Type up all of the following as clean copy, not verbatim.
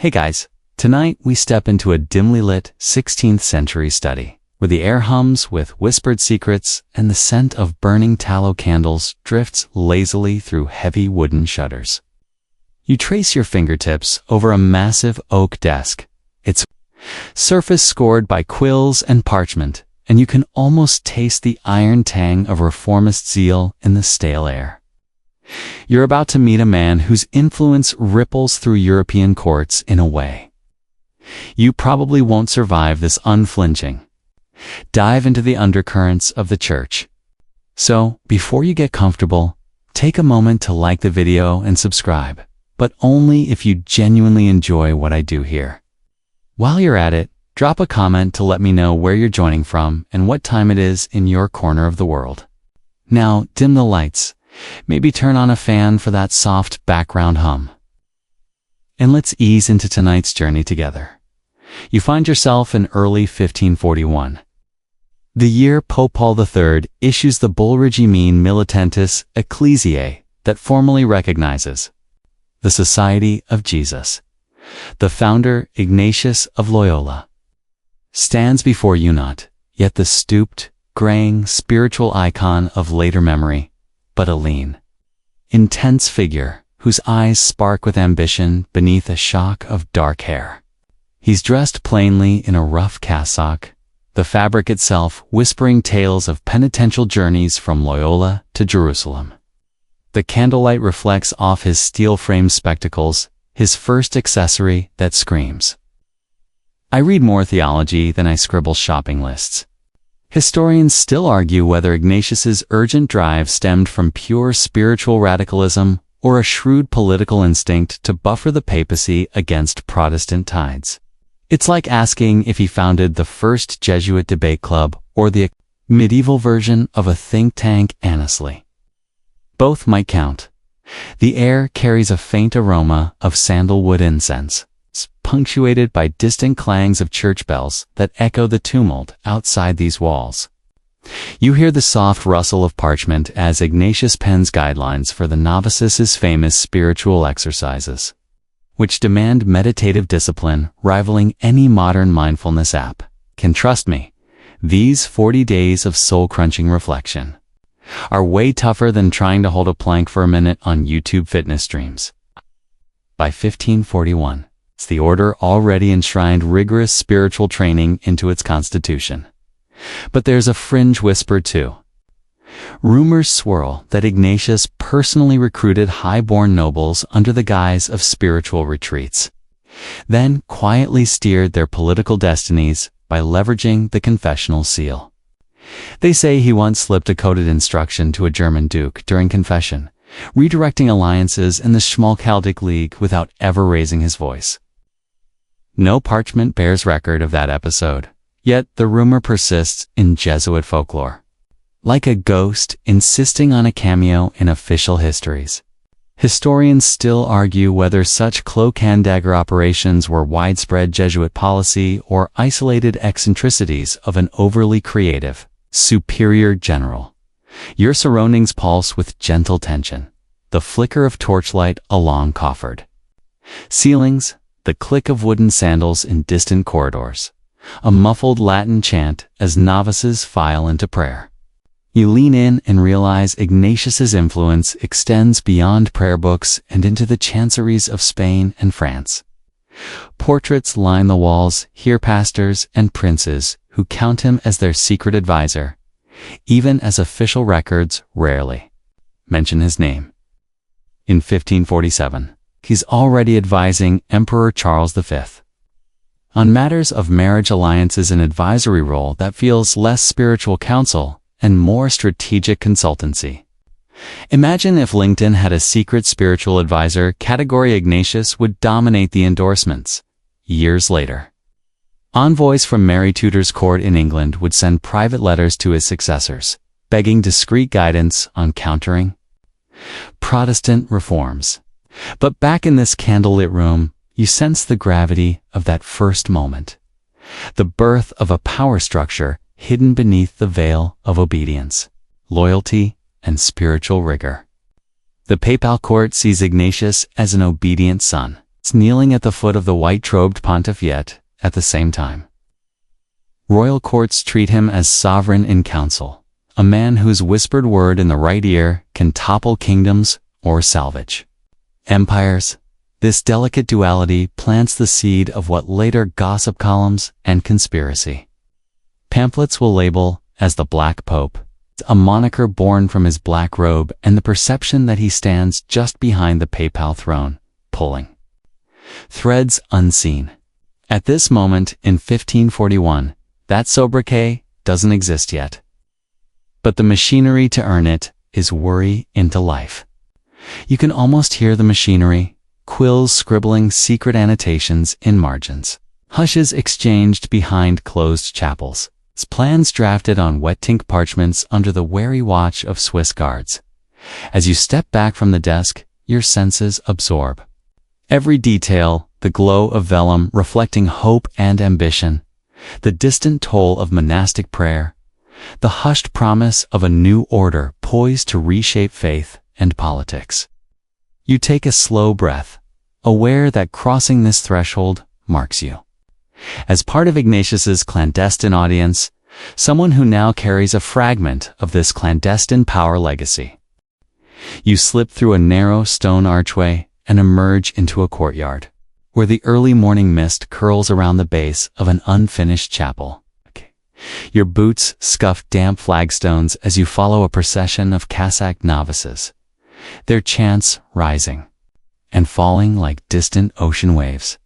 Hey guys, tonight we step into a dimly lit 16th century study, where the air hums with whispered secrets and the scent of burning tallow candles drifts lazily through heavy wooden shutters. You trace your fingertips over a massive oak desk, its surface scored by quills and parchment, and you can almost taste the iron tang of reformist zeal in the stale air. You're about to meet a man whose influence ripples through European courts in a way you probably won't survive this unflinching dive into the undercurrents of the church. So, before you get comfortable, take a moment to like the video and subscribe, but only if you genuinely enjoy what I do here. While you're at it, drop a comment to let me know where you're joining from and what time it is in your corner of the world. Now, dim the lights. Maybe turn on a fan for that soft background hum. And let's ease into tonight's journey together. You find yourself in early 1541. The year Pope Paul III issues the Bull Regimen Militantis Ecclesiae that formally recognizes the Society of Jesus. The founder, Ignatius of Loyola, stands before you not yet the stooped, graying spiritual icon of later memory, but a lean, intense figure whose eyes spark with ambition beneath a shock of dark hair. He's dressed plainly in a rough cassock, the fabric itself whispering tales of penitential journeys from Loyola to Jerusalem. The candlelight reflects off his steel-framed spectacles, his first accessory that screams, "I read more theology than I scribble shopping lists." Historians still argue whether Ignatius's urgent drive stemmed from pure spiritual radicalism or a shrewd political instinct to buffer the papacy against Protestant tides. It's like asking if he founded the first Jesuit debate club or the medieval version of a think tank honestly. Both might count. The air carries a faint aroma of sandalwood incense, punctuated by distant clangs of church bells that echo the tumult outside these walls. You hear the soft rustle of parchment as Ignatius pens guidelines for the novices' famous spiritual exercises, which demand meditative discipline rivaling any modern mindfulness app. Can trust me, these 40 days of soul-crunching reflection are way tougher than trying to hold a plank for a minute on YouTube fitness streams. By 1541, the order already enshrined rigorous spiritual training into its constitution. But there's a fringe whisper too. Rumors swirl that Ignatius personally recruited high-born nobles under the guise of spiritual retreats, then quietly steered their political destinies by leveraging the confessional seal. They say he once slipped a coded instruction to a German duke during confession, redirecting alliances in the Schmalkaldic League without ever raising his voice. No parchment bears record of that episode, yet the rumor persists in Jesuit folklore, like a ghost insisting on a cameo in official histories. Historians still argue whether such cloak-and-dagger operations were widespread Jesuit policy or isolated eccentricities of an overly creative, superior general. Your surroundings pulse with gentle tension, the flicker of torchlight along coffered ceilings, the click of wooden sandals in distant corridors, a muffled Latin chant as novices file into prayer. You lean in and realize Ignatius's influence extends beyond prayer books and into the chanceries of Spain and France. Portraits line the walls, here pastors and princes who count him as their secret advisor, even as official records rarely mention his name. In 1547, he's already advising Emperor Charles V on matters of marriage alliances, an advisory role that feels less spiritual counsel and more strategic consultancy. Imagine if LinkedIn had a secret spiritual advisor category. Ignatius would dominate the endorsements. Years later, envoys from Mary Tudor's court in England would send private letters to his successors, begging discreet guidance on countering Protestant reforms. But back in this candlelit room, you sense the gravity of that first moment, the birth of a power structure hidden beneath the veil of obedience, loyalty, and spiritual rigor. The papal court sees Ignatius as an obedient son, kneeling at the foot of the white-robed pontiff yet, at the same time. Royal courts treat him as sovereign in council, a man whose whispered word in the right ear can topple kingdoms or salvage empires. This delicate duality plants the seed of what later gossip columns and conspiracy pamphlets will label as the Black Pope, a moniker born from his black robe and the perception that he stands just behind the papal throne, pulling threads unseen. At this moment in 1541, that sobriquet doesn't exist yet. But the machinery to earn it is worry into life. You can almost hear the machinery, quills scribbling secret annotations in margins, hushes exchanged behind closed chapels, plans drafted on wet-ink parchments under the wary watch of Swiss guards. As you step back from the desk, your senses absorb every detail, the glow of vellum reflecting hope and ambition, the distant toll of monastic prayer, the hushed promise of a new order poised to reshape faith and politics. You take a slow breath, aware that crossing this threshold marks you as part of Ignatius's clandestine audience, someone who now carries a fragment of this clandestine power legacy. You slip through a narrow stone archway and emerge into a courtyard, where the early morning mist curls around the base of an unfinished chapel. Your boots scuff damp flagstones as you follow a procession of cassocked novices, their chants rising and falling like distant ocean waves.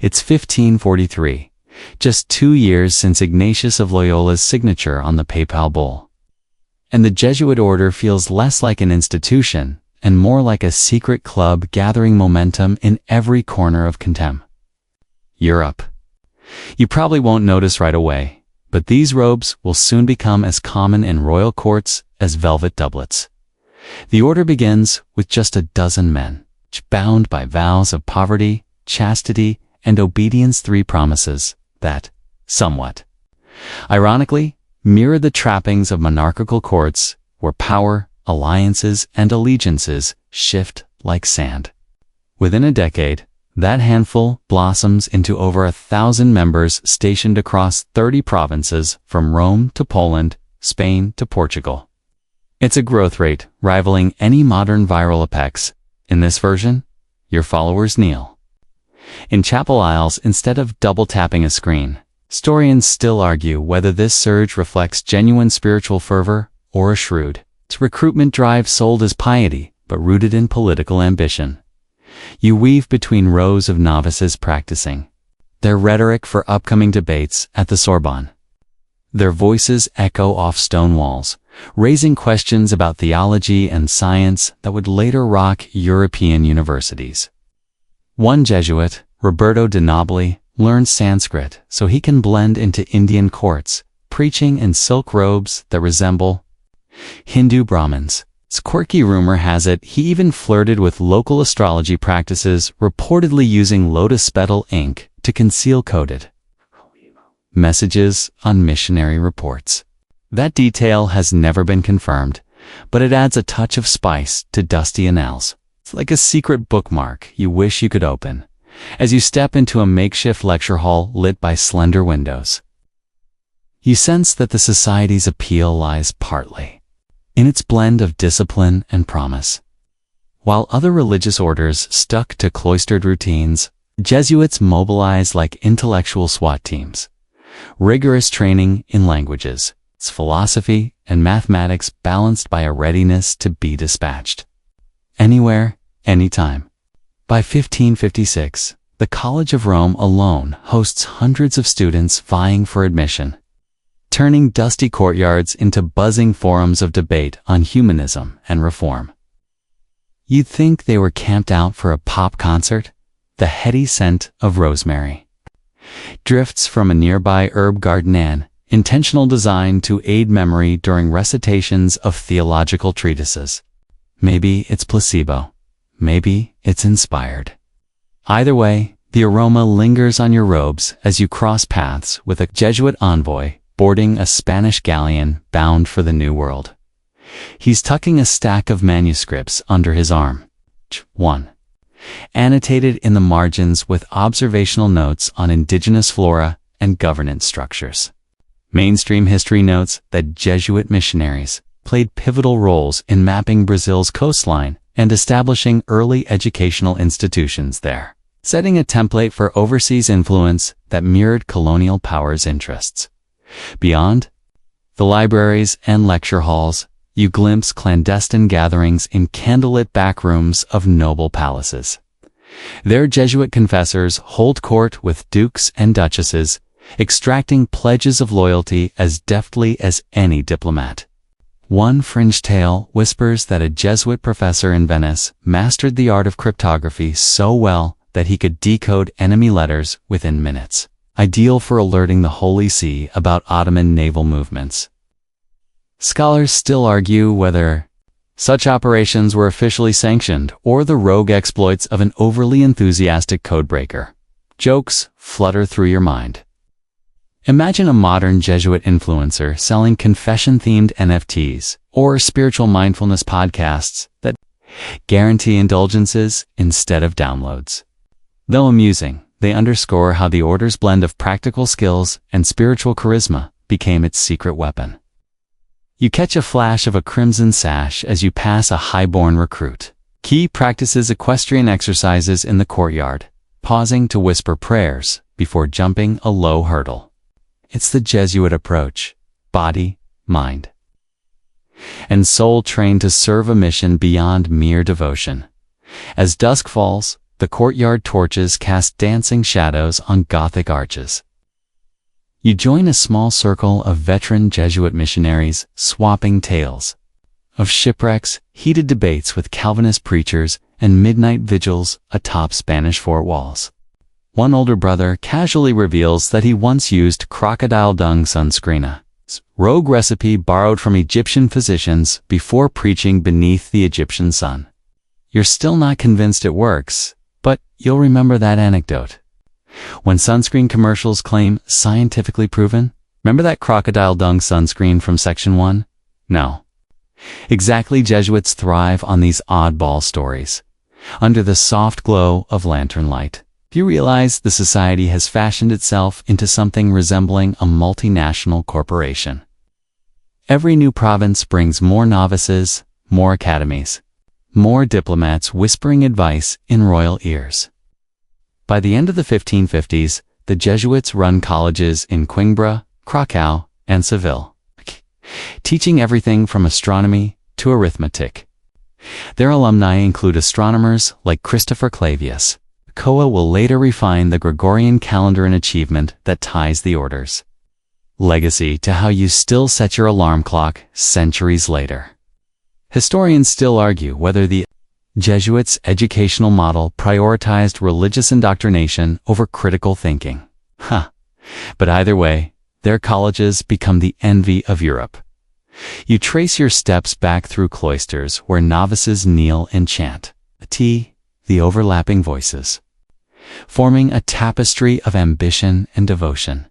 It's 1543, just 2 years since Ignatius of Loyola's signature on the papal bull. And the Jesuit order feels less like an institution and more like a secret club gathering momentum in every corner of Contem. Europe. You probably won't notice right away, but these robes will soon become as common in royal courts as velvet doublets. The order begins with just a dozen men, bound by vows of poverty, chastity, and obedience, 3 promises that, somewhat ironically, mirror the trappings of monarchical courts where power, alliances, and allegiances shift like sand. Within a decade, that handful blossoms into over 1,000 members stationed across 30 provinces from Rome to Poland, Spain to Portugal. It's a growth rate rivaling any modern viral apex. In this version, your followers kneel in chapel aisles instead of double-tapping a screen. Historians still argue whether this surge reflects genuine spiritual fervor or a shrewd recruitment drive sold as piety but rooted in political ambition. You weave between rows of novices practicing their rhetoric for upcoming debates at the Sorbonne. Their voices echo off stone walls, raising questions about theology and science that would later rock European universities. One Jesuit, Roberto de Nobili, learned Sanskrit so he can blend into Indian courts, preaching in silk robes that resemble Hindu Brahmins. Quirky rumor has it he even flirted with local astrology practices, reportedly using lotus petal ink to conceal coded messages on missionary reports. That detail has never been confirmed, but it adds a touch of spice to dusty annals. It's like a secret bookmark you wish you could open as you step into a makeshift lecture hall lit by slender windows. You sense that the society's appeal lies partly in its blend of discipline and promise. While other religious orders stuck to cloistered routines, Jesuits mobilized like intellectual SWAT teams. Rigorous training in languages, philosophy, and mathematics balanced by a readiness to be dispatched anywhere, anytime. By 1556, the College of Rome alone hosts hundreds of students vying for admission, turning dusty courtyards into buzzing forums of debate on humanism and reform. You'd think they were camped out for a pop concert. The heady scent of rosemary drifts from a nearby herb garden, an intentional design to aid memory during recitations of theological treatises. Maybe it's placebo. Maybe it's inspired. Either way, the aroma lingers on your robes as you cross paths with a Jesuit envoy boarding a Spanish galleon bound for the New World. He's tucking a stack of manuscripts under his arm. 1. annotated in the margins with observational notes on indigenous flora and governance structures. Mainstream history notes that Jesuit missionaries played pivotal roles in mapping Brazil's coastline and establishing early educational institutions there, setting a template for overseas influence that mirrored colonial powers' interests. Beyond the libraries and lecture halls, you glimpse clandestine gatherings in candlelit back rooms of noble palaces. There Jesuit confessors hold court with dukes and duchesses, extracting pledges of loyalty as deftly as any diplomat. One fringe tale whispers that a Jesuit professor in Venice mastered the art of cryptography so well that he could decode enemy letters within minutes, ideal for alerting the Holy See about Ottoman naval movements. Scholars still argue whether such operations were officially sanctioned or the rogue exploits of an overly enthusiastic codebreaker. Jokes flutter through your mind. Imagine a modern Jesuit influencer selling confession-themed NFTs or spiritual mindfulness podcasts that guarantee indulgences instead of downloads. Though amusing, they underscore how the order's blend of practical skills and spiritual charisma became its secret weapon. You catch a flash of a crimson sash as you pass a highborn recruit. He practices equestrian exercises in the courtyard, pausing to whisper prayers before jumping a low hurdle. It's the Jesuit approach, body, mind, and soul trained to serve a mission beyond mere devotion. As dusk falls, the courtyard torches cast dancing shadows on Gothic arches. You join a small circle of veteran Jesuit missionaries swapping tales of shipwrecks, heated debates with Calvinist preachers, and midnight vigils atop Spanish fort walls. One older brother casually reveals that he once used crocodile dung sunscreen, a rogue recipe borrowed from Egyptian physicians before preaching beneath the Egyptian sun. You're still not convinced it works, but you'll remember that anecdote. When sunscreen commercials claim scientifically proven, remember that crocodile dung sunscreen from section 1? No. Exactly, Jesuits thrive on these oddball stories. Under the soft glow of lantern light, you realize the society has fashioned itself into something resembling a multinational corporation. Every new province brings more novices, more academies, more diplomats whispering advice in royal ears. By the end of the 1550s, the Jesuits run colleges in Coimbra, Krakow, and Seville, teaching everything from astronomy to arithmetic. Their alumni include astronomers like Christopher Clavius. Koa will later refine the Gregorian calendar, an achievement that ties the order's legacy to how you still set your alarm clock centuries later. Historians still argue whether the Jesuits' educational model prioritized religious indoctrination over critical thinking. But either way, their colleges become the envy of Europe. You trace your steps back through cloisters where novices kneel and chant, the overlapping voices, forming a tapestry of ambition and devotion.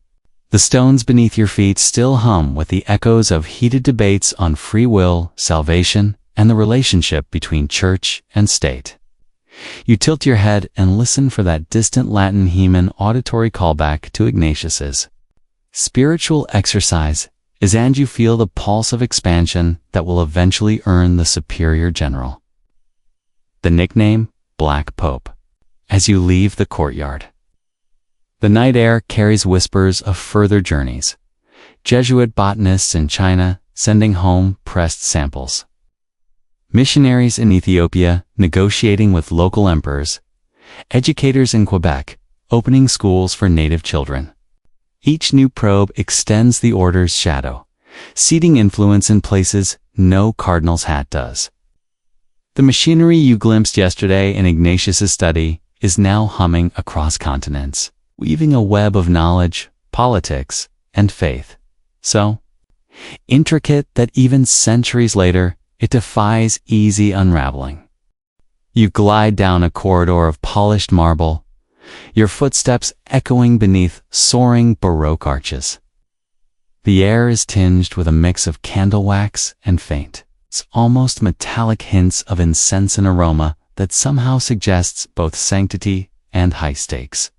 The stones beneath your feet still hum with the echoes of heated debates on free will, salvation, and the relationship between church and state. You tilt your head and listen for that distant Latin hymn, auditory callback to Ignatius's spiritual exercise, and you feel the pulse of expansion that will eventually earn the superior general the nickname Black Pope as you leave the courtyard. The night air carries whispers of further journeys. Jesuit botanists in China sending home pressed samples. Missionaries in Ethiopia negotiating with local emperors. Educators in Quebec opening schools for native children. Each new probe extends the order's shadow, seeding influence in places no cardinal's hat does. The machinery you glimpsed yesterday in Ignatius's study is now humming across continents, weaving a web of knowledge, politics, and faith. So intricate that even centuries later, it defies easy unraveling. You glide down a corridor of polished marble, your footsteps echoing beneath soaring Baroque arches. The air is tinged with a mix of candle wax and faint, almost metallic hints of incense and aroma that that somehow suggests both sanctity and high stakes.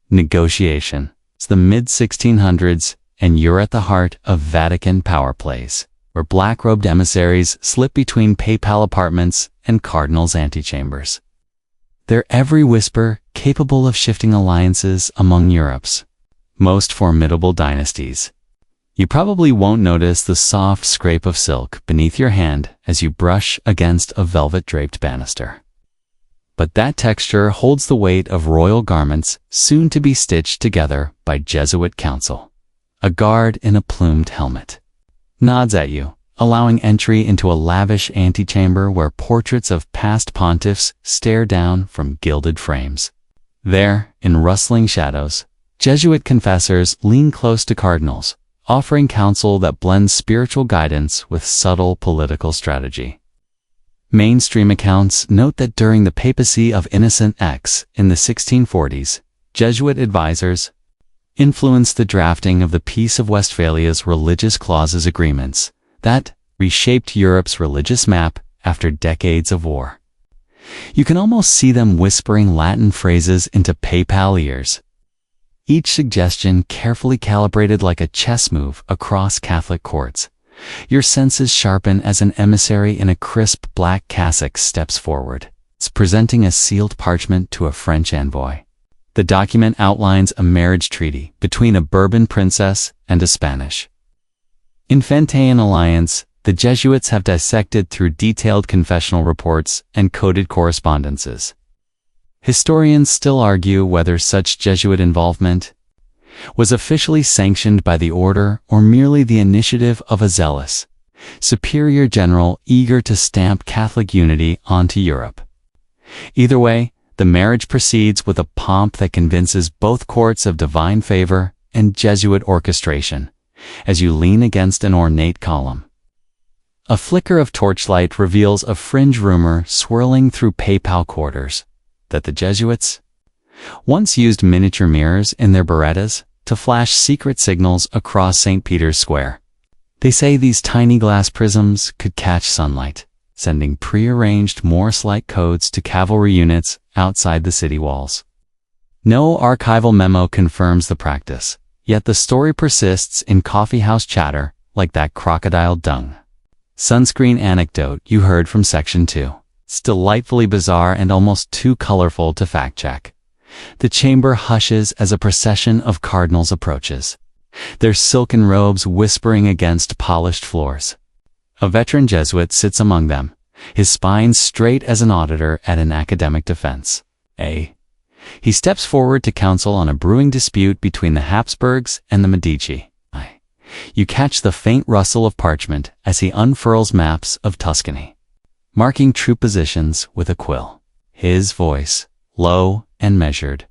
Negotiation. It's the mid-1600s, and you're at the heart of Vatican power plays, where black-robed emissaries slip between papal apartments and cardinals' antechambers. Their every whisper capable of shifting alliances among Europe's most formidable dynasties. You probably won't notice the soft scrape of silk beneath your hand as you brush against a velvet-draped banister. But that texture holds the weight of royal garments soon to be stitched together by Jesuit counsel. A guard in a plumed helmet nods at you, allowing entry into a lavish antechamber where portraits of past pontiffs stare down from gilded frames. There, in rustling shadows, Jesuit confessors lean close to cardinals, offering counsel that blends spiritual guidance with subtle political strategy. Mainstream accounts note that during the papacy of Innocent X in the 1640s, Jesuit advisors influenced the drafting of the Peace of Westphalia's religious clauses agreements that reshaped Europe's religious map after decades of war. You can almost see them whispering Latin phrases into papal ears, each suggestion carefully calibrated like a chess move across Catholic courts. Your senses sharpen as an emissary in a crisp black cassock steps forward. It's presenting a sealed parchment to a French envoy. The document outlines a marriage treaty between a Bourbon princess and a Spanish infantine alliance. The Jesuits have dissected through detailed confessional reports and coded correspondences. Historians still argue whether such Jesuit involvement was officially sanctioned by the order or merely the initiative of a zealous, superior general eager to stamp Catholic unity onto Europe. Either way, the marriage proceeds with a pomp that convinces both courts of divine favor and Jesuit orchestration, as you lean against an ornate column. A flicker of torchlight reveals a fringe rumor swirling through papal quarters that the Jesuits once used miniature mirrors in their Berettas to flash secret signals across St. Peter's Square. They say these tiny glass prisms could catch sunlight, sending prearranged Morse-like codes to cavalry units outside the city walls. No archival memo confirms the practice, yet the story persists in coffeehouse chatter like that crocodile dung sunscreen anecdote you heard from Section 2. It's delightfully bizarre and almost too colorful to fact-check. The chamber hushes as a procession of cardinals approaches, their silken robes whispering against polished floors. A veteran Jesuit sits among them, his spine straight as an auditor at an academic defense. He steps forward to counsel on a brewing dispute between the Habsburgs and the Medici. You catch the faint rustle of parchment as he unfurls maps of Tuscany, marking troop positions with a quill. His voice, low and measured,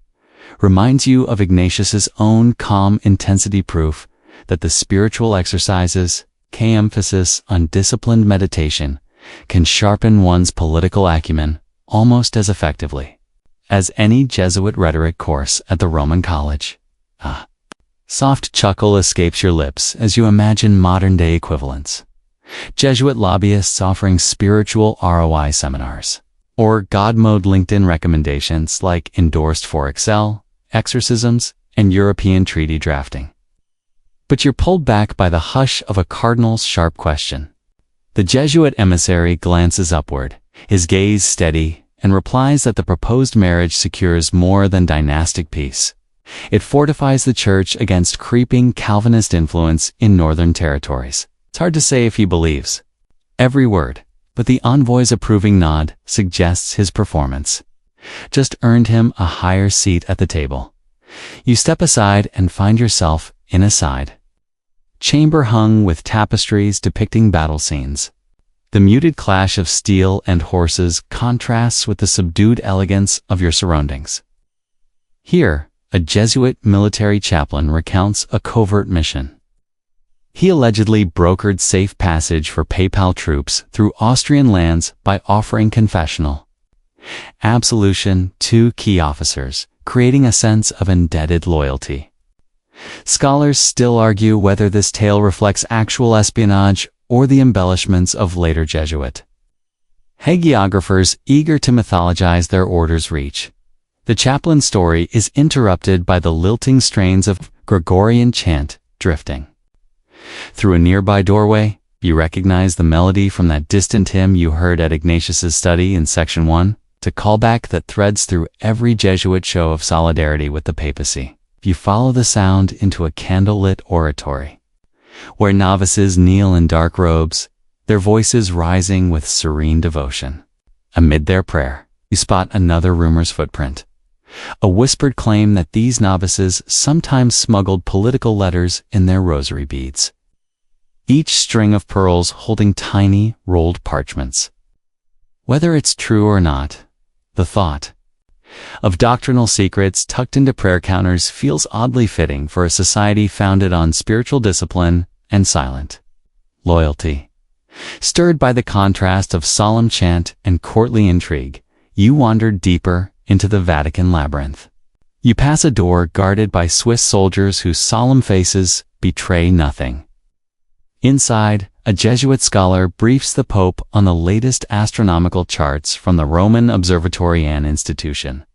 reminds you of Ignatius's own calm intensity, proof that the spiritual exercises, emphasis on disciplined meditation, can sharpen one's political acumen almost as effectively as any Jesuit rhetoric course at the Roman college. Soft chuckle escapes your lips as you imagine modern-day equivalents. Jesuit lobbyists offering spiritual ROI seminars, or God mode LinkedIn recommendations like endorsed for Excel, exorcisms, and European treaty drafting. But you're pulled back by the hush of a cardinal's sharp question. The Jesuit emissary glances upward, his gaze steady, and replies that the proposed marriage secures more than dynastic peace. It fortifies the church against creeping Calvinist influence in northern territories. It's hard to say if he believes every word, but the envoy's approving nod suggests his performance just earned him a higher seat at the table. You step aside and find yourself in a side chamber hung with tapestries depicting battle scenes. The muted clash of steel and horses contrasts with the subdued elegance of your surroundings. Here, a Jesuit military chaplain recounts a covert mission. He allegedly brokered safe passage for papal troops through Austrian lands by offering confessional absolution to key officers, creating a sense of indebted loyalty. Scholars still argue whether this tale reflects actual espionage or the embellishments of later Jesuit hagiographers eager to mythologize their order's reach. The chaplain's story is interrupted by the lilting strains of Gregorian chant drifting. Through a nearby doorway, you recognize the melody from that distant hymn you heard at Ignatius's study in Section 1, to callback that threads through every Jesuit show of solidarity with the papacy. You follow the sound into a candlelit oratory, where novices kneel in dark robes, their voices rising with serene devotion. Amid their prayer, you spot another rumor's footprint. A whispered claim that these novices sometimes smuggled political letters in their rosary beads, each string of pearls holding tiny, rolled parchments. Whether it's true or not, the thought of doctrinal secrets tucked into prayer counters feels oddly fitting for a society founded on spiritual discipline and silent loyalty. Stirred by the contrast of solemn chant and courtly intrigue, you wander deeper into the Vatican labyrinth. You pass a door guarded by Swiss soldiers whose solemn faces betray nothing. Inside, a Jesuit scholar briefs the Pope on the latest astronomical charts from the Roman Observatorian institution.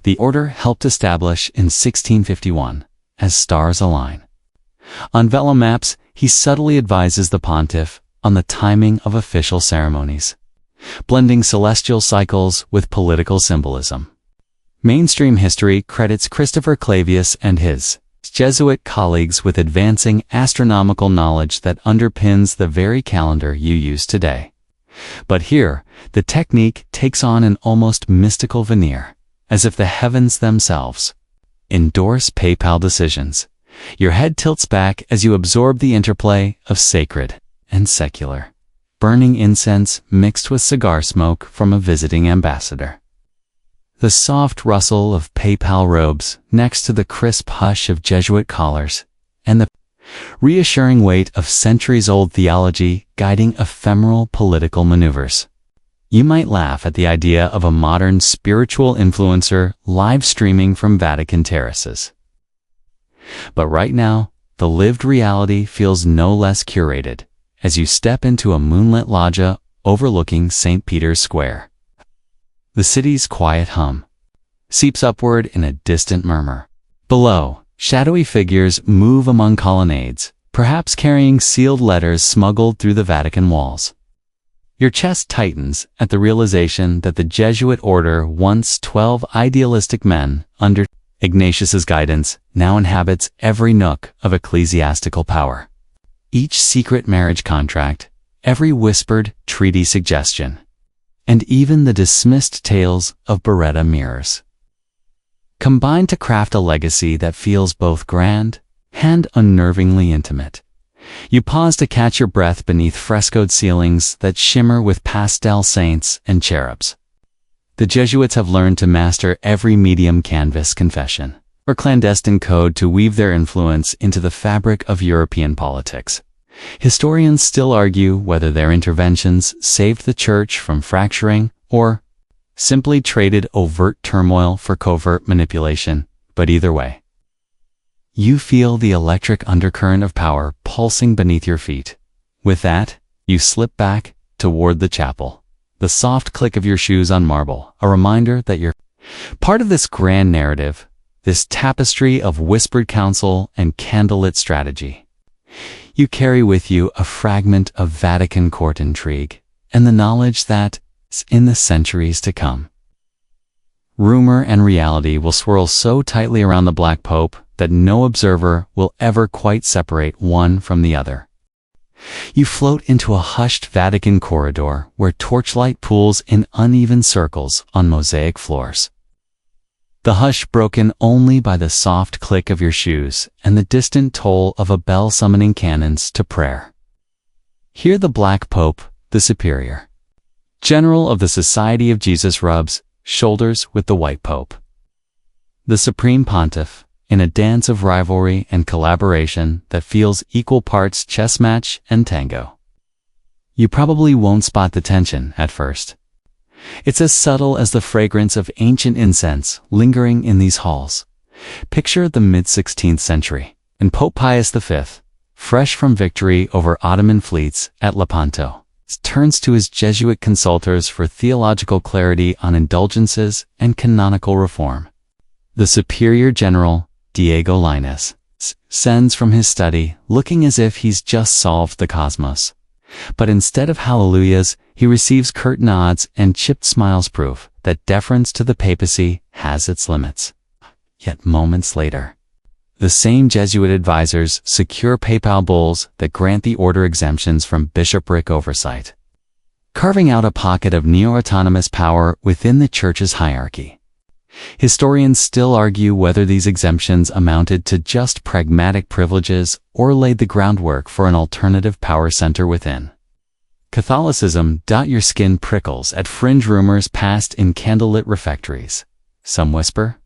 The order helped establish in 1651, as stars align. On vellum maps, he subtly advises the pontiff on the timing of official ceremonies, blending celestial cycles with political symbolism. Mainstream history credits Christopher Clavius and his Jesuit colleagues with advancing astronomical knowledge that underpins the very calendar you use today. But here, the technique takes on an almost mystical veneer, as if the heavens themselves endorse papal decisions. Your head tilts back as you absorb the interplay of sacred and secular, burning incense mixed with cigar smoke from a visiting ambassador. The soft rustle of papal robes next to the crisp hush of Jesuit collars, and the reassuring weight of centuries-old theology guiding ephemeral political maneuvers. You might laugh at the idea of a modern spiritual influencer live streaming from Vatican terraces. But right now, the lived reality feels no less curated as you step into a moonlit loggia overlooking St. Peter's Square. The city's quiet hum seeps upward in a distant murmur. Below, shadowy figures move among colonnades, perhaps carrying sealed letters smuggled through the Vatican walls. Your chest tightens at the realization that the Jesuit order, once 12 idealistic men under Ignatius's guidance, now inhabits every nook of ecclesiastical power. Each secret marriage contract, every whispered treaty suggestion, and even the dismissed tales of Beretta mirrors combine to craft a legacy that feels both grand and unnervingly intimate. You pause to catch your breath beneath frescoed ceilings that shimmer with pastel saints and cherubs. The Jesuits have learned to master every medium canvas confession or clandestine code to weave their influence into the fabric of European politics. Historians still argue whether their interventions saved the Church from fracturing or simply traded overt turmoil for covert manipulation, but either way, you feel the electric undercurrent of power pulsing beneath your feet. With that, you slip back toward the chapel, the soft click of your shoes on marble, a reminder that you're part of this grand narrative, this tapestry of whispered counsel and candlelit strategy. You carry with you a fragment of Vatican court intrigue and the knowledge that, in the centuries to come, rumor and reality will swirl so tightly around the Black Pope that no observer will ever quite separate one from the other. You float into a hushed Vatican corridor where torchlight pools in uneven circles on mosaic floors. The hush broken only by the soft click of your shoes and the distant toll of a bell summoning canons to prayer. Here the Black Pope, the Superior General of the Society of Jesus, rubs shoulders with the White Pope, the Supreme Pontiff, in a dance of rivalry and collaboration that feels equal parts chess match and tango. You probably won't spot the tension at first. It's as subtle as the fragrance of ancient incense lingering in these halls. Picture the mid-16th century, and Pope Pius V, fresh from victory over Ottoman fleets at Lepanto, turns to his Jesuit consultors for theological clarity on indulgences and canonical reform. The superior general, Diego Lainez, sends from his study looking as if he's just solved the cosmos. But instead of hallelujahs, he receives curt nods and chipped smiles, proof that deference to the papacy has its limits. Yet moments later, the same Jesuit advisors secure papal bulls that grant the order exemptions from bishopric oversight, carving out a pocket of neo-autonomous power within the Church's hierarchy. Historians still argue whether these exemptions amounted to just pragmatic privileges or laid the groundwork for an alternative power center within. Catholicism, your skin prickles at fringe rumors passed in candlelit refectories. Some whisper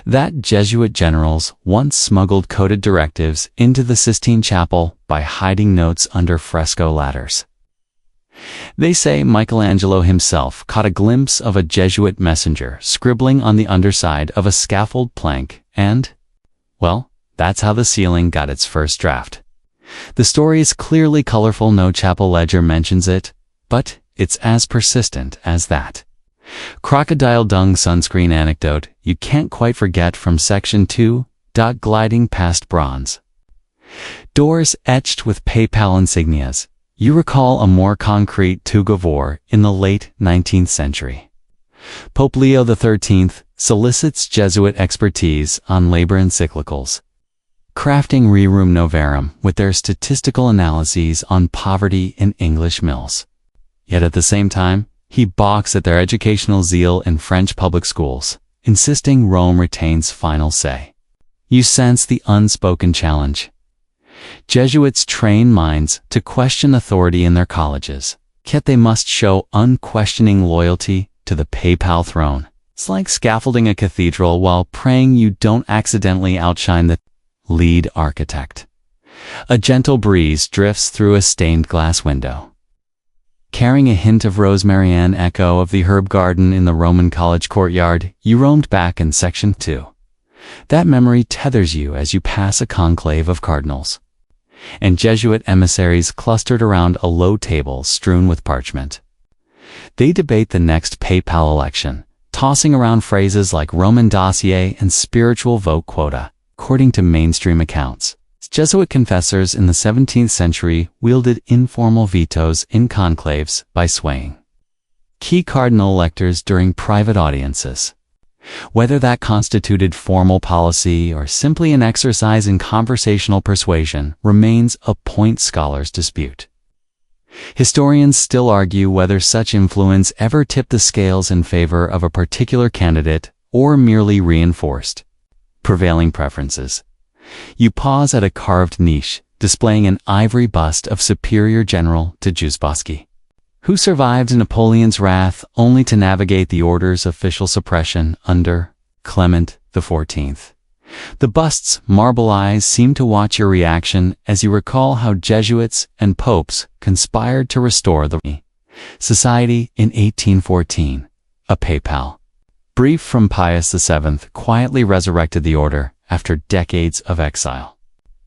that Jesuit generals once smuggled coded directives into the Sistine Chapel by hiding notes under fresco ladders. They say Michelangelo himself caught a glimpse of a Jesuit messenger scribbling on the underside of a scaffold plank and, well, that's how the ceiling got its first draft. The story is clearly colorful, no chapel ledger mentions it, but it's as persistent as that. Crocodile dung sunscreen anecdote you can't quite forget from section 2, gliding past bronze doors etched with papal insignias. You recall a more concrete tug of war in the late 19th century. Pope Leo XIII solicits Jesuit expertise on labor encyclicals, crafting Rerum Novarum with their statistical analyses on poverty in English mills. Yet at the same time, he balks at their educational zeal in French public schools, insisting Rome retains final say. You sense the unspoken challenge. Jesuits train minds to question authority in their colleges, yet they must show unquestioning loyalty to the papal throne. It's like scaffolding a cathedral while praying you don't accidentally outshine the lead architect. A gentle breeze drifts through a stained glass window, carrying a hint of rosemary, echo of the herb garden in the Roman college courtyard you roamed back in section 2. That memory tethers you as you pass a conclave of cardinals and Jesuit emissaries clustered around a low table strewn with parchment. They debate the next papal election, tossing around phrases like Roman dossier and spiritual vote quota, according to mainstream accounts. Jesuit confessors in the 17th century wielded informal vetoes in conclaves by swaying key cardinal electors during private audiences. Whether that constituted formal policy or simply an exercise in conversational persuasion remains a point scholars dispute. Historians still argue whether such influence ever tipped the scales in favor of a particular candidate or merely reinforced prevailing preferences. You pause at a carved niche, displaying an ivory bust of superior general Dejuzbowski, who survived Napoleon's wrath only to navigate the order's official suppression under Clement XIV. The bust's marble eyes seem to watch your reaction as you recall how Jesuits and popes conspired to restore the society in 1814. A papal brief from Pius VII quietly resurrected the order after decades of exile.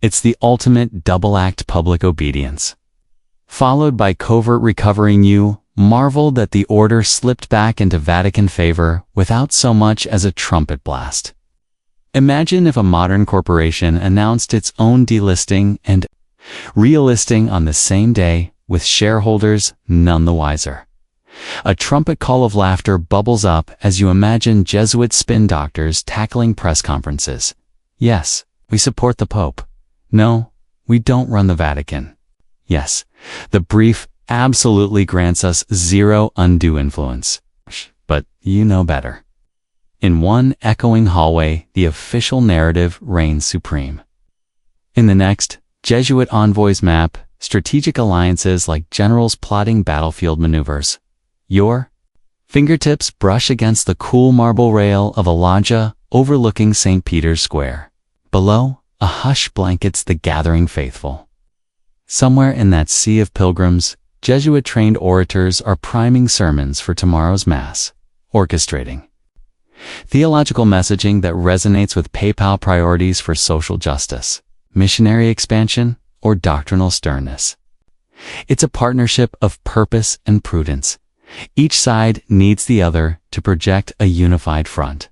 It's the ultimate double-act public obedience, followed by covert recovery. You marvel that the order slipped back into Vatican favor without so much as a trumpet blast. Imagine if a modern corporation announced its own delisting and relisting on the same day, with shareholders none the wiser. A trumpet call of laughter bubbles up as you imagine Jesuit spin doctors tackling press conferences. Yes, we support the Pope. No, we don't run the Vatican. Yes, the brief absolutely grants us zero undue influence. But you know better. In one echoing hallway, the official narrative reigns supreme. In the next, Jesuit envoys map strategic alliances like generals plotting battlefield maneuvers. Your fingertips brush against the cool marble rail of a loggia overlooking St. Peter's Square. Below, a hush blankets the gathering faithful. Somewhere in that sea of pilgrims, Jesuit-trained orators are priming sermons for tomorrow's Mass, orchestrating theological messaging that resonates with papal priorities for social justice, missionary expansion, or doctrinal sternness. It's a partnership of purpose and prudence. Each side needs the other to project a unified front,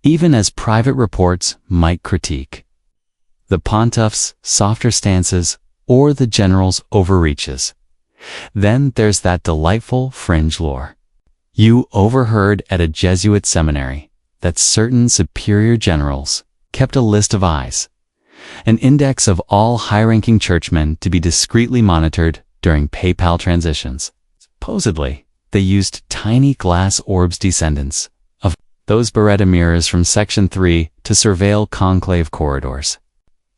even as private reports might critique the pontiff's softer stances or the general's overreaches. Then there's that delightful fringe lore you overheard at a Jesuit seminary, that certain superior generals kept a list of eyes, an index of all high-ranking churchmen to be discreetly monitored during papal transitions. Supposedly, they used tiny glass orbs, descendants of those Beretta mirrors from Section 3, to surveil conclave corridors.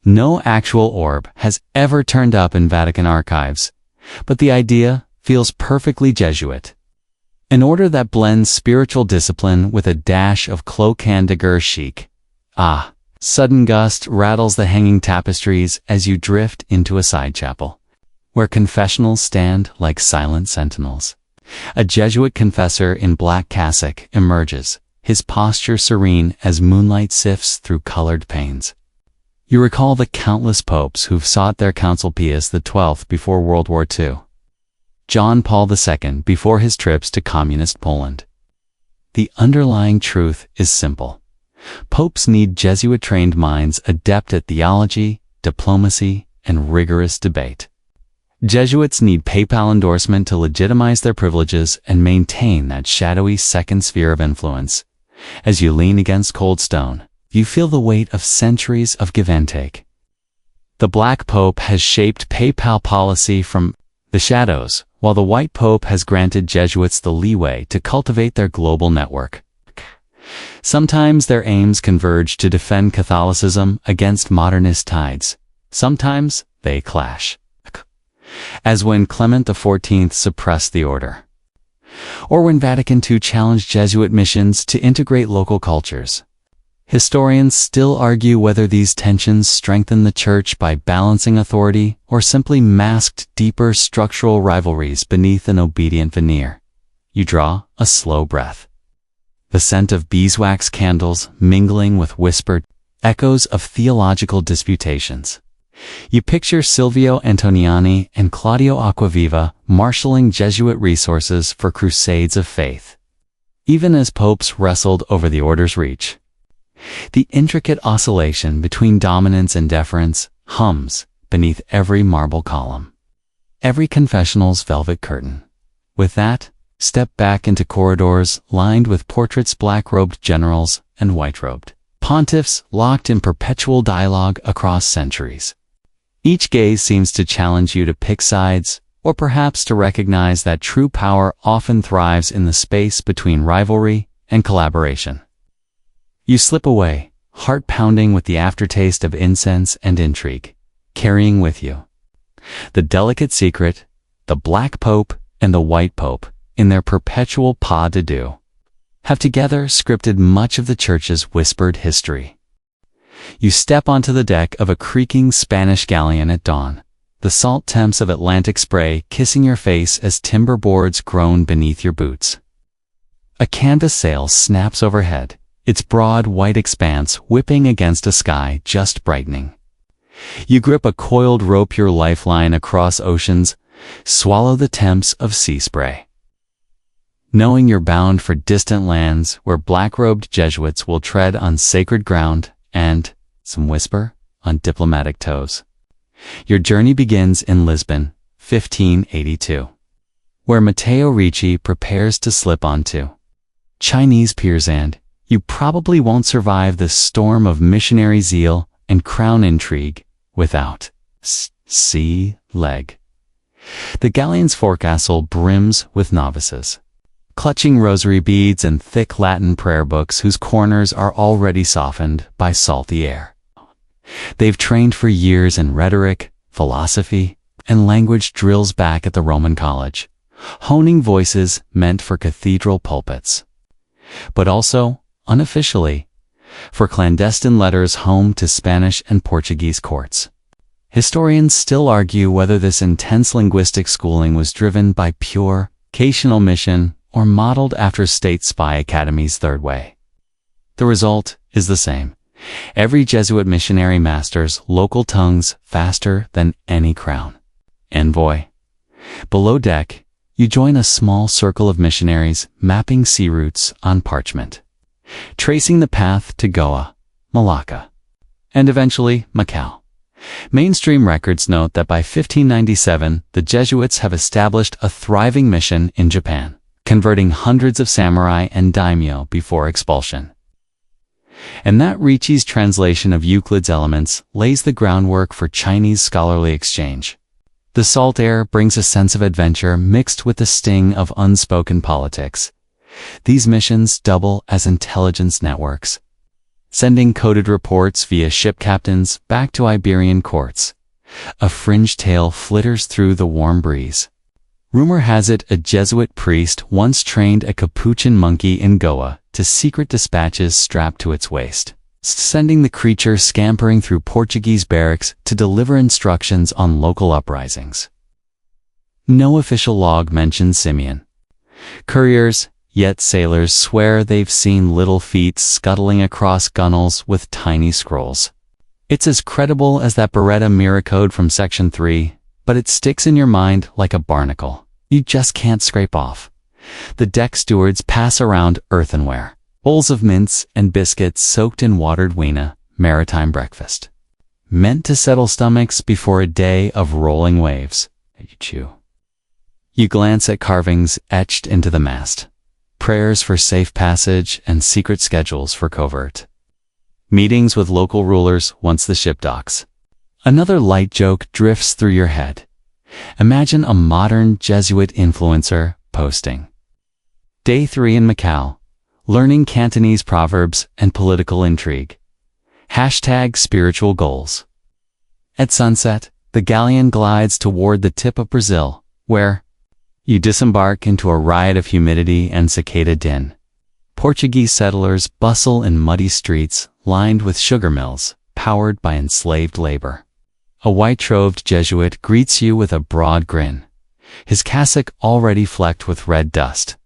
No actual orb has ever turned up in Vatican archives, but the idea feels perfectly Jesuit. An order that blends spiritual discipline with a dash of cloak-and-dagger chic. Ah, sudden gust rattles the hanging tapestries as you drift into a side chapel, where confessionals stand like silent sentinels. A Jesuit confessor in black cassock emerges, his posture serene as moonlight sifts through colored panes. You recall the countless popes who've sought their counsel: Pius XII before World War II, John Paul II before his trips to communist Poland. The underlying truth is simple. Popes need Jesuit-trained minds adept at theology, diplomacy, and rigorous debate. Jesuits need papal endorsement to legitimize their privileges and maintain that shadowy second sphere of influence. As you lean against cold stone, you feel the weight of centuries of give and take. The Black Pope has shaped papal policy from the shadows, while the White Pope has granted Jesuits the leeway to cultivate their global network. Sometimes their aims converge to defend Catholicism against modernist tides. Sometimes they clash, as when Clement XIV suppressed the order, or when Vatican II challenged Jesuit missions to integrate local cultures. Historians still argue whether these tensions strengthen the Church by balancing authority or simply masked deeper structural rivalries beneath an obedient veneer. You draw a slow breath, the scent of beeswax candles mingling with whispered echoes of theological disputations. You picture Silvio Antoniani and Claudio Acquaviva marshalling Jesuit resources for crusades of faith, even as popes wrestled over the order's reach. The intricate oscillation between dominance and deference hums beneath every marble column, every confessional's velvet curtain. With that, step back into corridors lined with portraits, black-robed generals and white-robed pontiffs locked in perpetual dialogue across centuries. Each gaze seems to challenge you to pick sides, or perhaps to recognize that true power often thrives in the space between rivalry and collaboration. You slip away, heart pounding with the aftertaste of incense and intrigue, carrying with you the delicate secret: the Black Pope and the White Pope, in their perpetual pas de deux, have together scripted much of the Church's whispered history. You step onto the deck of a creaking Spanish galleon at dawn, the salt temps of Atlantic spray kissing your face as timber boards groan beneath your boots. A canvas sail snaps overhead, its broad white expanse whipping against a sky just brightening. You grip a coiled rope, your lifeline across oceans, swallow the temps of sea spray, knowing you're bound for distant lands where black-robed Jesuits will tread on sacred ground and, some whisper, on diplomatic toes. Your journey begins in Lisbon, 1582, where Matteo Ricci prepares to slip onto Chinese piers, and you probably won't survive this storm of missionary zeal and crown intrigue without sea leg. The galleon's forecastle brims with novices, clutching rosary beads and thick Latin prayer books whose corners are already softened by salty air. They've trained for years in rhetoric, philosophy, and language drills back at the Roman college, honing voices meant for cathedral pulpits, but also, unofficially, for clandestine letters home to Spanish and Portuguese courts. Historians still argue whether this intense linguistic schooling was driven by pure, vocational mission or modeled after state spy academies' third way. The result is the same. Every Jesuit missionary masters local tongues faster than any crown envoy, Below deck, you join a small circle of missionaries mapping sea routes on parchment, tracing the path to Goa, Malacca, and eventually Macau. Mainstream records note that by 1597, the Jesuits have established a thriving mission in Japan, converting hundreds of samurai and daimyo before expulsion. And that Ricci's translation of Euclid's Elements lays the groundwork for Chinese scholarly exchange. The salt air brings a sense of adventure mixed with the sting of unspoken politics. These missions double as intelligence networks, sending coded reports via ship captains back to Iberian courts. A fringe tale flitters through the warm breeze. Rumor has it a Jesuit priest once trained a capuchin monkey in Goa to secret dispatches strapped to its waist, sending the creature scampering through Portuguese barracks to deliver instructions on local uprisings. No official log mentions Simeon. Couriers, yet sailors swear they've seen little feet scuttling across gunnels with tiny scrolls. It's as credible as that Beretta Miracode from Section 3, but it sticks in your mind like a barnacle. You just can't scrape off. The deck stewards pass around earthenware, bowls of mince and biscuits soaked in watered weena, maritime breakfast, meant to settle stomachs before a day of rolling waves. You chew. You glance at carvings etched into the mast, prayers for safe passage and secret schedules for covert meetings with local rulers once the ship docks. Another light joke drifts through your head. Imagine a modern Jesuit influencer posting: Day 3 in Macau, learning Cantonese proverbs and political intrigue. Hashtag spiritual goals. At sunset, the galleon glides toward the tip of Brazil, where you disembark into a riot of humidity and cicada din. Portuguese settlers bustle in muddy streets lined with sugar mills, powered by enslaved labor. A white-robed Jesuit greets you with a broad grin, his cassock already flecked with red dust.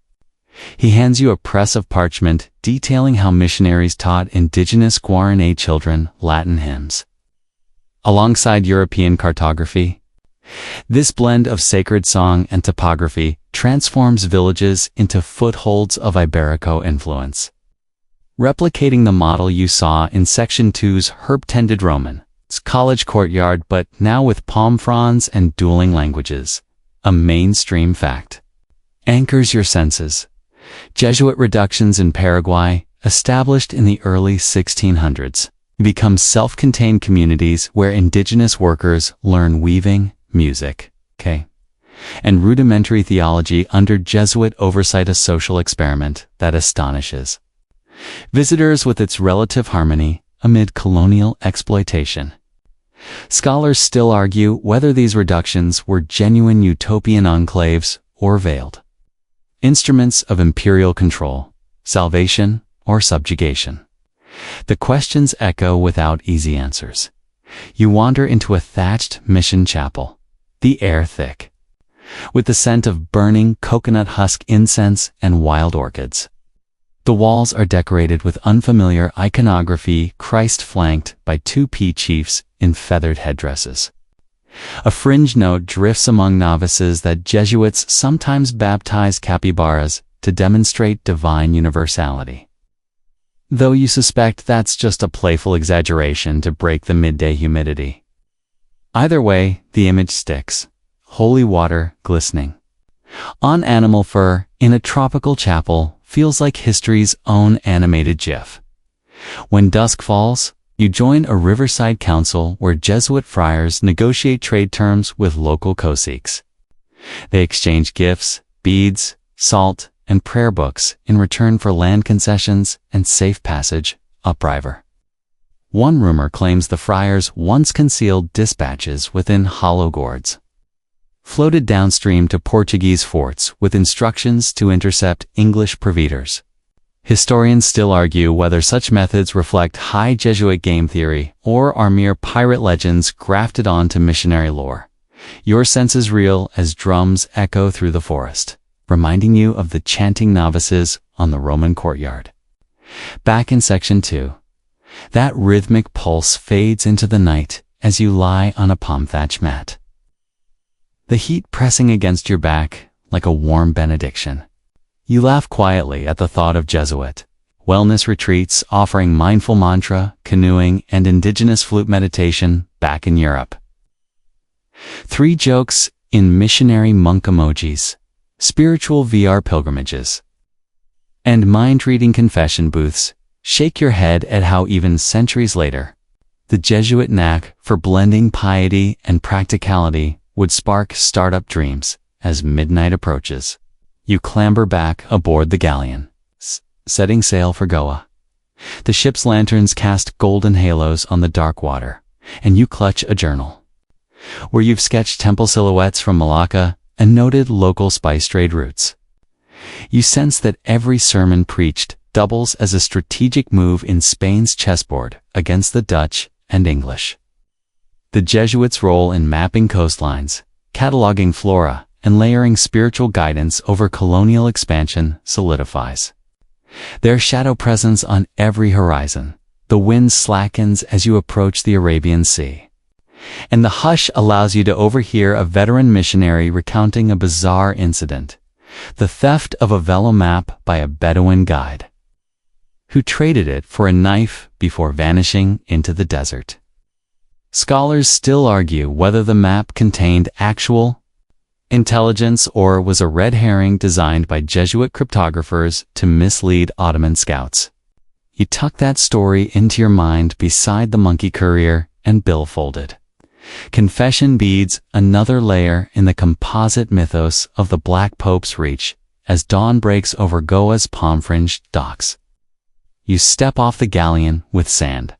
He hands you a press of parchment detailing how missionaries taught indigenous Guarani children Latin hymns. Alongside European cartography, this blend of sacred song and topography transforms villages into footholds of Iberico influence, replicating the model you saw in Section 2's herb-tended Roman college courtyard, but now with palm fronds and dueling languages. A mainstream fact anchors your senses. Jesuit reductions in Paraguay, established in the early 1600s, become self-contained communities where indigenous workers learn weaving, music, and rudimentary theology under Jesuit oversight, a social experiment that astonishes visitors with its relative harmony amid colonial exploitation. Scholars still argue whether these reductions were genuine utopian enclaves or veiled instruments of imperial control, salvation, or subjugation. The questions echo without easy answers. You wander into a thatched mission chapel, the air thick with the scent of burning coconut husk incense and wild orchids. The walls are decorated with unfamiliar iconography, Christ flanked by two pea chiefs in feathered headdresses. A fringe note drifts among novices that Jesuits sometimes baptize capybaras to demonstrate divine universality, though you suspect that's just a playful exaggeration to break the midday humidity. Either way, the image sticks. Holy water glistening on animal fur in a tropical chapel feels like history's own animated GIF. When dusk falls, you join a riverside council where Jesuit friars negotiate trade terms with local caciques. They exchange gifts, beads, salt, and prayer books in return for land concessions and safe passage upriver. One rumor claims the friars once concealed dispatches within hollow gourds, floated downstream to Portuguese forts with instructions to intercept English privateers. Historians still argue whether such methods reflect high Jesuit game theory or are mere pirate legends grafted onto missionary lore. Your sense is real as drums echo through the forest, reminding you of the chanting novices on the Roman courtyard. Back in Section 2, that rhythmic pulse fades into the night as you lie on a palm thatch mat. the heat pressing against your back like a warm benediction. You laugh quietly at the thought of Jesuit wellness retreats offering mindful mantra, canoeing, and indigenous flute meditation back in Europe. 3 jokes in missionary monk emojis, spiritual VR pilgrimages, and mind-reading confession booths shake your head at how even centuries later, the Jesuit knack for blending piety and practicality would spark startup dreams as midnight approaches. You clamber back aboard the galleon, setting sail for Goa. The ship's lanterns cast golden halos on the dark water, and you clutch a journal, where you've sketched temple silhouettes from Malacca and noted local spice trade routes. You sense that every sermon preached doubles as a strategic move in Spain's chessboard against the Dutch and English. The Jesuits' role in mapping coastlines, cataloging flora, and layering spiritual guidance over colonial expansion solidifies. Their shadow presence on every horizon, the wind slackens as you approach the Arabian Sea, and the hush allows you to overhear a veteran missionary recounting a bizarre incident, the theft of a velo map by a Bedouin guide, who traded it for a knife before vanishing into the desert. Scholars still argue whether the map contained actual intelligence or was a red herring designed by Jesuit cryptographers to mislead Ottoman scouts. You tuck that story into your mind beside the monkey courier and billfolded. Confession beads another layer in the composite mythos of the Black Pope's reach as dawn breaks over Goa's palm-fringed docks. You step off the galleon with sand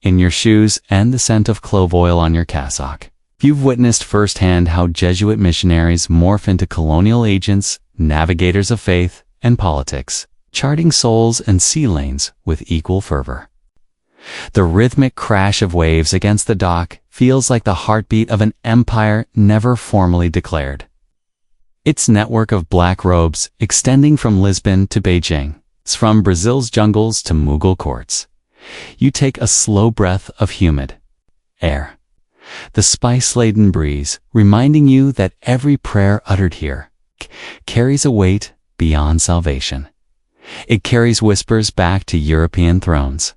in your shoes and the scent of clove oil on your cassock. You've witnessed firsthand how Jesuit missionaries morph into colonial agents, navigators of faith and politics, charting souls and sea lanes with equal fervor. The rhythmic crash of waves against the dock feels like the heartbeat of an empire never formally declared. Its network of black robes extending from Lisbon to Beijing, from Brazil's jungles to Mughal courts. You take a slow breath of humid air, the spice-laden breeze reminding you that every prayer uttered here carries a weight beyond salvation. It carries whispers back to European thrones.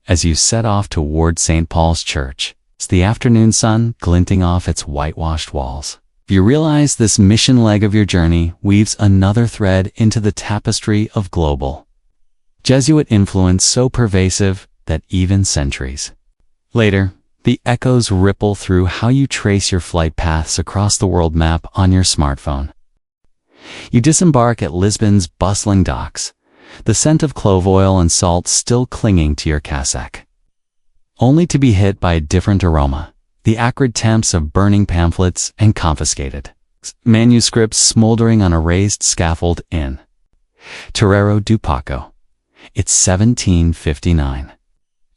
As you set off toward St. Paul's Church, it's the afternoon sun glinting off its whitewashed walls. You realize this mission leg of your journey weaves another thread into the tapestry of global Jesuit influence so pervasive that even centuries later, the echoes ripple through how you trace your flight paths across the world map on your smartphone. You disembark at Lisbon's bustling docks, the scent of clove oil and salt still clinging to your cassock, only to be hit by a different aroma, the acrid temps of burning pamphlets and confiscated manuscripts smoldering on a raised scaffold in Terreiro do Paco. It's 1759.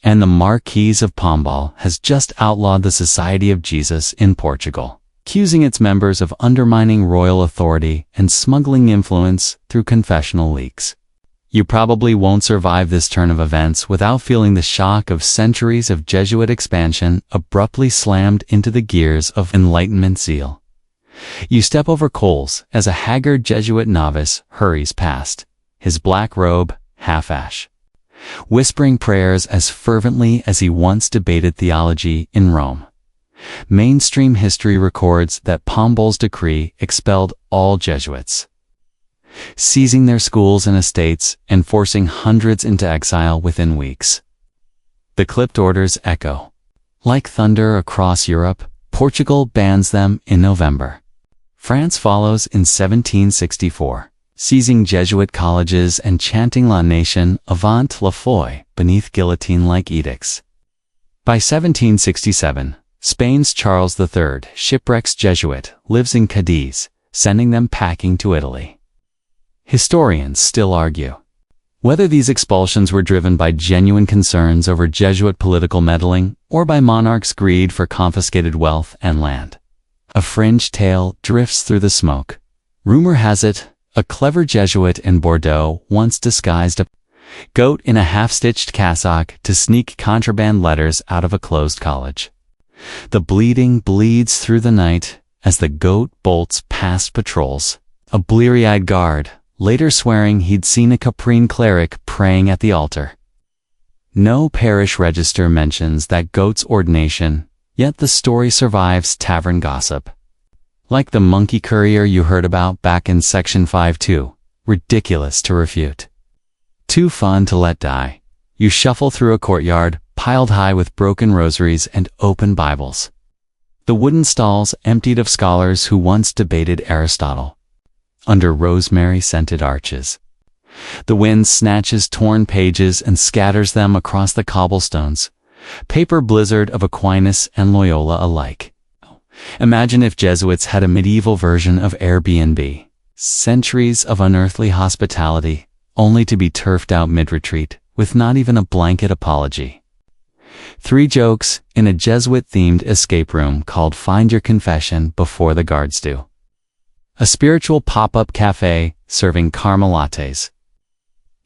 And the Marquis of Pombal has just outlawed the Society of Jesus in Portugal, accusing its members of undermining royal authority and smuggling influence through confessional leaks. You probably won't survive this turn of events without feeling the shock of centuries of Jesuit expansion abruptly slammed into the gears of Enlightenment zeal. You step over coals as a haggard Jesuit novice hurries past, his black robe half ash, whispering prayers as fervently as he once debated theology in Rome. Mainstream history records that Pombal's decree expelled all Jesuits, seizing their schools and estates and forcing hundreds into exile within weeks. The clipped orders echo like thunder across Europe. Portugal bans them in November. France follows in 1764. Seizing Jesuit colleges and chanting La Nation avant la foi beneath guillotine-like edicts. By 1767, Spain's Charles III, shipwrecks Jesuit, lives in Cadiz, sending them packing to Italy. Historians still argue whether these expulsions were driven by genuine concerns over Jesuit political meddling or by monarchs' greed for confiscated wealth and land. A fringe tale drifts through the smoke. Rumor has it, a clever Jesuit in Bordeaux once disguised a goat in a half-stitched cassock to sneak contraband letters out of a closed college. The bleeding bleeds through the night, as the goat bolts past patrols. A bleary-eyed guard, later swearing he'd seen a Caprine cleric praying at the altar. No parish register mentions that goat's ordination, yet the story survives tavern gossip. Like the monkey courier you heard about back in section 5.2, ridiculous to refute. Too fun to let die. You shuffle through a courtyard, piled high with broken rosaries and open Bibles. The wooden stalls emptied of scholars who once debated Aristotle. Under rosemary-scented arches. The wind snatches torn pages and scatters them across the cobblestones. Paper blizzard of Aquinas and Loyola alike. Imagine if Jesuits had a medieval version of Airbnb. Centuries of unearthly hospitality, only to be turfed out mid-retreat, with not even a blanket apology. 3 jokes in a Jesuit-themed escape room called Find Your Confession Before the Guards Do. A spiritual pop-up cafe serving caramel lattes.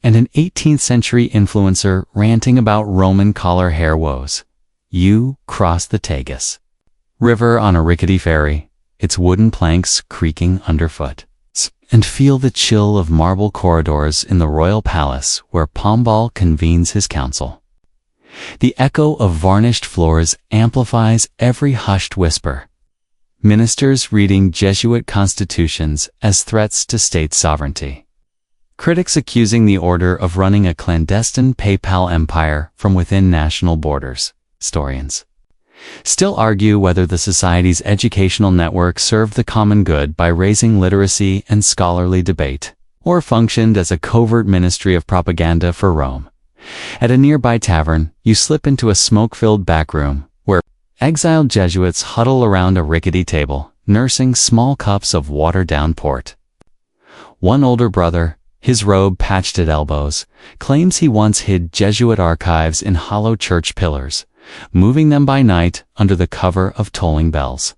And an 18th century influencer ranting about Roman collar hair woes. You cross the Tagus River on a rickety ferry, its wooden planks creaking underfoot, and feel the chill of marble corridors in the royal palace where Pombal convenes his council. The echo of varnished floors amplifies every hushed whisper. Ministers reading Jesuit constitutions as threats to state sovereignty. Critics accusing the order of running a clandestine PayPal empire from within national borders. Historians still argue whether the Society's educational network served the common good by raising literacy and scholarly debate, or functioned as a covert ministry of propaganda for Rome. At a nearby tavern, you slip into a smoke-filled back room, where exiled Jesuits huddle around a rickety table, nursing small cups of watered-down port. One older brother, his robe patched at elbows, claims he once hid Jesuit archives in hollow church pillars, moving them by night under the cover of tolling bells.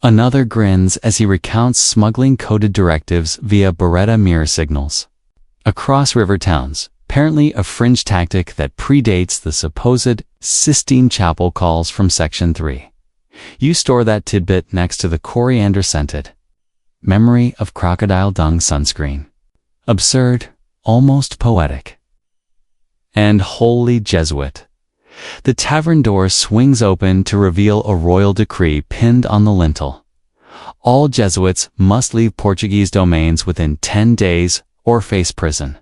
Another grins as he recounts smuggling coded directives via Beretta mirror signals. Across river towns, apparently a fringe tactic that predates the supposed Sistine Chapel calls from Section 3. You store that tidbit next to the coriander-scented memory of crocodile dung sunscreen. Absurd, almost poetic. And holy Jesuit. The tavern door swings open to reveal a royal decree pinned on the lintel. All Jesuits must leave Portuguese domains within 10 days or face prison.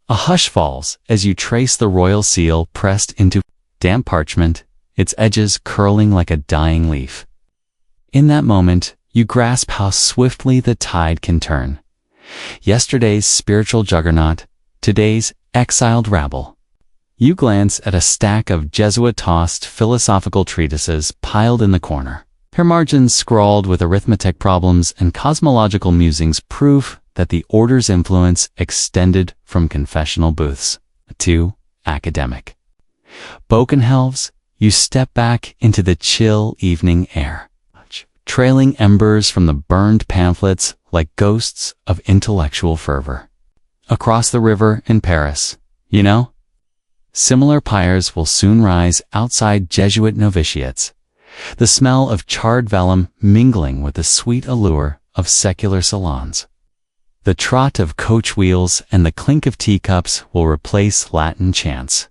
A hush falls as you trace the royal seal pressed into damp parchment, its edges curling like a dying leaf. In that moment, you grasp how swiftly the tide can turn. Yesterday's spiritual juggernaut, today's exiled rabble. You glance at a stack of Jesuit-tossed philosophical treatises piled in the corner. Her margins scrawled with arithmetic problems and cosmological musings prove that the order's influence extended from confessional booths to academic. Bokenhelves, you step back into the chill evening air, trailing embers from the burned pamphlets like ghosts of intellectual fervor. Across the river in Paris, you know? Similar pyres will soon rise outside Jesuit novitiates, the smell of charred vellum mingling with the sweet allure of secular salons. The trot of coach wheels and the clink of teacups will replace Latin chants.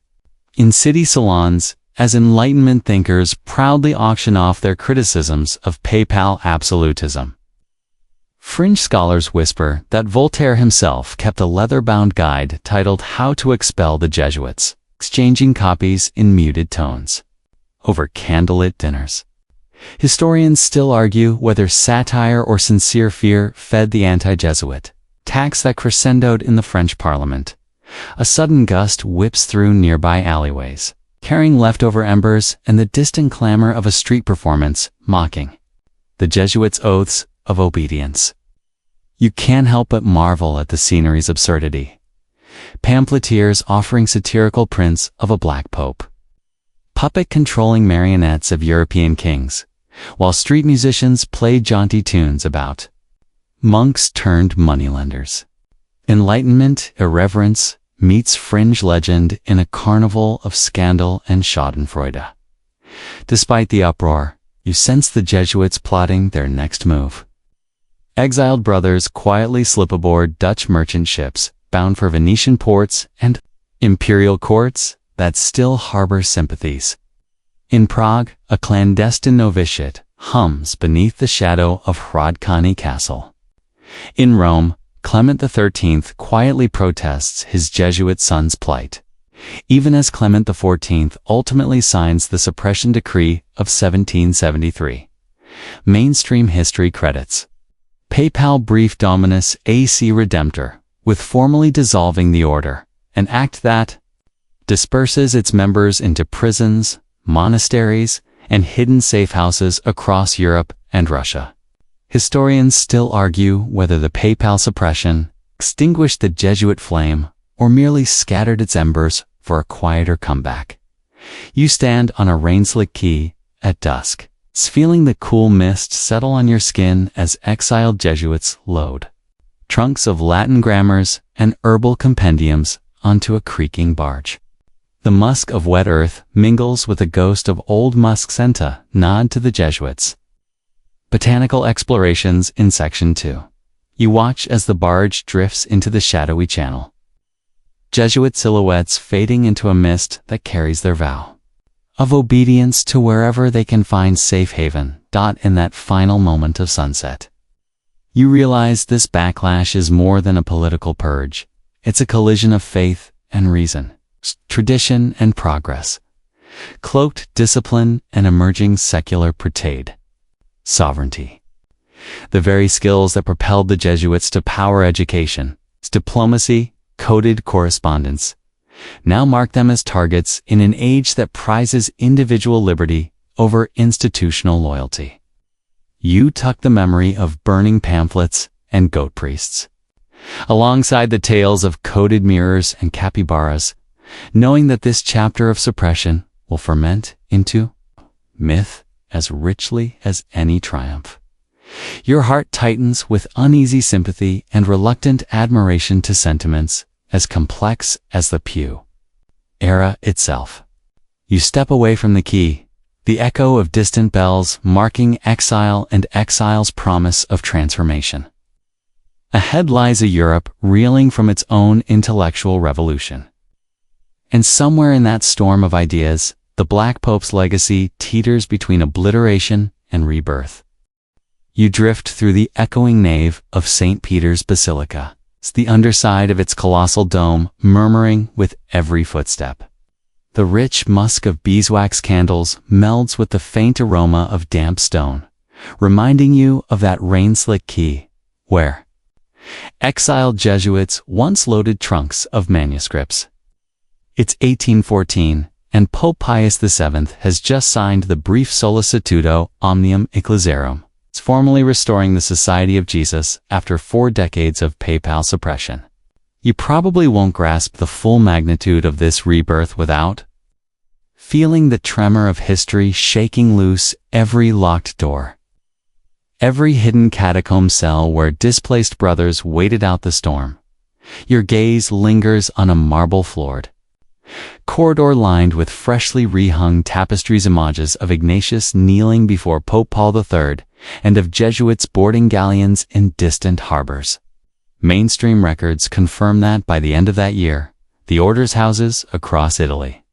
In city salons, as Enlightenment thinkers proudly auction off their criticisms of PayPal absolutism. Fringe scholars whisper that Voltaire himself kept a leather-bound guide titled How to Expel the Jesuits, exchanging copies in muted tones over candlelit dinners. Historians still argue whether satire or sincere fear fed the anti-Jesuit tax that crescendoed in the French Parliament. A sudden gust whips through nearby alleyways, carrying leftover embers and the distant clamor of a street performance, mocking the Jesuits' oaths of obedience. You can't help but marvel at the scenery's absurdity. Pamphleteers offering satirical prints of a black pope. Puppet-controlling marionettes of European kings, while street musicians play jaunty tunes about monks turned moneylenders. Enlightenment irreverence meets fringe legend in a carnival of scandal and schadenfreude. Despite the uproar, You sense the Jesuits plotting their next move. Exiled brothers quietly slip aboard Dutch merchant ships bound for Venetian ports and imperial courts that still harbor sympathies. In Prague, a clandestine novitiate hums beneath the shadow of Hradčany Castle. In Rome, Clement XIII quietly protests his Jesuit son's plight, even as Clement XIV ultimately signs the suppression decree of 1773. Mainstream history credits Papal Brief Dominus AC Redemptor with formally dissolving the order, an act that disperses its members into prisons, monasteries, and hidden safe houses across Europe and Russia. Historians still argue whether the papal suppression extinguished the Jesuit flame or merely scattered its embers for a quieter comeback. You stand on a rain-slick quay at dusk, feeling the cool mist settle on your skin as exiled Jesuits load trunks of Latin grammars and herbal compendiums onto a creaking barge. The musk of wet earth mingles with the ghost of old musk scenta nod to the Jesuits. Botanical explorations in Section 2. You watch as the barge drifts into the shadowy channel. Jesuit silhouettes fading into a mist that carries their vow of obedience to wherever they can find safe haven. In that final moment of sunset, you realize this backlash is more than a political purge. It's a collision of faith and reason, tradition and progress, cloaked discipline and emerging secular pretade. Sovereignty. The very skills that propelled the Jesuits to power education, diplomacy, coded correspondence, now mark them as targets in an age that prizes individual liberty over institutional loyalty. You tuck the memory of burning pamphlets and goat priests, alongside the tales of coded mirrors and capybaras, knowing that this chapter of suppression will ferment into myth as richly as any triumph. Your heart tightens with uneasy sympathy and reluctant admiration to sentiments as complex as the Pew era itself. You step away from the quay, the echo of distant bells marking exile and exile's promise of transformation. Ahead lies a Europe reeling from its own intellectual revolution. And somewhere in that storm of ideas, the Black Pope's legacy teeters between obliteration and rebirth. You drift through the echoing nave of St. Peter's Basilica, the underside of its colossal dome murmuring with every footstep. The rich musk of beeswax candles melds with the faint aroma of damp stone, reminding you of that rain-slick quay, where exiled Jesuits once loaded trunks of manuscripts. It's 1814, and Pope Pius VII has just signed the brief Sollicitudo Omnium Ecclesiarum. It's formally restoring the Society of Jesus after 4 decades of papal suppression. You probably won't grasp the full magnitude of this rebirth without feeling the tremor of history shaking loose every locked door, every hidden catacomb cell where displaced brothers waited out the storm. Your gaze lingers on a marble-floored corridor lined with freshly rehung tapestries, images of Ignatius kneeling before Pope Paul III and of Jesuits boarding galleons in distant harbors. Mainstream records confirm that by the end of that year, the order's houses across Italy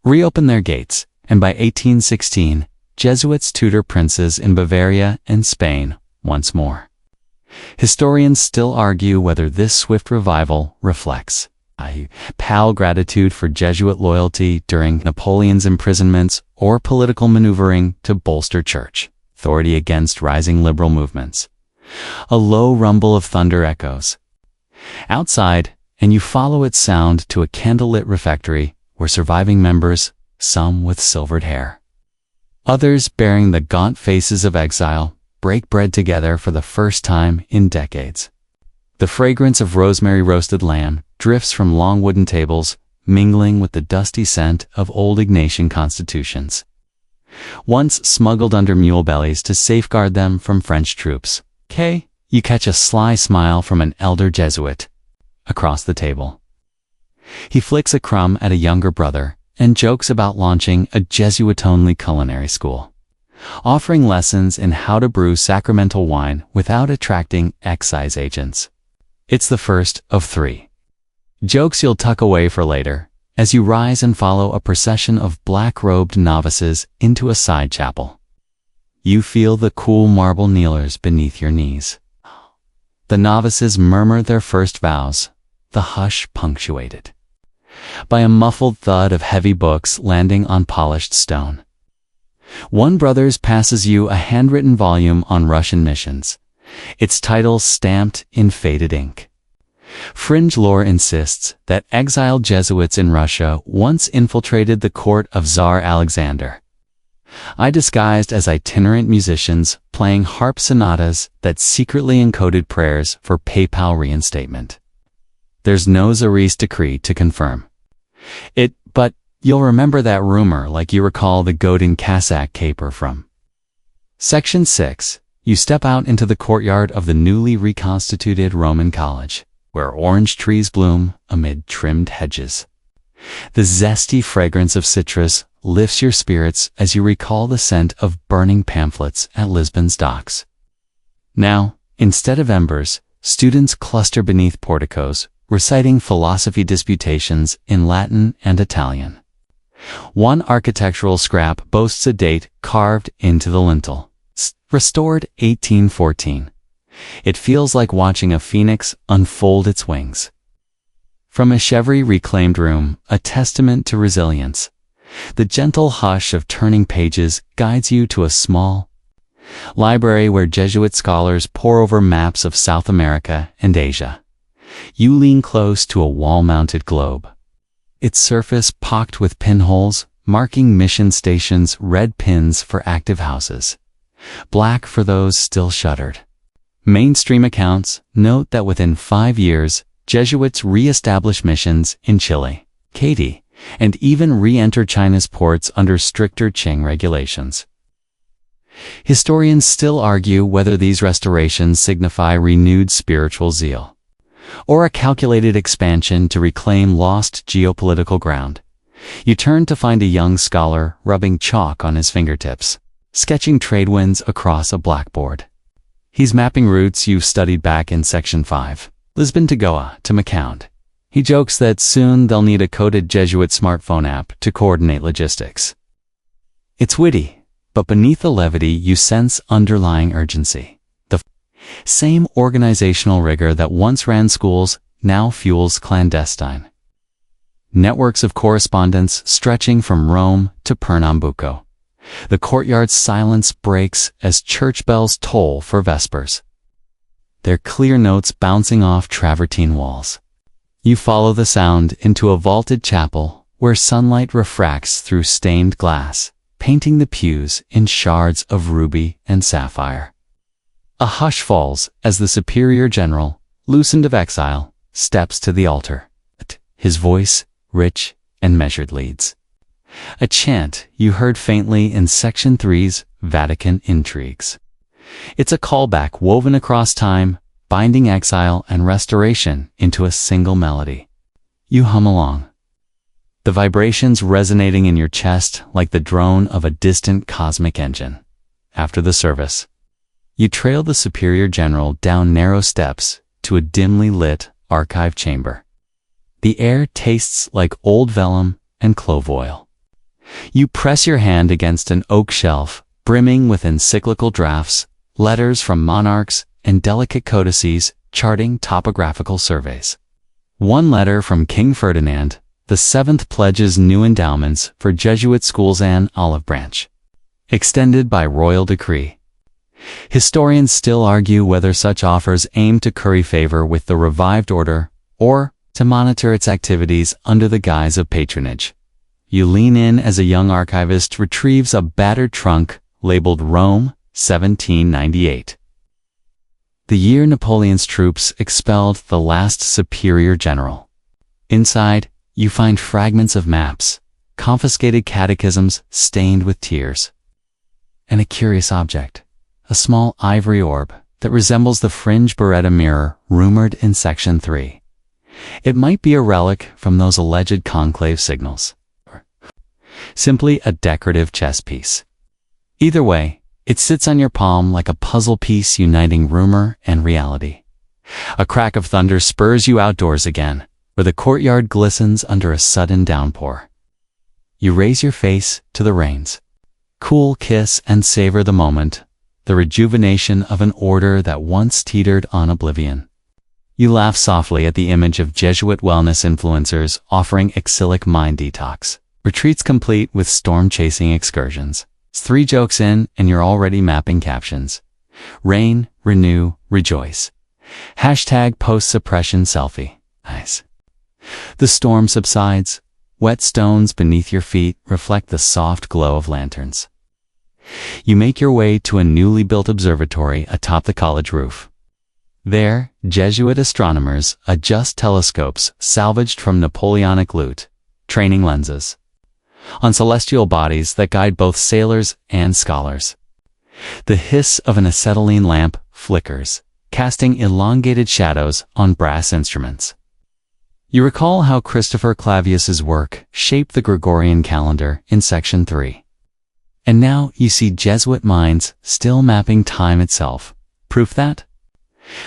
reopened their gates, and by 1816, Jesuits tutor princes in Bavaria and Spain once more. Historians still argue whether this swift revival reflects papal gratitude for Jesuit loyalty during Napoleon's imprisonments or political maneuvering to bolster church authority against rising liberal movements. A low rumble of thunder echoes outside, and you follow its sound to a candlelit refectory where surviving members, some with silvered hair, others bearing the gaunt faces of exile, break bread together for the first time in decades. The fragrance of rosemary roasted lamb drifts from long wooden tables, mingling with the dusty scent of old Ignatian constitutions, once smuggled under mule bellies to safeguard them from French troops. You catch a sly smile from an elder Jesuit across the table. He flicks a crumb at a younger brother and jokes about launching a Jesuit-only culinary school. offering lessons in how to brew sacramental wine without attracting excise agents. It's the first of 3 jokes you'll tuck away for later, as you rise and follow a procession of black-robed novices into a side chapel. You feel the cool marble kneelers beneath your knees. The novices murmur their first vows, the hush punctuated by a muffled thud of heavy books landing on polished stone. One brother passes you a handwritten volume on Russian missions, its title stamped in faded ink. Fringe lore insists that exiled Jesuits in Russia once infiltrated the court of Tsar Alexander. I disguised as itinerant musicians playing harp sonatas that secretly encoded prayers for PayPal reinstatement. There's no Tsarist decree to confirm it, but you'll remember that rumor like you recall the Godin Cossack caper from. Section 6. You step out into the courtyard of the newly reconstituted Roman college, where orange trees bloom amid trimmed hedges. The zesty fragrance of citrus lifts your spirits as you recall the scent of burning pamphlets at Lisbon's docks. Now, instead of embers, students cluster beneath porticos, reciting philosophy disputations in Latin and Italian. One architectural scrap boasts a date carved into the lintel, restored 1814. It feels like watching a phoenix unfold its wings. From a Chevry reclaimed room, a testament to resilience, the gentle hush of turning pages guides you to a small library where Jesuit scholars pore over maps of South America and Asia. You lean close to a wall-mounted globe, its surface pocked with pinholes, marking mission stations, red pins for active houses, black for those still shuttered. Mainstream accounts note that within 5 years, Jesuits re-establish missions in Chile, Haiti, and even re-enter China's ports under stricter Qing regulations. Historians still argue whether these restorations signify renewed spiritual zeal, or a calculated expansion to reclaim lost geopolitical ground. You turn to find a young scholar rubbing chalk on his fingertips, sketching trade winds across a blackboard. He's mapping routes you've studied back in Section 5, Lisbon to Goa to Macau. He jokes that soon they'll need a coded Jesuit smartphone app to coordinate logistics. It's witty, but beneath the levity you sense underlying urgency. The same organizational rigor that once ran schools now fuels clandestine networks of correspondence stretching from Rome to Pernambuco. The courtyard's silence breaks as church bells toll for vespers, their clear notes bouncing off travertine walls. You follow the sound into a vaulted chapel where sunlight refracts through stained glass, painting the pews in shards of ruby and sapphire. A hush falls as the superior general, loosened of exile, steps to the altar. His voice, rich and measured, leads a chant you heard faintly in Section 3's Vatican Intrigues. It's a callback woven across time, binding exile and restoration into a single melody. You hum along, the vibrations resonating in your chest like the drone of a distant cosmic engine. After the service, you trail the superior general down narrow steps to a dimly lit archive chamber. The air tastes like old vellum and clove oil. You press your hand against an oak shelf brimming with encyclical drafts, letters from monarchs, and delicate codices charting topographical surveys. One letter from King Ferdinand, the 7th pledges new endowments for Jesuit schools and olive branch, extended by royal decree. Historians still argue whether such offers aim to curry favor with the revived order or to monitor its activities under the guise of patronage. You lean in as a young archivist retrieves a battered trunk labeled Rome, 1798. The year Napoleon's troops expelled the last superior general. Inside, you find fragments of maps, confiscated catechisms stained with tears, and a curious object, a small ivory orb that resembles the fringe Beretta mirror rumored in Section 3. It might be a relic from those alleged conclave signals, or simply a decorative chess piece. Either way, it sits on your palm like a puzzle piece uniting rumor and reality. A crack of thunder spurs you outdoors again, where the courtyard glistens under a sudden downpour. You raise your face to the rains. Cool kiss and savor the moment, the rejuvenation of an order that once teetered on oblivion. You laugh softly at the image of Jesuit wellness influencers offering exilic mind detox. Retreats complete with storm-chasing excursions. It's 3 jokes in and you're already mapping captions. Rain, renew, rejoice. Hashtag post-suppression selfie. Nice. The storm subsides. Wet stones beneath your feet reflect the soft glow of lanterns. You make your way to a newly built observatory atop the college roof. There, Jesuit astronomers adjust telescopes salvaged from Napoleonic loot, training lenses, on celestial bodies that guide both sailors and scholars. The hiss of an acetylene lamp flickers, casting elongated shadows on brass instruments. You recall how Christopher Clavius's work shaped the Gregorian calendar in Section 3. And now you see Jesuit minds still mapping time itself. Proof that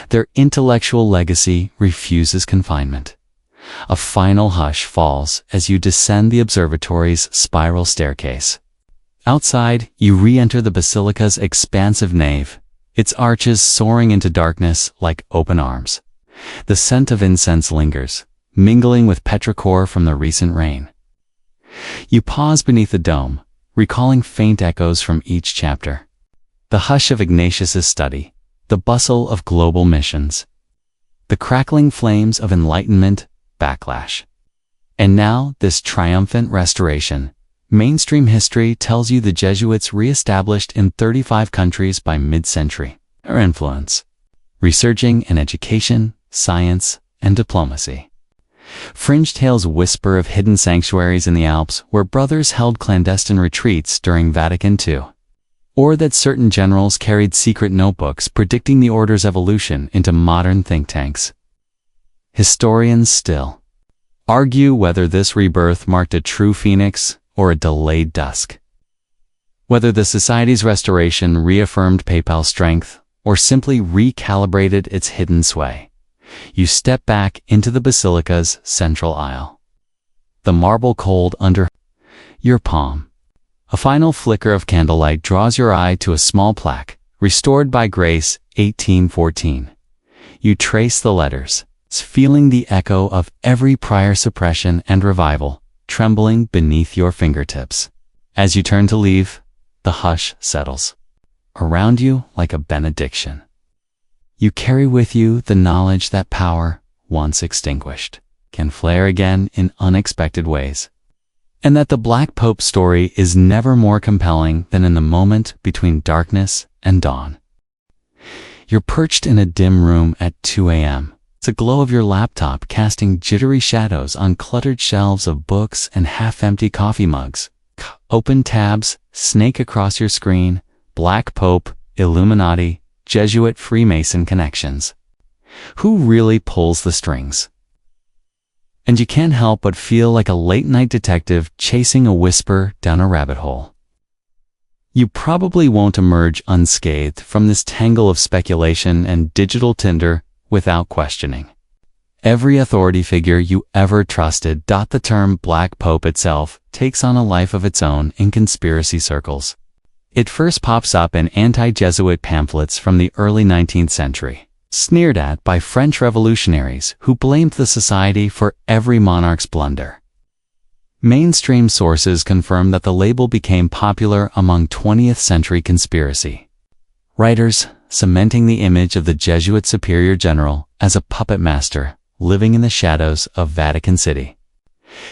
their intellectual legacy refuses confinement. A final hush falls as you descend the observatory's spiral staircase. Outside, you re-enter the basilica's expansive nave, its arches soaring into darkness like open arms. The scent of incense lingers, mingling with petrichor from the recent rain. You pause beneath the dome, recalling faint echoes from each chapter. The hush of Ignatius's study, the bustle of global missions, the crackling flames of Enlightenment backlash. And now, this triumphant restoration. Mainstream history tells you the Jesuits re-established in 35 countries by mid-century. Their influence, resurging in education, science, and diplomacy. Fringe tales whisper of hidden sanctuaries in the Alps where brothers held clandestine retreats during Vatican II. Or that certain generals carried secret notebooks predicting the order's evolution into modern think tanks. Historians still argue whether this rebirth marked a true phoenix or a delayed dusk. Whether the society's restoration reaffirmed papal strength or simply recalibrated its hidden sway. You step back into the basilica's central aisle. The marble cold under your palm. A final flicker of candlelight draws your eye to a small plaque, restored by grace, 1814. You trace the letters, feeling the echo of every prior suppression and revival, trembling beneath your fingertips. As you turn to leave, the hush settles around you like a benediction. You carry with you the knowledge that power, once extinguished, can flare again in unexpected ways. And that the Black Pope story is never more compelling than in the moment between darkness and dawn. You're perched in a dim room at 2 a.m. The glow of your laptop casting jittery shadows on cluttered shelves of books and half-empty coffee mugs. Open tabs, snake across your screen, Black Pope, Illuminati, Jesuit Freemason connections. Who really pulls the strings? And you can't help but feel like a late-night detective chasing a whisper down a rabbit hole. You probably won't emerge unscathed from this tangle of speculation and digital tinder without questioning. Every authority figure you ever trusted. The term Black Pope itself takes on a life of its own in conspiracy circles. It first pops up in anti-Jesuit pamphlets from the early 19th century. Sneered at by French revolutionaries who blamed the society for every monarch's blunder. Mainstream sources confirm that the label became popular among 20th century conspiracy writers, cementing the image of the Jesuit superior general as a puppet master living in the shadows of Vatican City.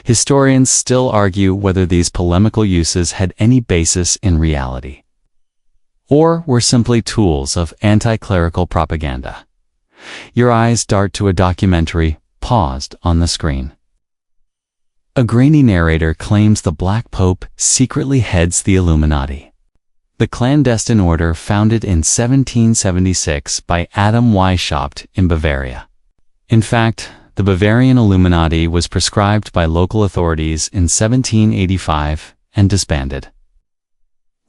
Historians still argue whether these polemical uses had any basis in reality, or were simply tools of anti-clerical propaganda. Your eyes dart to a documentary paused on the screen. A grainy narrator claims the Black Pope secretly heads the Illuminati, the clandestine order founded in 1776 by Adam Weishaupt in Bavaria. In fact, the Bavarian Illuminati was proscribed by local authorities in 1785 and disbanded.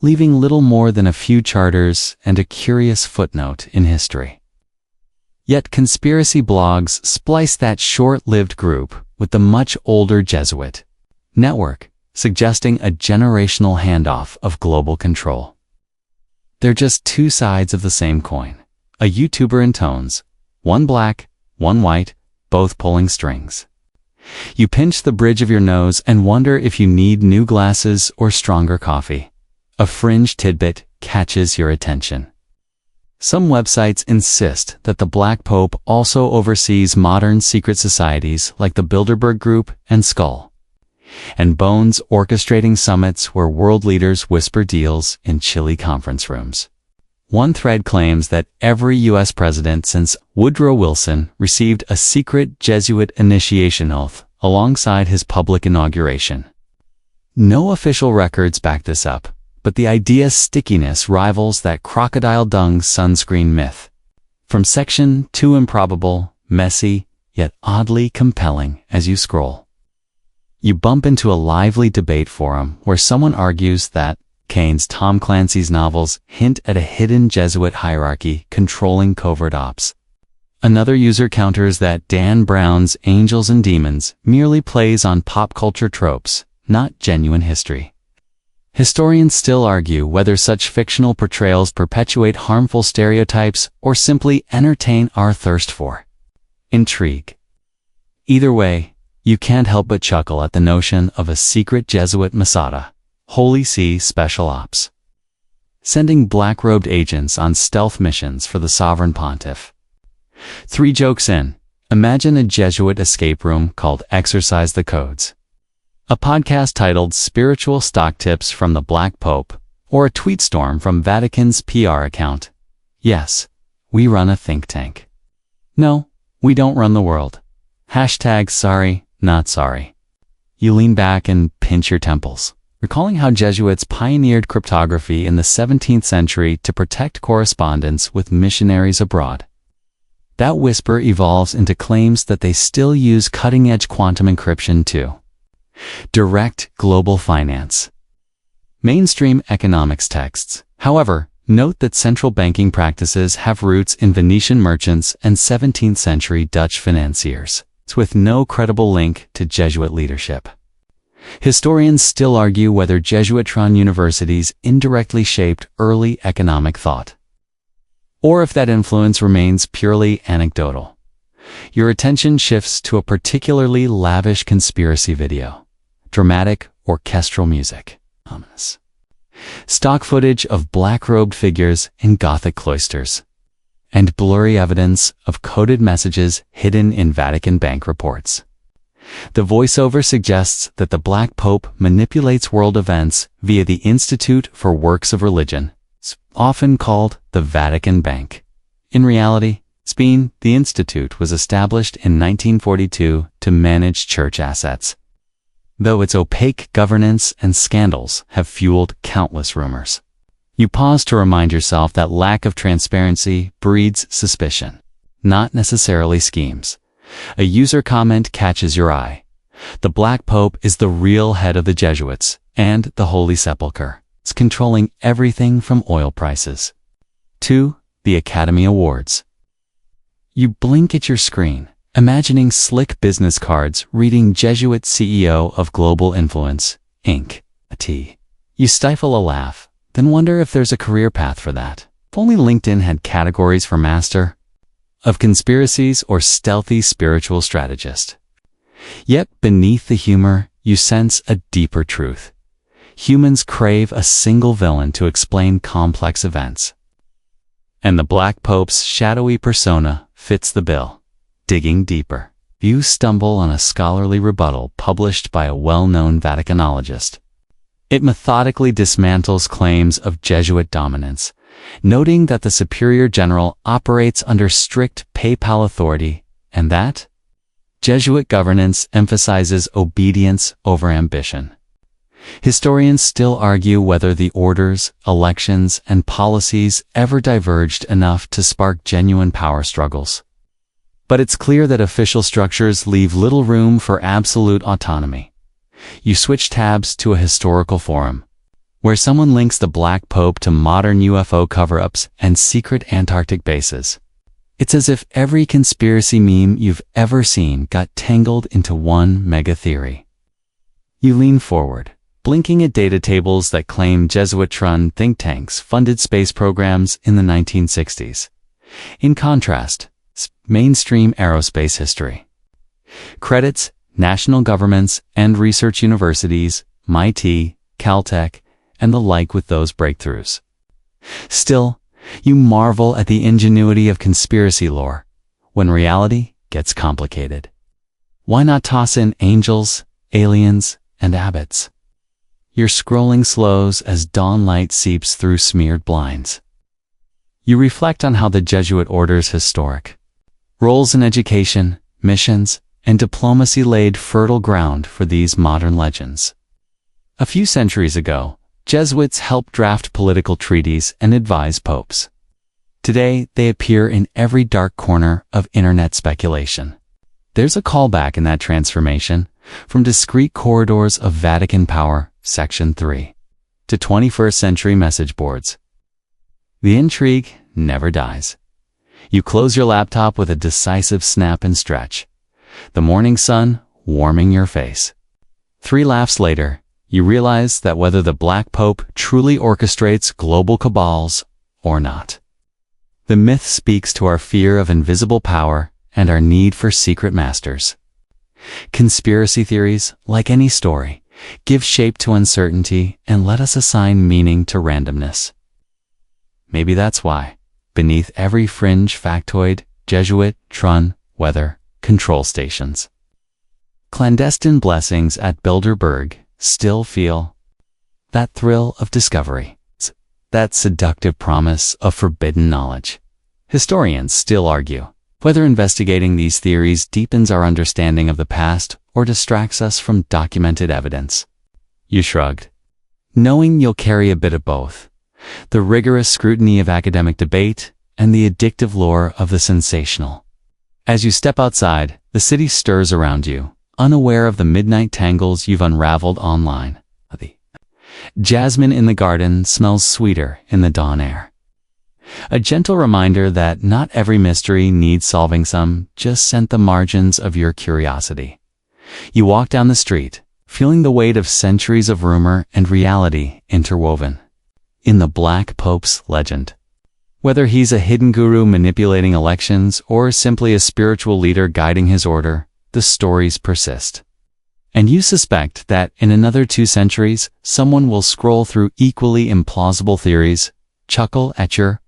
leaving little more than a few charters and a curious footnote in history. Yet conspiracy blogs splice that short-lived group with the much older Jesuit network, suggesting a generational handoff of global control. They're just two sides of the same coin. A YouTuber in tones, one black, one white, both pulling strings. You pinch the bridge of your nose and wonder if you need new glasses or stronger coffee. A fringe tidbit catches your attention. Some websites insist that the Black Pope also oversees modern secret societies like the Bilderberg Group and Skull and Bones, orchestrating summits where world leaders whisper deals in chilly conference rooms. One thread claims that every U.S. president since Woodrow Wilson received a secret Jesuit initiation oath alongside his public inauguration. No official records back this up, but the idea's stickiness rivals that crocodile dung sunscreen myth. From section too improbable, messy, yet oddly compelling as you scroll. You bump into a lively debate forum where someone argues that Kane's Tom Clancy's novels hint at a hidden Jesuit hierarchy controlling covert ops. Another user counters that Dan Brown's Angels and Demons merely plays on pop culture tropes, not genuine history. Historians still argue whether such fictional portrayals perpetuate harmful stereotypes or simply entertain our thirst for intrigue. Either way, you can't help but chuckle at the notion of a secret Jesuit Masada, Holy See Special Ops, sending black-robed agents on stealth missions for the sovereign pontiff. 3 jokes in, imagine a Jesuit escape room called Exercise the Codes, a podcast titled Spiritual Stock Tips from the Black Pope, or a tweet storm from Vatican's PR account. Yes, we run a think tank. No, we don't run the world. Hashtag sorry, not sorry. You lean back and pinch your temples, recalling how Jesuits pioneered cryptography in the 17th century to protect correspondence with missionaries abroad. That whisper evolves into claims that they still use cutting-edge quantum encryption to direct global finance. Mainstream economics texts, however, note that central banking practices have roots in Venetian merchants and 17th century Dutch financiers, with no credible link to Jesuit leadership. Historians still argue whether Jesuit-run universities indirectly shaped early economic thought, or if that influence remains purely anecdotal. Your attention shifts to a particularly lavish conspiracy video. Dramatic orchestral music. Ominous. Stock footage of black-robed figures in Gothic cloisters. And blurry evidence of coded messages hidden in Vatican bank reports. The voiceover suggests that the Black Pope manipulates world events via the Institute for Works of Religion, often called the Vatican Bank. In reality, the Institute was established in 1942 to manage church assets, though its opaque governance and scandals have fueled countless rumors. You pause to remind yourself that lack of transparency breeds suspicion, not necessarily schemes. A user comment catches your eye. The Black Pope is the real head of the Jesuits and the Holy Sepulchre. It's controlling everything from oil prices to the Academy Awards. You blink at your screen, imagining slick business cards reading Jesuit CEO of Global Influence, Inc. a T. You stifle a laugh, then wonder if there's a career path for that. If only LinkedIn had categories for master of conspiracies or stealthy spiritual strategist. Yet beneath the humor, you sense a deeper truth. Humans crave a single villain to explain complex events. And the Black Pope's shadowy persona fits the bill. Digging deeper, you stumble on a scholarly rebuttal published by a well-known Vaticanologist. It methodically dismantles claims of Jesuit dominance, noting that the Superior General operates under strict papal authority and that Jesuit governance emphasizes obedience over ambition. Historians still argue whether the orders, elections, and policies ever diverged enough to spark genuine power struggles. But it's clear that official structures leave little room for absolute autonomy. You switch tabs to a historical forum, where someone links the Black Pope to modern UFO cover-ups and secret Antarctic bases. It's as if every conspiracy meme you've ever seen got tangled into one mega theory. You lean forward, blinking at data tables that claim Jesuit-run think tanks funded space programs in the 1960s. In contrast, mainstream aerospace history credits national governments and research universities, MIT, Caltech, and the like with those breakthroughs. Still, you marvel at the ingenuity of conspiracy lore when reality gets complicated. Why not toss in angels, aliens, and abbots? Your scrolling slows as dawn light seeps through smeared blinds. You reflect on how the Jesuit order's historic roles in education, missions, and diplomacy laid fertile ground for these modern legends. A few centuries ago, Jesuits helped draft political treaties and advise popes. Today, they appear in every dark corner of internet speculation. There's a callback in that transformation, from discreet corridors of Vatican power, Section 3, to 21st century message boards. The intrigue never dies. You close your laptop with a decisive snap and stretch, the morning sun warming your face. 3 laughs later, you realize that whether the Black Pope truly orchestrates global cabals or not, the myth speaks to our fear of invisible power and our need for secret masters. Conspiracy theories, like any story, give shape to uncertainty and let us assign meaning to randomness. Maybe that's why, beneath every fringe factoid, Jesuit, Trun, weather, control stations, clandestine blessings at Bilderberg still feel that thrill of discovery, that seductive promise of forbidden knowledge. Historians still argue whether investigating these theories deepens our understanding of the past or distracts us from documented evidence. You shrugged, knowing you'll carry a bit of both, the rigorous scrutiny of academic debate and the addictive lure of the sensational. As you step outside, the city stirs around you, unaware of the midnight tangles you've unraveled online. The jasmine in the garden smells sweeter in the dawn air. A gentle reminder that not every mystery needs solving. Some just scent the margins of your curiosity. You walk down the street, feeling the weight of centuries of rumor and reality interwoven in the Black Pope's legend. Whether he's a hidden guru manipulating elections or simply a spiritual leader guiding his order, the stories persist. And you suspect that in another 2 centuries, someone will scroll through equally implausible theories, chuckle at your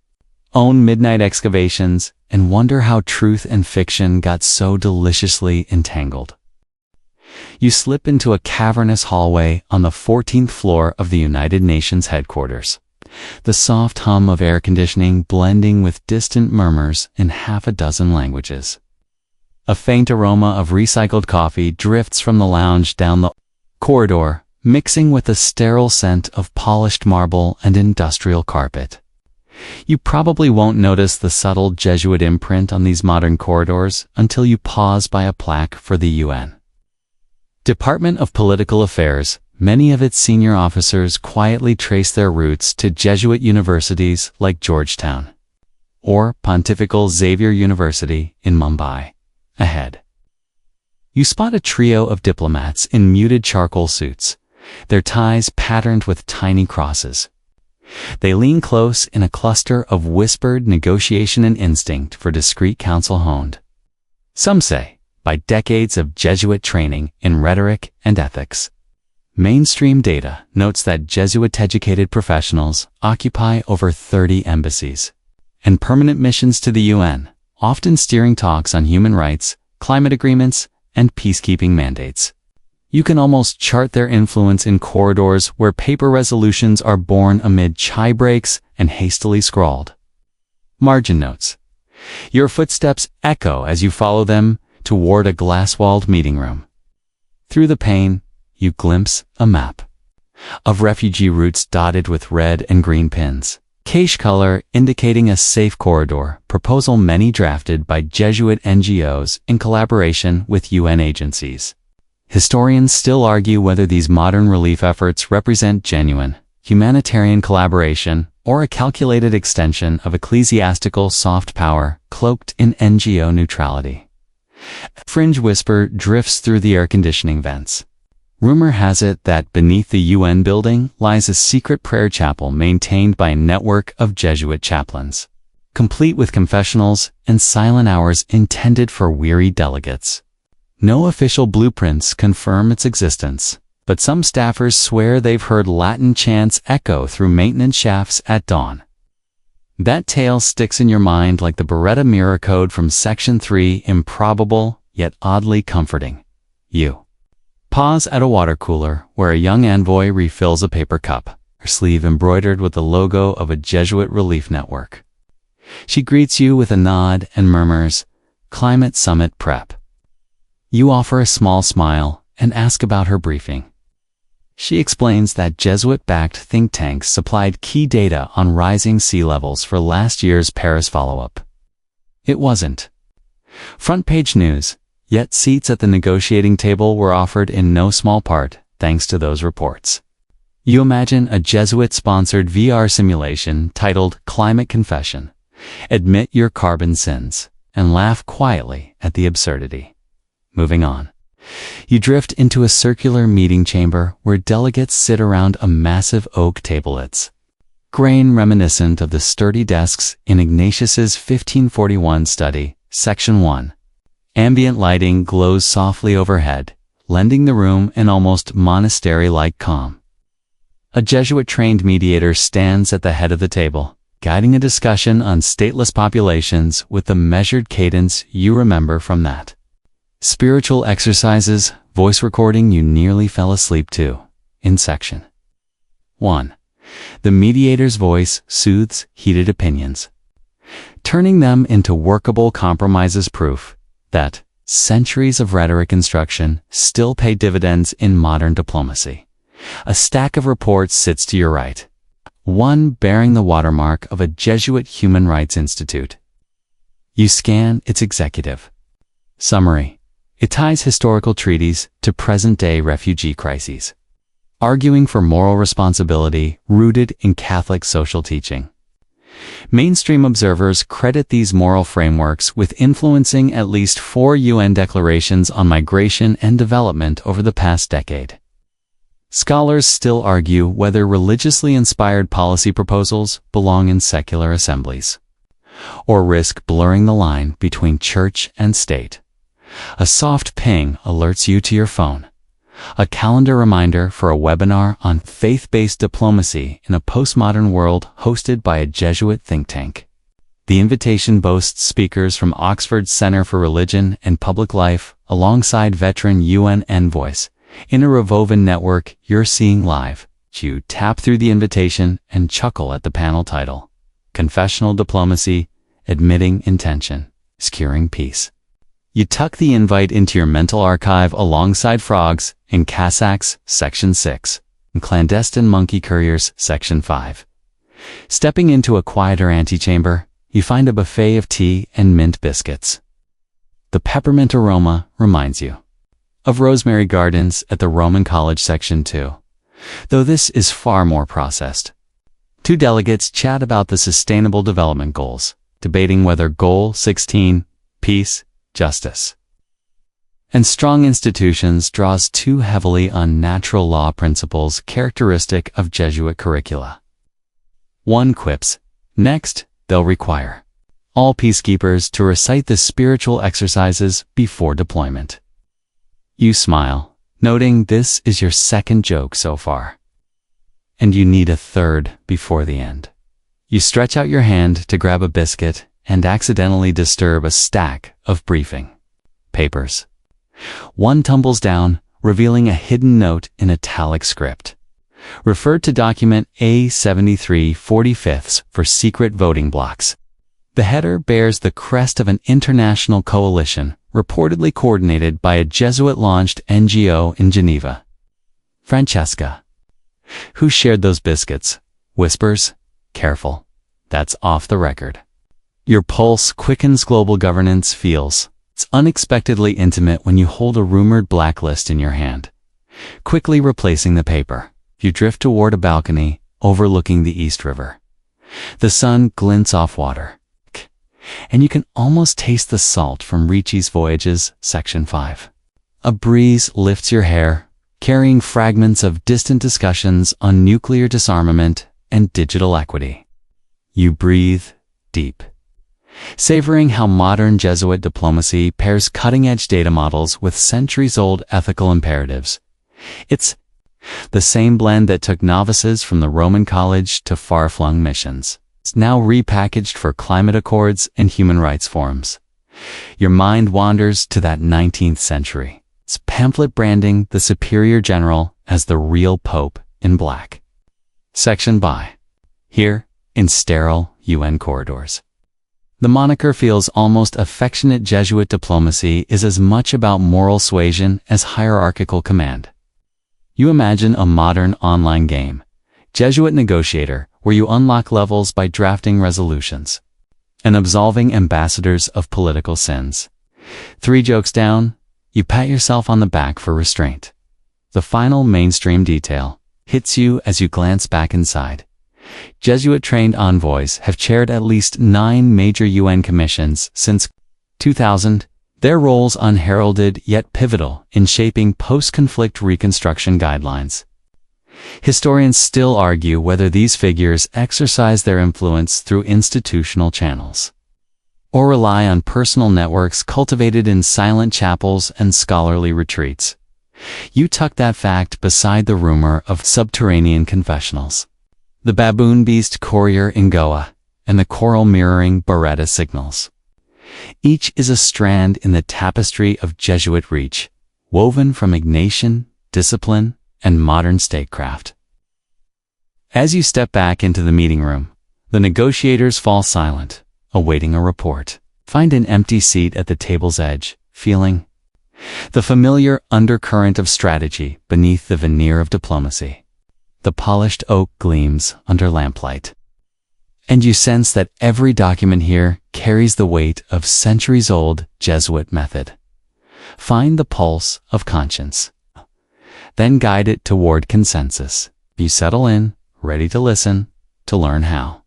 own midnight excavations, and wonder how truth and fiction got so deliciously entangled. You slip into a cavernous hallway on the 14th floor of the United Nations headquarters, the soft hum of air conditioning blending with distant murmurs in half a dozen languages. A faint aroma of recycled coffee drifts from the lounge down the corridor, mixing with the sterile scent of polished marble and industrial carpet. You probably won't notice the subtle Jesuit imprint on these modern corridors until you pause by a plaque for the UN Department of Political Affairs. Many of its senior officers quietly trace their roots to Jesuit universities like Georgetown or Pontifical Xavier University in Mumbai. Ahead, you spot a trio of diplomats in muted charcoal suits, their ties patterned with tiny crosses. They lean close in a cluster of whispered negotiation and instinct for discreet counsel honed, some say, by decades of Jesuit training in rhetoric and ethics. Mainstream data notes that Jesuit-educated professionals occupy over 30 embassies and permanent missions to the UN, often steering talks on human rights, climate agreements, and peacekeeping mandates. You can almost chart their influence in corridors where paper resolutions are born amid chai breaks and hastily scrawled margin notes. Your footsteps echo as you follow them toward a glass-walled meeting room. Through the pane, you glimpse a map of refugee routes dotted with red and green pins. Cache color indicating a safe corridor, proposal many drafted by Jesuit NGOs in collaboration with UN agencies. Historians still argue whether these modern relief efforts represent genuine humanitarian collaboration, or a calculated extension of ecclesiastical soft power cloaked in NGO neutrality. A fringe whisper drifts through the air conditioning vents. Rumor has it that beneath the UN building lies a secret prayer chapel maintained by a network of Jesuit chaplains, complete with confessionals and silent hours intended for weary delegates. No official blueprints confirm its existence, but some staffers swear they've heard Latin chants echo through maintenance shafts at dawn. That tale sticks in your mind like the Beretta mirror code from Section 3, improbable, yet oddly comforting. You pause at a water cooler where a young envoy refills a paper cup, her sleeve embroidered with the logo of a Jesuit relief network. She greets you with a nod and murmurs, "Climate Summit Prep." You offer a small smile and ask about her briefing. She explains that Jesuit-backed think tanks supplied key data on rising sea levels for last year's Paris follow-up. It wasn't front-page news, yet seats at the negotiating table were offered in no small part thanks to those reports. You imagine a Jesuit-sponsored VR simulation titled Climate Confession. Admit your carbon sins, and laugh quietly at the absurdity. Moving on. You drift into a circular meeting chamber where delegates sit around a massive oak tablets, grain reminiscent of the sturdy desks in Ignatius's 1541 study, Section 1. Ambient lighting glows softly overhead, lending the room an almost monastery-like calm. A Jesuit-trained mediator stands at the head of the table, guiding a discussion on stateless populations with the measured cadence you remember from that spiritual exercises voice recording you nearly fell asleep to, in Section 1. The mediator's voice soothes heated opinions, turning them into workable compromises, proof that centuries of rhetoric instruction still pay dividends in modern diplomacy. A stack of reports sits to your right, one bearing the watermark of a Jesuit Human Rights Institute. You scan its executive summary. It ties historical treaties to present-day refugee crises, arguing for moral responsibility rooted in Catholic social teaching. Mainstream observers credit these moral frameworks with influencing at least 4 UN declarations on migration and development over the past decade. Scholars still argue whether religiously inspired policy proposals belong in secular assemblies, or risk blurring the line between church and state. A soft ping alerts you to your phone, a calendar reminder for a webinar on faith-based diplomacy in a postmodern world hosted by a Jesuit think tank. The invitation boasts speakers from Oxford's Center for Religion and Public Life alongside veteran UN envoys. In a rewoven network you're seeing live, you tap through the invitation and chuckle at the panel title, Confessional Diplomacy, Admitting Intention, Securing Peace. You tuck the invite into your mental archive alongside frogs in cassocks, Section 6, and clandestine monkey couriers, Section 5. Stepping into a quieter antechamber, you find a buffet of tea and mint biscuits. The peppermint aroma reminds you of Rosemary Gardens at the Roman College, Section 2, though this is far more processed. 2 delegates chat about the Sustainable Development Goals, debating whether Goal 16, peace, justice, and strong institutions draws too heavily on natural law principles characteristic of Jesuit curricula. One quips, next, they'll require all peacekeepers to recite the spiritual exercises before deployment. You smile, noting this is your second joke so far, and you need a third before the end. You stretch out your hand to grab a biscuit and accidentally disturb a stack of briefing papers. One tumbles down, revealing a hidden note in italic script. Referred to document A73/45 for secret voting blocks. The header bears the crest of an international coalition, reportedly coordinated by a Jesuit-launched NGO in Geneva. Francesca, who shared those biscuits, whispers, "Careful, that's off the record." Your pulse quickens. Global governance feels. It's unexpectedly intimate when you hold a rumored blacklist in your hand. Quickly replacing the paper, you drift toward a balcony overlooking the East River. The sun glints off water, and you can almost taste the salt from Ricci's Voyages, Section 5. A breeze lifts your hair, carrying fragments of distant discussions on nuclear disarmament and digital equity. You breathe deep, savoring how modern Jesuit diplomacy pairs cutting-edge data models with centuries-old ethical imperatives. It's the same blend that took novices from the Roman college to far-flung missions. It's now repackaged for climate accords and human rights forums. Your mind wanders to that 19th century. It's pamphlet branding the superior general as the real pope in black. Section by. Here, in sterile UN corridors. The moniker feels almost affectionate. Jesuit diplomacy is as much about moral suasion as hierarchical command. You imagine a modern online game, Jesuit Negotiator, where you unlock levels by drafting resolutions and absolving ambassadors of political sins. 3 jokes down, you pat yourself on the back for restraint. The final mainstream detail hits you as you glance back inside. Jesuit-trained envoys have chaired at least 9 major UN commissions since 2000, their roles unheralded yet pivotal in shaping post-conflict reconstruction guidelines. Historians still argue whether these figures exercise their influence through institutional channels or rely on personal networks cultivated in silent chapels and scholarly retreats. You tuck that fact beside the rumor of subterranean confessionals, the baboon beast courier in Goa, and the coral mirroring Beretta signals. Each is a strand in the tapestry of Jesuit reach, woven from Ignatian, discipline, and modern statecraft. As you step back into the meeting room, the negotiators fall silent, awaiting a report. Find an empty seat at the table's edge, feeling the familiar undercurrent of strategy beneath the veneer of diplomacy. The polished oak gleams under lamplight, and you sense that every document here carries the weight of centuries-old Jesuit method. Find the pulse of conscience, then guide it toward consensus. You settle in, ready to listen, to learn how.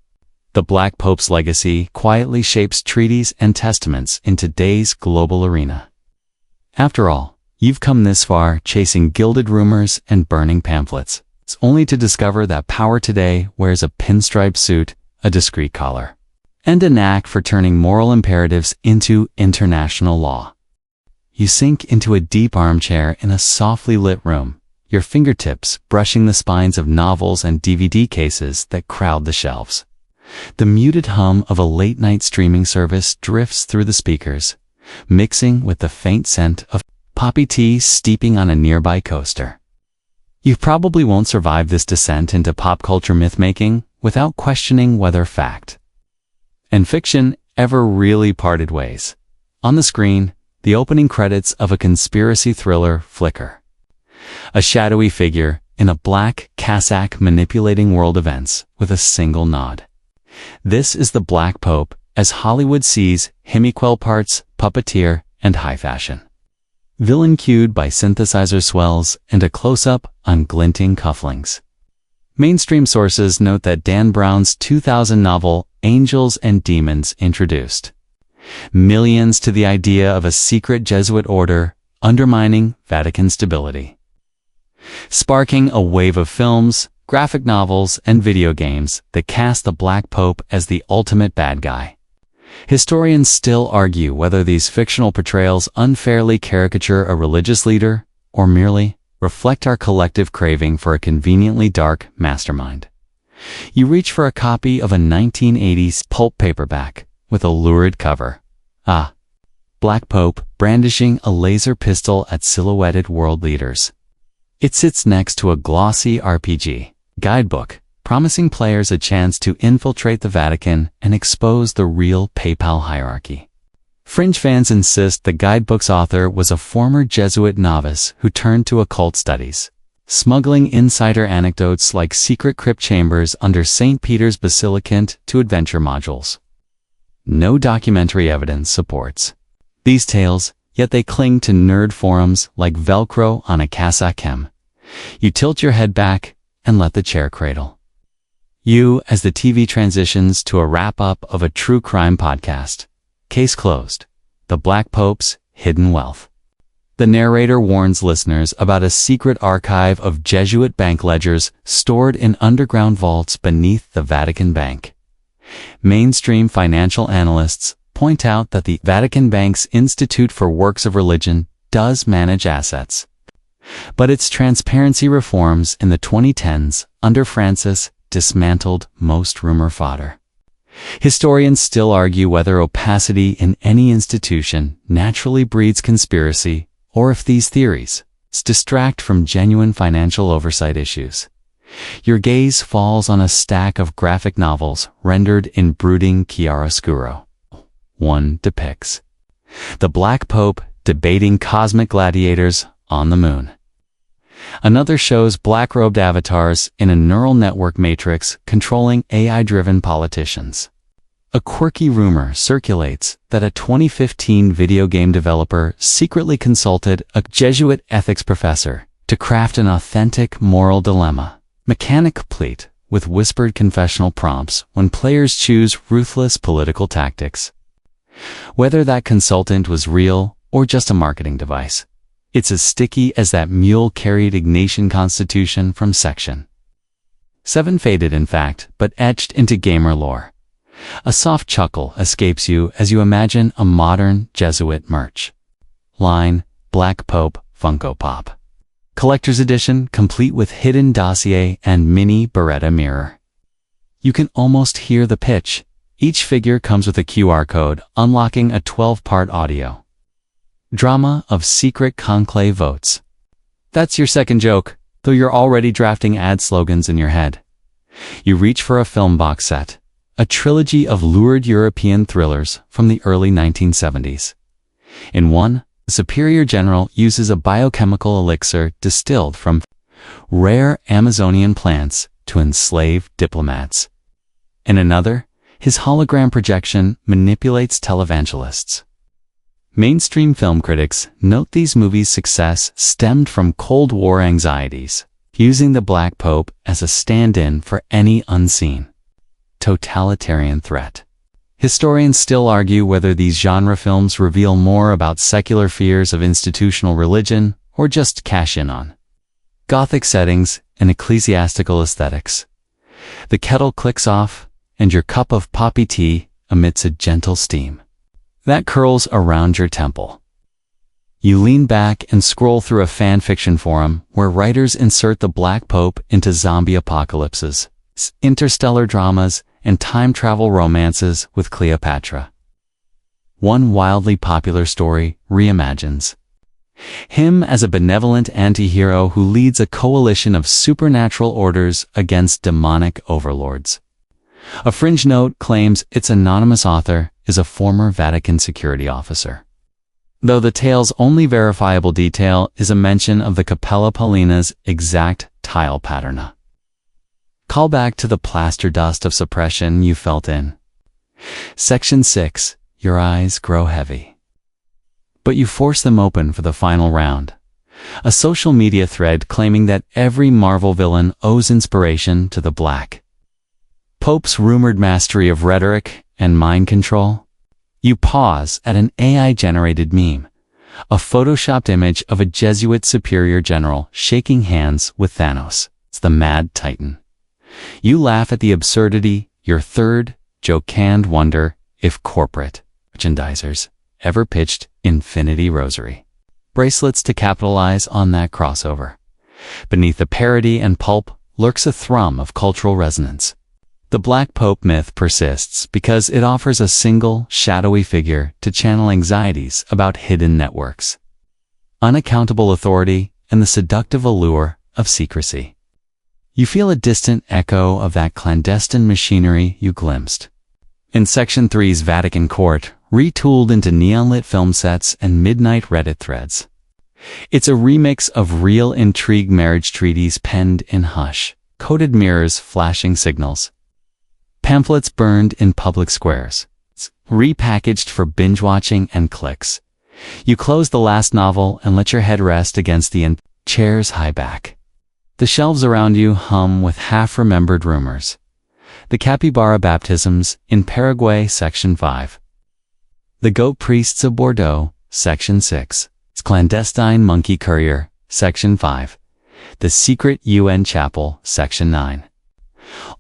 The Black Pope's legacy quietly shapes treaties and testaments in today's global arena. After all, you've come this far chasing gilded rumors and burning pamphlets. It's only to discover that power today wears a pinstripe suit, a discreet collar, and a knack for turning moral imperatives into international law. You sink into a deep armchair in a softly lit room, your fingertips brushing the spines of novels and DVD cases that crowd the shelves. The muted hum of a late-night streaming service drifts through the speakers, mixing with the faint scent of poppy tea steeping on a nearby coaster. You probably won't survive this descent into pop culture myth-making without questioning whether fact and fiction ever really parted ways. On the screen, the opening credits of a conspiracy thriller flicker. A shadowy figure in a black cassock manipulating world events with a single nod. This is the Black Pope as Hollywood sees him, equal parts puppeteer and high fashion. Villain cued by synthesizer swells and a close-up on glinting cufflinks. Mainstream sources note that Dan Brown's 2000 novel Angels and Demons introduced millions to the idea of a secret Jesuit order undermining Vatican stability, sparking a wave of films, graphic novels, and video games that cast the Black Pope as the ultimate bad guy. Historians still argue whether these fictional portrayals unfairly caricature a religious leader or merely reflect our collective craving for a conveniently dark mastermind. You reach for a copy of a 1980s pulp paperback with a lurid cover. Black Pope brandishing a laser pistol at silhouetted world leaders. It sits next to a glossy RPG guidebook, promising players a chance to infiltrate the Vatican and expose the real papal hierarchy. Fringe fans insist the guidebook's author was a former Jesuit novice who turned to occult studies, smuggling insider anecdotes like secret crypt chambers under St. Peter's Basilicate to adventure modules. No documentary evidence supports these tales, yet they cling to nerd forums like Velcro on a cassock hem. You tilt your head back and let the chair cradle. You as the TV transitions to a wrap-up of a true crime podcast. Case closed. The Black Pope's Hidden Wealth. The narrator warns listeners about a secret archive of Jesuit bank ledgers stored in underground vaults beneath the Vatican Bank. Mainstream financial analysts point out that the Vatican Bank's Institute for Works of Religion does manage assets. But its transparency reforms in the 2010s under Francis dismantled most rumor fodder. Historians still argue whether opacity in any institution naturally breeds conspiracy or if these theories distract from genuine financial oversight issues. Your gaze falls on a stack of graphic novels rendered in brooding chiaroscuro. One depicts the Black Pope debating cosmic gladiators on the moon. Another shows black-robed avatars in a neural network matrix controlling AI-driven politicians. A quirky rumor circulates that a 2015 video game developer secretly consulted a Jesuit ethics professor to craft an authentic moral dilemma, mechanic complete with whispered confessional prompts when players choose ruthless political tactics. Whether that consultant was real or just a marketing device, it's as sticky as that mule-carried Ignatian constitution from Section 7 faded in fact, but etched into gamer lore. A soft chuckle escapes you as you imagine a modern Jesuit merch line, Black Pope Funko Pop. Collector's edition complete with hidden dossier and mini Beretta mirror. You can almost hear the pitch. Each figure comes with a QR code unlocking a 12-part audio drama of secret conclave votes. That's your second joke, though you're already drafting ad slogans in your head. You reach for a film box set, a trilogy of lurid European thrillers from the early 1970s. In one, the superior general uses a biochemical elixir distilled from rare Amazonian plants to enslave diplomats. In another, his hologram projection manipulates televangelists. Mainstream film critics note these movies' success stemmed from Cold War anxieties, using the Black Pope as a stand-in for any unseen totalitarian threat. Historians still argue whether these genre films reveal more about secular fears of institutional religion or just cash in on Gothic settings and ecclesiastical aesthetics. The kettle clicks off, and your cup of poppy tea emits a gentle steam that curls around your temple. You lean back and scroll through a fan fiction forum where writers insert the Black Pope into zombie apocalypses, interstellar dramas, and time travel romances with Cleopatra. One wildly popular story reimagines him as a benevolent anti-hero who leads a coalition of supernatural orders against demonic overlords. A fringe note claims its anonymous author is a former Vatican security officer, though the tale's only verifiable detail is a mention of the Cappella Paulina's exact tile pattern. Call back to the plaster dust of suppression you felt in Section 6. Your eyes grow heavy, but you force them open for the final round. A social media thread claiming that every Marvel villain owes inspiration to the Black Pope's rumored mastery of rhetoric and mind control. You pause at an AI-generated meme, a photoshopped image of a Jesuit superior general shaking hands with Thanos, the Mad Titan. You laugh at the absurdity, your third joke, and wonder if corporate merchandisers ever pitched Infinity Rosary bracelets to capitalize on that crossover. Beneath the parody and pulp lurks a thrum of cultural resonance. The Black Pope myth persists because it offers a single, shadowy figure to channel anxieties about hidden networks, unaccountable authority, and the seductive allure of secrecy. You feel a distant echo of that clandestine machinery you glimpsed in Section 3's Vatican Court, retooled into neon-lit film sets and midnight Reddit threads. It's a remix of real intrigue marriage treaties penned in hush, coded mirrors flashing signals, pamphlets burned in public squares, repackaged for binge-watching and clicks. You close the last novel and let your head rest against the chair's high back. The shelves around you hum with half-remembered rumors. The capybara baptisms in Paraguay, Section 5. The goat priests of Bordeaux, Section 6. Clandestine monkey courier, Section 5. The secret UN chapel, Section 9.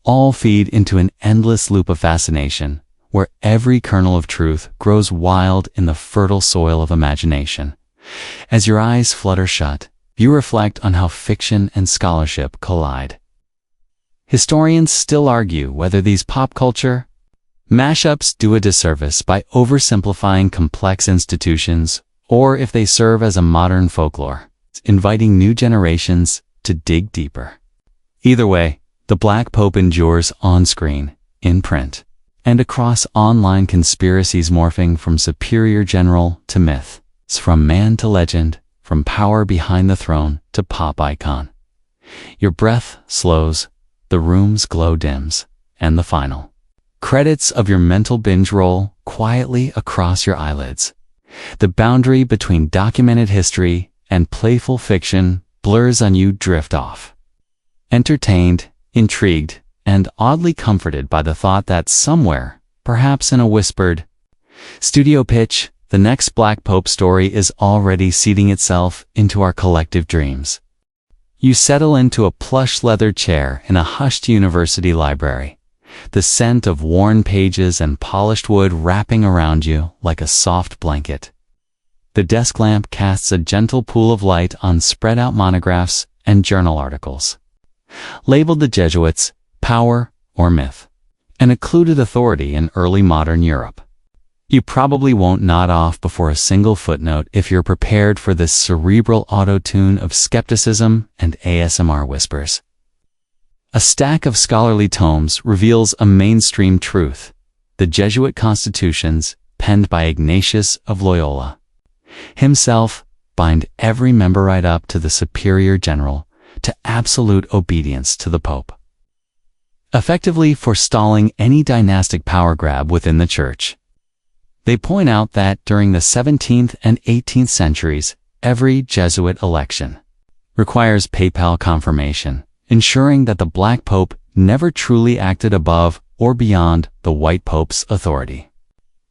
All feed into an endless loop of fascination, where every kernel of truth grows wild in the fertile soil of imagination. As your eyes flutter shut, you reflect on how fiction and scholarship collide. Historians still argue whether these pop culture mashups do a disservice by oversimplifying complex institutions, or if they serve as a modern folklore, inviting new generations to dig deeper. Either way, the Black Pope endures on-screen, in print, and across online conspiracies morphing from superior general to myth, from man to legend, from power behind the throne to pop icon. Your breath slows, the room's glow dims, and the final credits of your mental binge roll quietly across your eyelids. The boundary between documented history and playful fiction blurs and you drift off. Entertained, intrigued, and oddly comforted by the thought that somewhere, perhaps in a whispered studio pitch, the next Black Pope story is already seeding itself into our collective dreams. You settle into a plush leather chair in a hushed university library, the scent of worn pages and polished wood wrapping around you like a soft blanket. The desk lamp casts a gentle pool of light on spread-out monographs and journal articles, labeled the Jesuits, power, or myth, an occluded authority in early modern Europe. You probably won't nod off before a single footnote if you're prepared for this cerebral auto-tune of skepticism and ASMR whispers. A stack of scholarly tomes reveals a mainstream truth: the Jesuit constitutions, penned by Ignatius of Loyola himself, bind every member right up to the superior general, to absolute obedience to the Pope, effectively forestalling any dynastic power grab within the Church. They point out that during the 17th and 18th centuries, every Jesuit election requires papal confirmation, ensuring that the Black Pope never truly acted above or beyond the White Pope's authority.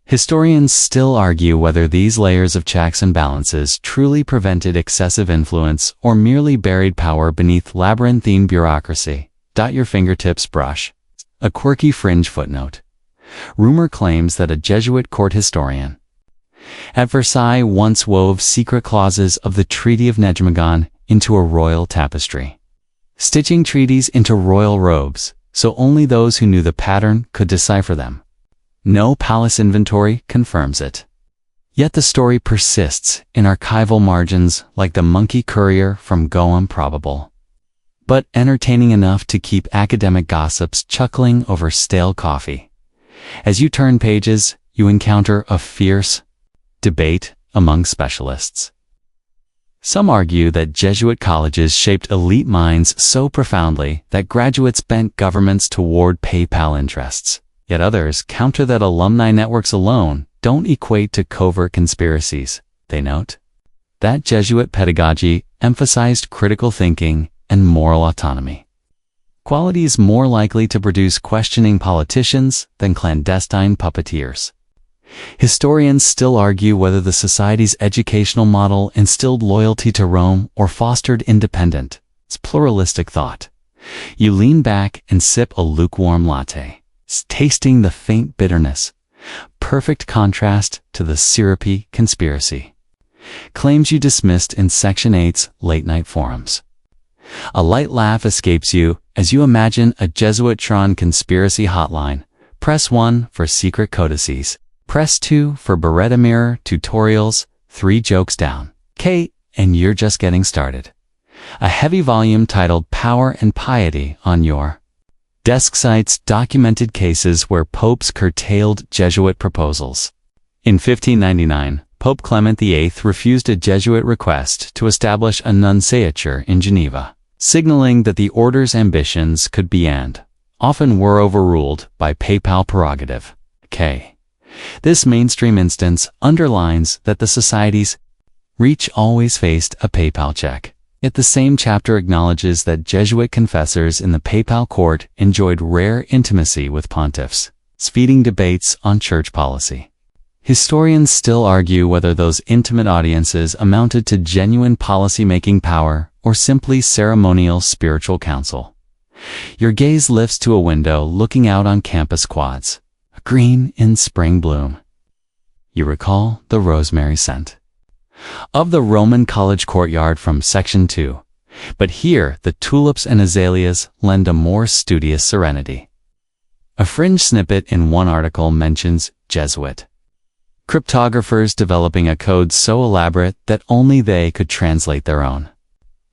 Historians still argue whether these layers of checks and balances truly prevented excessive influence or merely buried power beneath labyrinthine bureaucracy. Your fingertips brush. A quirky fringe footnote. Rumor claims that a Jesuit court historian at Versailles once wove secret clauses of the Treaty of Nejmagan into a royal tapestry, stitching treaties into royal robes, so only those who knew the pattern could decipher them. No palace inventory confirms it. Yet the story persists in archival margins like the monkey courier from Go Improbable, but entertaining enough to keep academic gossips chuckling over stale coffee. As you turn pages, you encounter a fierce debate among specialists. Some argue that Jesuit colleges shaped elite minds so profoundly that graduates bent governments toward papal interests. Yet others counter that alumni networks alone don't equate to covert conspiracies. They note that Jesuit pedagogy emphasized critical thinking and moral autonomy, qualities more likely to produce questioning politicians than clandestine puppeteers. Historians still argue whether the society's educational model instilled loyalty to Rome or fostered independent, pluralistic thought. You lean back and sip a lukewarm latte, tasting the faint bitterness, perfect contrast to the syrupy conspiracy claims you dismissed in Section 8's late-night forums. A light laugh escapes you as you imagine a Jesuitron conspiracy hotline. Press 1 for secret codices. Press 2 for Beretta mirror tutorials, 3 jokes down. And you're just getting started. A heavy volume titled Power and Piety on your desk cites documented cases where popes curtailed Jesuit proposals. In 1599, Pope Clement VIII refused a Jesuit request to establish a nunciature in Geneva, signaling that the order's ambitions could be and often were overruled by papal prerogative. This mainstream instance underlines that the society's reach always faced a papal check. Yet the same chapter acknowledges that Jesuit confessors in the papal court enjoyed rare intimacy with pontiffs, feeding debates on church policy. Historians still argue whether those intimate audiences amounted to genuine policy-making power or simply ceremonial spiritual counsel. Your gaze lifts to a window looking out on campus quads, green in spring bloom. You recall the rosemary scent of the Roman college courtyard from Section 2, but here the tulips and azaleas lend a more studious serenity. A fringe snippet in one article mentions Jesuit cryptographers developing a code so elaborate that only they could translate their own.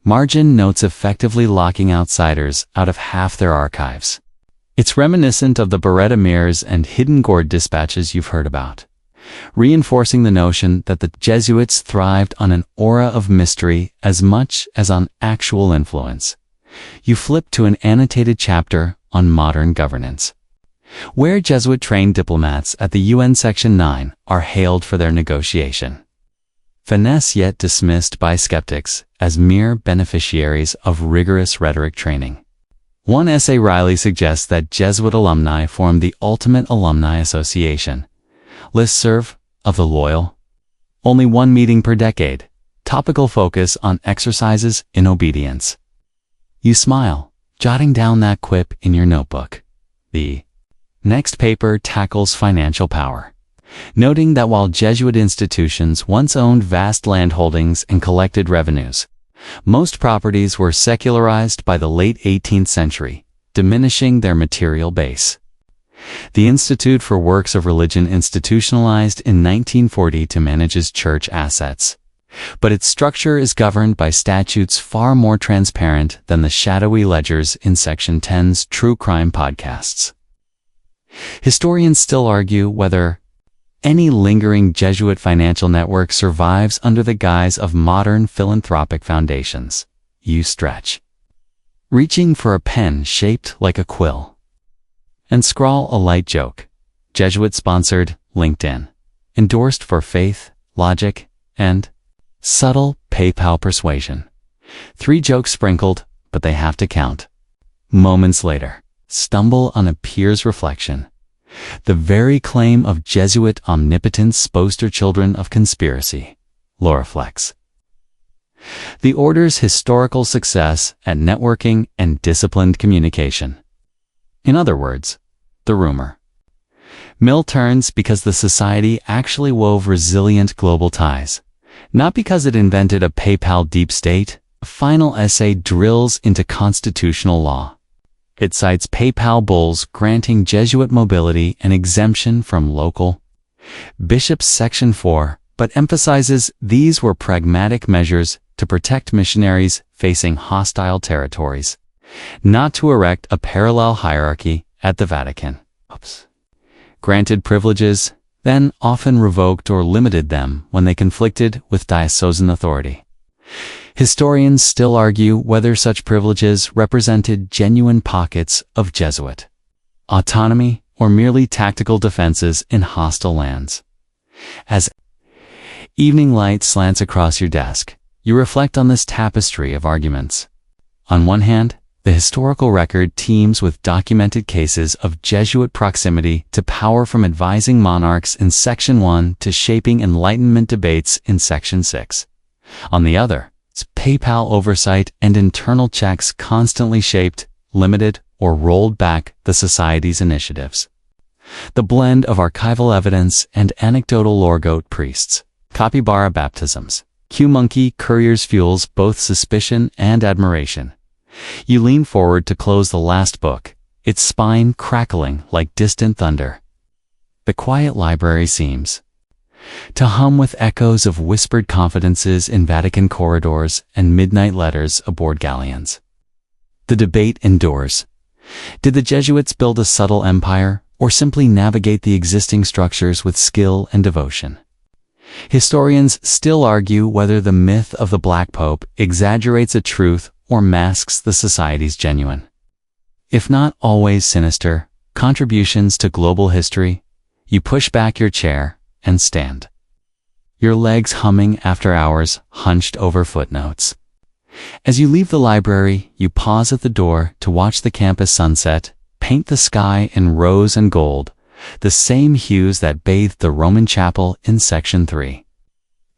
Margin notes effectively locking outsiders out of half their archives. It's reminiscent of the Beretta mirrors and hidden gourd dispatches you've heard about, reinforcing the notion that the Jesuits thrived on an aura of mystery as much as on actual influence. You flip to an annotated chapter on modern governance, where Jesuit-trained diplomats at the UN Section 9 are hailed for their negotiation finesse, yet dismissed by skeptics as mere beneficiaries of rigorous rhetoric training. One essay Riley suggests that Jesuit alumni formed the ultimate alumni association, listserv of the loyal. Only one meeting per decade, topical focus on exercises in obedience. You smile, jotting down that quip in your notebook. The next paper tackles financial power, noting that while Jesuit institutions once owned vast land holdings and collected revenues, most properties were secularized by the late 18th century, diminishing their material base. The Institute for Works of Religion institutionalized in 1940 to manage its church assets, but its structure is governed by statutes far more transparent than the shadowy ledgers in Section 10's true crime podcasts. Historians still argue whether any lingering Jesuit financial network survives under the guise of modern philanthropic foundations. You stretch, reaching for a pen shaped like a quill, and scrawl a light joke. Jesuit-sponsored, LinkedIn, endorsed for faith, logic, and subtle PayPal persuasion. 3 jokes sprinkled, but they have to count. Moments later, stumble on a peer's reflection. The very claim of Jesuit omnipotence poster children of conspiracy. Loriflex. The order's historical success at networking and disciplined communication. In other words, the rumor mill turns because the society actually wove resilient global ties, not because it invented a PayPal deep state. A final essay drills into constitutional law. It cites PayPal bulls granting Jesuit mobility and exemption from local bishops Section 4, but emphasizes these were pragmatic measures to protect missionaries facing hostile territories, not to erect a parallel hierarchy at the Vatican. Granted privileges, then often revoked or limited them when they conflicted with diocesan authority. Historians still argue whether such privileges represented genuine pockets of Jesuit autonomy or merely tactical defenses in hostile lands. As evening light slants across your desk, you reflect on this tapestry of arguments. On one hand, the historical record teems with documented cases of Jesuit proximity to power, from advising monarchs in Section 1 to shaping Enlightenment debates in Section 6. On the other, PayPal oversight and internal checks constantly shaped, limited, or rolled back the society's initiatives. The blend of archival evidence and anecdotal lore-goat priests, capybara baptisms, Q-monkey couriers fuels both suspicion and admiration. You lean forward to close the last book, its spine crackling like distant thunder. The quiet library seems to hum with echoes of whispered confidences in Vatican corridors and midnight letters aboard galleons. The debate endures. Did the Jesuits build a subtle empire, or simply navigate the existing structures with skill and devotion? Historians still argue whether the myth of the Black Pope exaggerates a truth or masks the society's genuine, if not always sinister, contributions to global history. You push back your chair and stand, your legs humming after hours hunched over footnotes. As you leave the library, you pause at the door to watch the campus sunset, paint the sky in rose and gold, the same hues that bathed the Roman chapel in Section 3.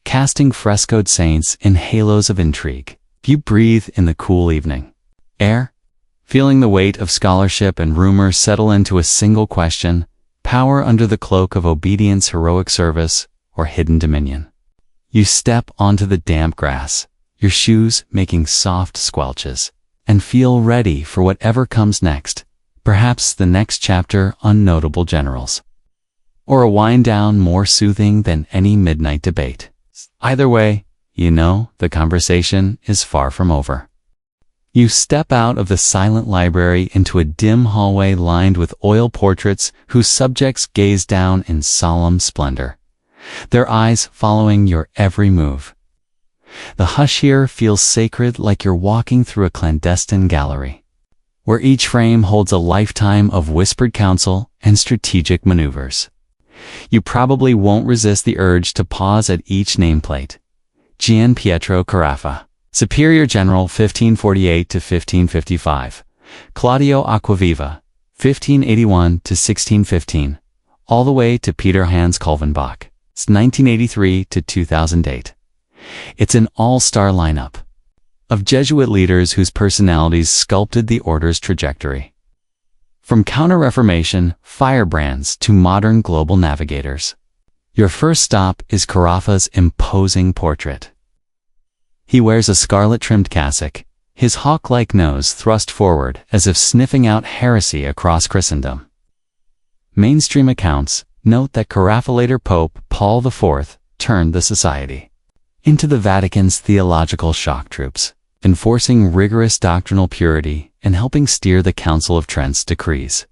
Casting frescoed saints in halos of intrigue, you breathe in the cool evening air, feeling the weight of scholarship and rumor settle into a single question: power under the cloak of obedience, heroic service, or hidden dominion. You step onto the damp grass, your shoes making soft squelches, and feel ready for whatever comes next, perhaps the next chapter on notable generals, or a wind down more soothing than any midnight debate. Either way, you know the conversation is far from over. You step out of the silent library into a dim hallway lined with oil portraits whose subjects gaze down in solemn splendor, their eyes following your every move. The hush here feels sacred, like you're walking through a clandestine gallery, where each frame holds a lifetime of whispered counsel and strategic maneuvers. You probably won't resist the urge to pause at each nameplate. Gian Pietro Carafa, Superior General 1548 to 1555. Claudio Acquaviva, 1581 to 1615, all the way to Peter Hans Kolvenbach, 1983 to 2008. It's an all-star lineup of Jesuit leaders whose personalities sculpted the order's trajectory. From Counter-Reformation firebrands to modern global navigators, your first stop is Carafa's imposing portrait. He wears a scarlet-trimmed cassock, his hawk-like nose thrust forward as if sniffing out heresy across Christendom. Mainstream accounts note that Carafa later Pope Paul IV turned the society into the Vatican's theological shock troops, enforcing rigorous doctrinal purity and helping steer the Council of Trent's decrees.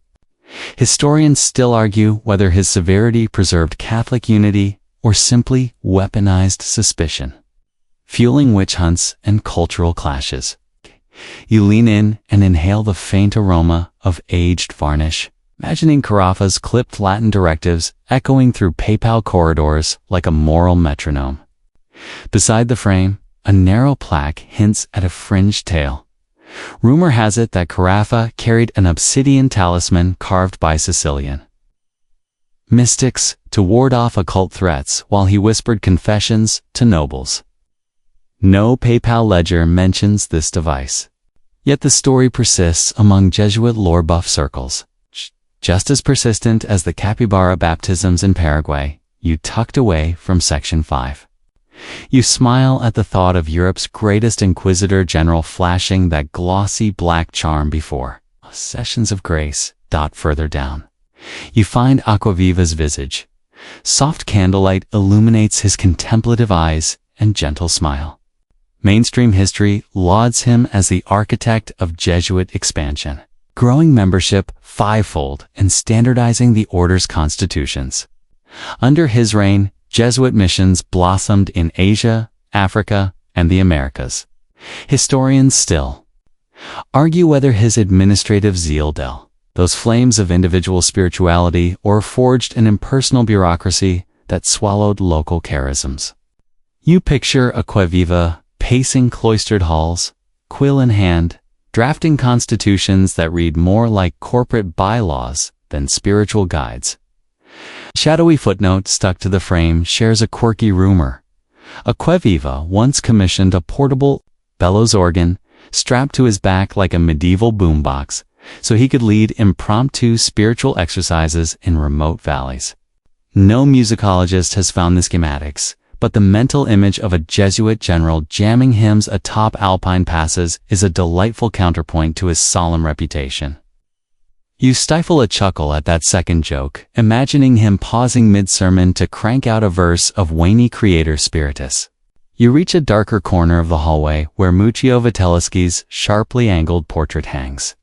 Historians still argue whether his severity preserved Catholic unity or simply weaponized suspicion, fueling witch hunts and cultural clashes. You lean in and inhale the faint aroma of aged varnish, imagining Carafa's clipped Latin directives echoing through papal corridors like a moral metronome. Beside the frame, a narrow plaque hints at a fringed tail. Rumor has it that Carafa carried an obsidian talisman carved by Sicilian mystics to ward off occult threats while he whispered confessions to nobles. No papal ledger mentions this device, yet the story persists among Jesuit lore buff circles. Just as persistent as the capybara baptisms in Paraguay, you tucked away from Section 5. You smile at the thought of Europe's greatest inquisitor general flashing that glossy black charm before sessions of grace. Further down, you find Acquaviva's visage. Soft candlelight illuminates his contemplative eyes and gentle smile. Mainstream history lauds him as the architect of Jesuit expansion, growing membership fivefold and standardizing the order's constitutions. Under his reign, Jesuit missions blossomed in Asia, Africa, and the Americas. Historians still argue whether his administrative zeal those flames of individual spirituality or forged an impersonal bureaucracy that swallowed local charisms. You picture Acquaviva pacing cloistered halls, quill in hand, drafting constitutions that read more like corporate bylaws than spiritual guides. Shadowy footnote stuck to the frame shares a quirky rumor. Acquaviva once commissioned a portable bellows organ strapped to his back like a medieval boombox so he could lead impromptu spiritual exercises in remote valleys. No musicologist has found the schematics, but the mental image of a Jesuit general jamming hymns atop alpine passes is a delightful counterpoint to his solemn reputation. You stifle a chuckle at that second joke, imagining him pausing mid-sermon to crank out a verse of Veni Creator Spiritus. You reach a darker corner of the hallway where Muccio Vitelleschi's sharply angled portrait hangs.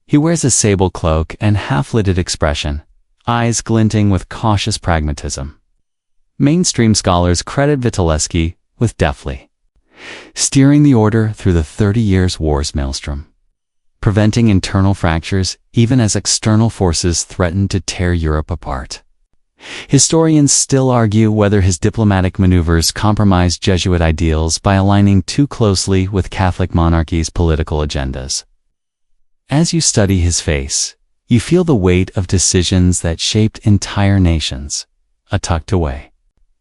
He wears a sable cloak and half-lidded expression, eyes glinting with cautious pragmatism. Mainstream scholars credit Vitelleschi with deftly steering the order through the 30 Years' War's maelstrom, preventing internal fractures even as external forces threatened to tear Europe apart. Historians still argue whether his diplomatic maneuvers compromised Jesuit ideals by aligning too closely with Catholic monarchy's political agendas. As you study his face, you feel the weight of decisions that shaped entire nations. A tucked away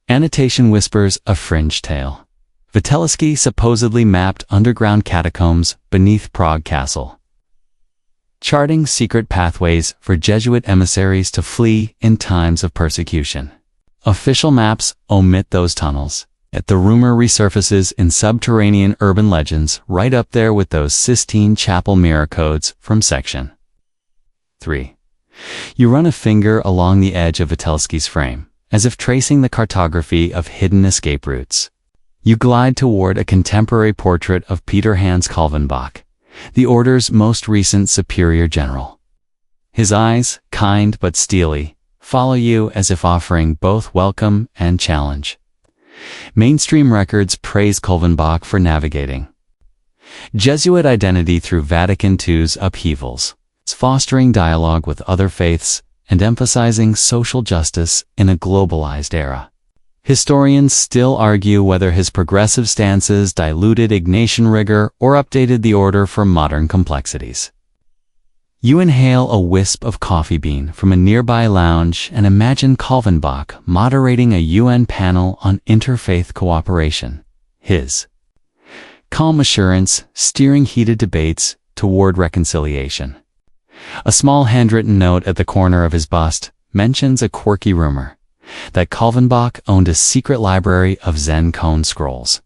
annotation whispers a fringe tale. Witellsky supposedly mapped underground catacombs beneath Prague Castle, charting secret pathways for Jesuit emissaries to flee in times of persecution. Official maps omit those tunnels, yet the rumor resurfaces in subterranean urban legends right up there with those Sistine Chapel mirror codes from Section 3. You run a finger along the edge of Witellsky's frame, as if tracing the cartography of hidden escape routes. You glide toward a contemporary portrait of Peter Hans Kalvenbach, the order's most recent superior general. His eyes, kind but steely, follow you as if offering both welcome and challenge. Mainstream records praise Kalvenbach for navigating Jesuit identity through Vatican II's upheavals, fostering dialogue with other faiths and emphasizing social justice in a globalized era. Historians still argue whether his progressive stances diluted Ignatian rigor or updated the order for modern complexities. You inhale a wisp of coffee bean from a nearby lounge and imagine Kalvenbach moderating a UN panel on interfaith cooperation, his calm assurance steering heated debates toward reconciliation. A small handwritten note at the corner of his bust mentions a quirky rumor that Kalvenbach owned a secret library of Zen koan scrolls,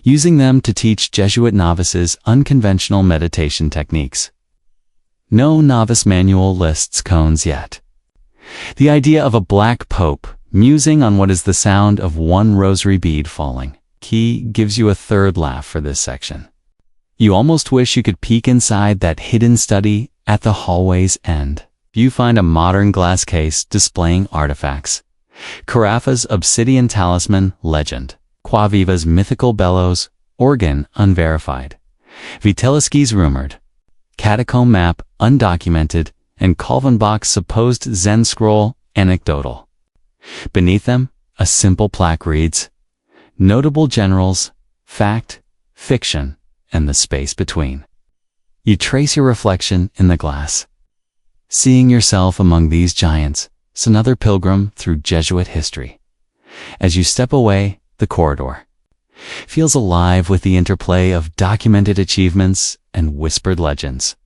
using them to teach Jesuit novices unconventional meditation techniques. No novice manual lists koans yet. The idea of a black pope musing on what is the sound of one rosary bead falling key gives you a third laugh for this section. You almost wish you could peek inside that hidden study at the hallway's end. You find a modern glass case displaying artifacts. Carafa's obsidian talisman, legend. Quaviva's mythical bellows, organ, unverified. Witellsky's rumored catacomb map, undocumented, and Kalvenbach's supposed Zen scroll, anecdotal. Beneath them, a simple plaque reads, "Notable generals, fact, fiction, and the space between." You trace your reflection in the glass, seeing yourself among these giants, another pilgrim through Jesuit history. As you step away, the corridor feels alive with the interplay of documented achievements and whispered legends.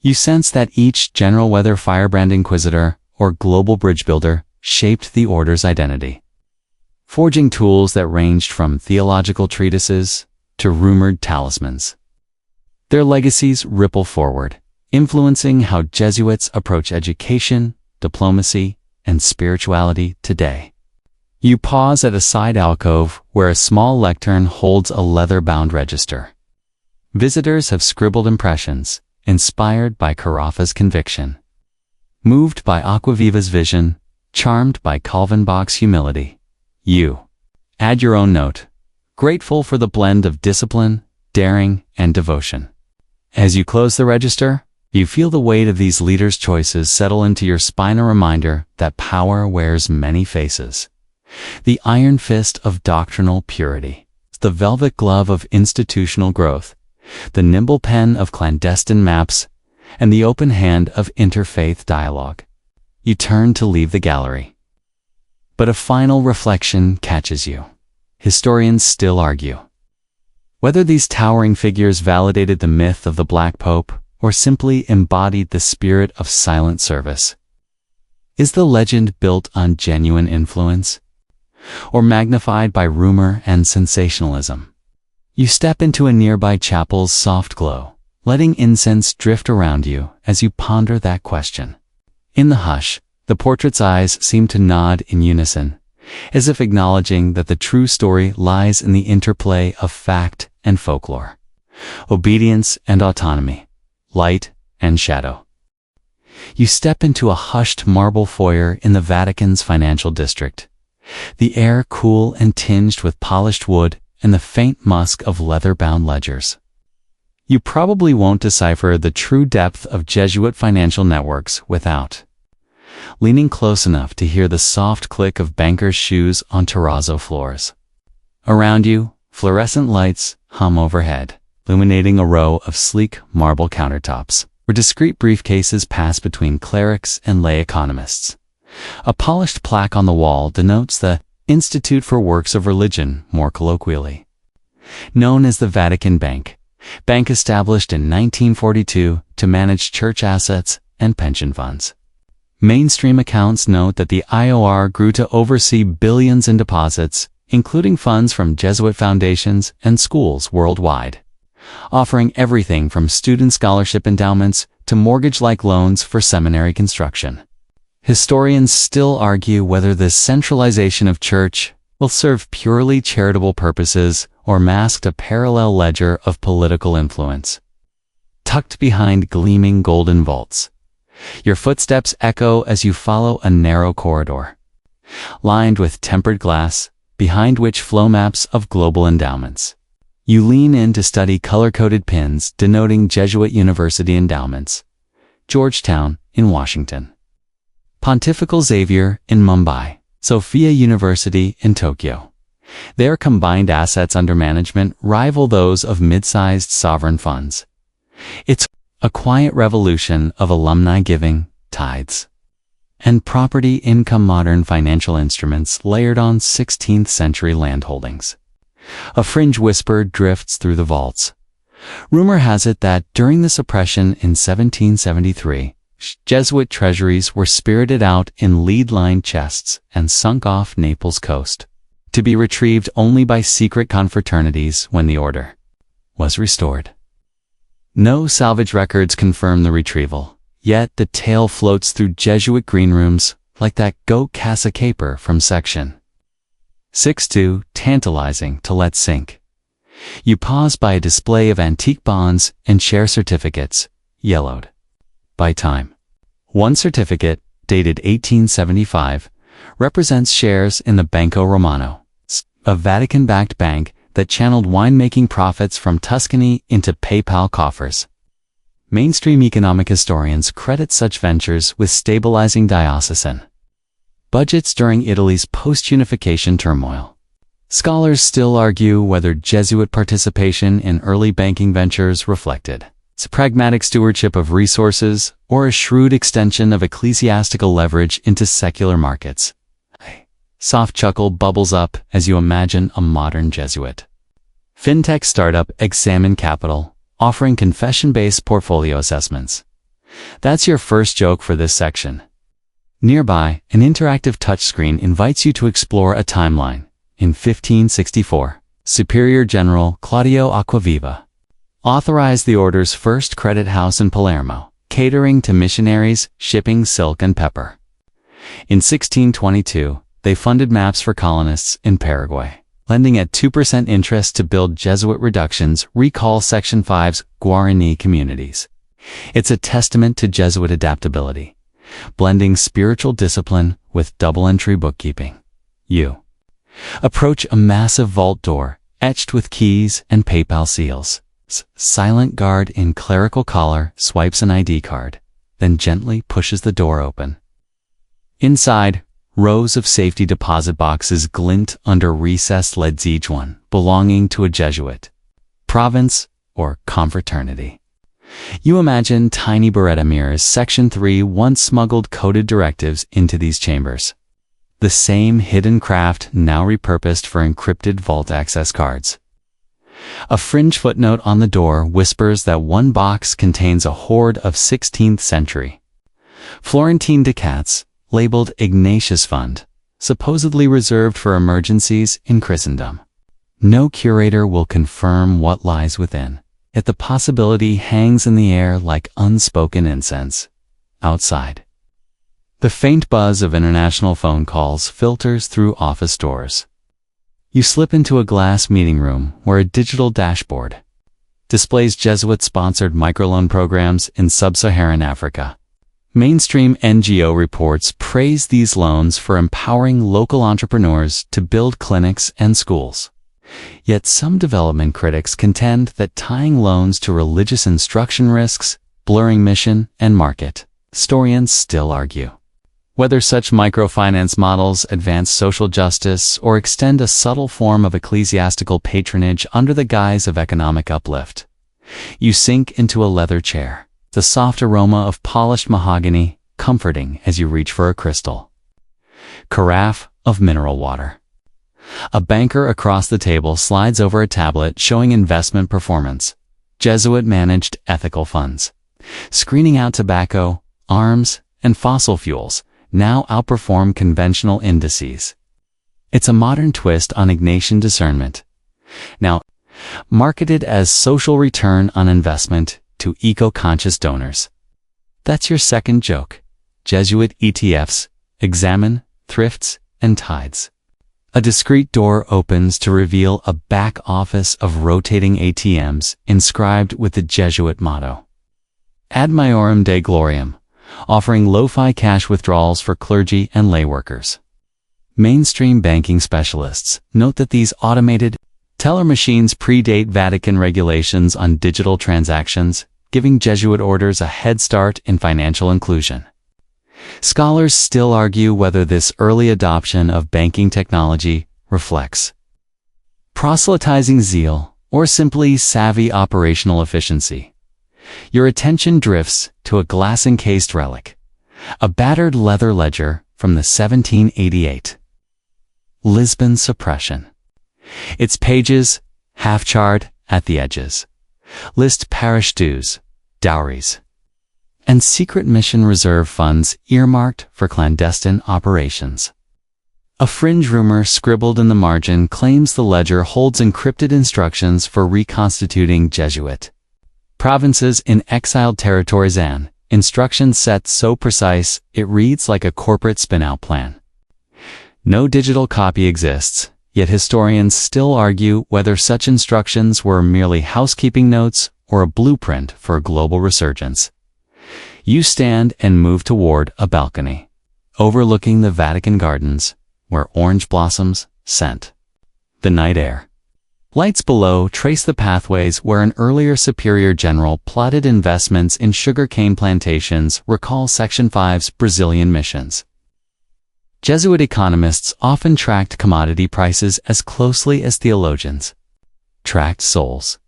You sense that each general, whether firebrand inquisitor or global bridge builder, shaped the order's identity, forging tools that ranged from theological treatises to rumored talismans. Their legacies ripple forward, influencing how Jesuits approach education, diplomacy, and spirituality today. You pause at a side alcove where a small lectern holds a leather-bound register. Visitors have scribbled impressions, inspired by Carafa's conviction, moved by Aquaviva's vision, charmed by Kalvenbach's humility. You add your own note, grateful for the blend of discipline, daring, and devotion. As you close the register, you feel the weight of these leaders' choices settle into your spine, a reminder that power wears many faces. The iron fist of doctrinal purity, the velvet glove of institutional growth, the nimble pen of clandestine maps, and the open hand of interfaith dialogue. You turn to leave the gallery, but a final reflection catches you. Historians still argue whether these towering figures validated the myth of the Black Pope or simply embodied the spirit of silent service. Is the legend built on genuine influence, or magnified by rumor and sensationalism? You step into a nearby chapel's soft glow, letting incense drift around you as you ponder that question. In the hush, the portrait's eyes seem to nod in unison, as if acknowledging that the true story lies in the interplay of fact and folklore, obedience and autonomy, light and shadow. You step into a hushed marble foyer in the Vatican's financial district, the air cool and tinged with polished wood and the faint musk of leather-bound ledgers. You probably won't decipher the true depth of Jesuit financial networks without leaning close enough to hear the soft click of bankers' shoes on terrazzo floors. Around you, fluorescent lights hum overhead, illuminating a row of sleek marble countertops, where discreet briefcases pass between clerics and lay economists. A polished plaque on the wall denotes the Institute for Works of Religion, more colloquially. Known as the Vatican Bank established in 1942 to manage church assets and pension funds. Mainstream accounts note that the IOR grew to oversee billions in deposits, including funds from Jesuit foundations and schools worldwide, offering everything from student scholarship endowments to mortgage-like loans for seminary construction. Historians still argue whether this centralization of church will serve purely charitable purposes or masked a parallel ledger of political influence. Tucked behind gleaming golden vaults, your footsteps echo as you follow a narrow corridor, lined with tempered glass, behind which flow maps of global endowments. You lean in to study color-coded pins denoting Jesuit University endowments. Georgetown in Washington, Pontifical Xavier in Mumbai, Sophia University in Tokyo. Their combined assets under management rival those of mid-sized sovereign funds. It's a quiet revolution of alumni giving, tithes, and property income, modern financial instruments layered on 16th century land holdings. A fringe whisper drifts through the vaults. Rumor has it that during the suppression in 1773, Jesuit treasuries were spirited out in lead-lined chests and sunk off Naples coast, to be retrieved only by secret confraternities when the order was restored. No salvage records confirm the retrieval, yet the tale floats through Jesuit green rooms like that goat casa caper from section 6-2, tantalizing to let sink. You pause by a display of antique bonds and share certificates, yellowed by time. One certificate, dated 1875, represents shares in the Banco Romano, a Vatican-backed bank that channeled winemaking profits from Tuscany into PayPal coffers. Mainstream economic historians credit such ventures with stabilizing diocesan budgets during Italy's post-unification turmoil. Scholars still argue whether Jesuit participation in early banking ventures reflected pragmatic stewardship of resources or a shrewd extension of ecclesiastical leverage into secular markets. A soft chuckle bubbles up as you imagine a modern Jesuit fintech startup Examine Capital, offering confession-based portfolio assessments. That's your first joke for this section. Nearby, an interactive touchscreen invites you to explore a timeline. In 1564, Superior General Claudio Acquaviva authorized the order's first credit house in Palermo, catering to missionaries shipping silk and pepper. In 1622, they funded maps for colonists in Paraguay, lending at 2% interest to build Jesuit reductions recall Section 5's Guarani communities. It's a testament to Jesuit adaptability, blending spiritual discipline with double-entry bookkeeping. You approach a massive vault door, etched with keys and PayPal seals. Silent guard in clerical collar swipes an ID card, then gently pushes the door open. Inside, rows of safety deposit boxes glint under recessed leads, each one belonging to a Jesuit province or confraternity. You imagine tiny Beretta mirrors. Section 3 once smuggled coded directives into these chambers. The same hidden craft now repurposed for encrypted vault access cards. A fringe footnote on the door whispers that one box contains a hoard of 16th century Florentine ducats, labeled Ignatius Fund, supposedly reserved for emergencies in Christendom. No curator will confirm what lies within, yet the possibility hangs in the air like unspoken incense. Outside, the faint buzz of international phone calls filters through office doors. You slip into a glass meeting room where a digital dashboard displays Jesuit-sponsored microloan programs in sub-Saharan Africa. Mainstream NGO reports praise these loans for empowering local entrepreneurs to build clinics and schools. Yet some development critics contend that tying loans to religious instruction risks blurring mission and market. Historians still argue Whether such microfinance models advance social justice or extend a subtle form of ecclesiastical patronage under the guise of economic uplift. You sink into a leather chair, the soft aroma of polished mahogany comforting as you reach for a crystal. Carafe of mineral water. A banker across the table slides over a tablet showing investment performance. Jesuit-managed ethical funds. Screening out tobacco, arms, and fossil fuels now outperform conventional indices. It's a modern twist on Ignatian discernment. Now, marketed as social return on investment to eco-conscious donors. That's your second joke. Jesuit ETFs examine thrifts and tides. A discreet door opens to reveal a back office of rotating ATMs inscribed with the Jesuit motto, Ad Maiorem Dei Gloriam, offering lo-fi cash withdrawals for clergy and lay workers. Mainstream banking specialists note that these automated teller machines predate Vatican regulations on digital transactions, giving Jesuit orders a head start in financial inclusion. Scholars still argue whether this early adoption of banking technology reflects proselytizing zeal or simply savvy operational efficiency. Your attention drifts to a glass-encased relic, a battered leather ledger from the 1788 Lisbon Suppression. Its pages, half-charred at the edges, list parish dues, dowries, and secret mission reserve funds earmarked for clandestine operations. A fringe rumor scribbled in the margin claims the ledger holds encrypted instructions for reconstituting Jesuit provinces in exiled territories and instructions set so precise it reads like a corporate spin-out plan. No digital copy exists, yet historians still argue whether such instructions were merely housekeeping notes or a blueprint for a global resurgence. You stand and move toward a balcony, overlooking the Vatican gardens, where orange blossoms scent the night air. Lights below trace the pathways where an earlier superior general plotted investments in sugarcane plantations. Recall Section 5's Brazilian missions. Jesuit economists often tracked commodity prices as closely as theologians tracked souls.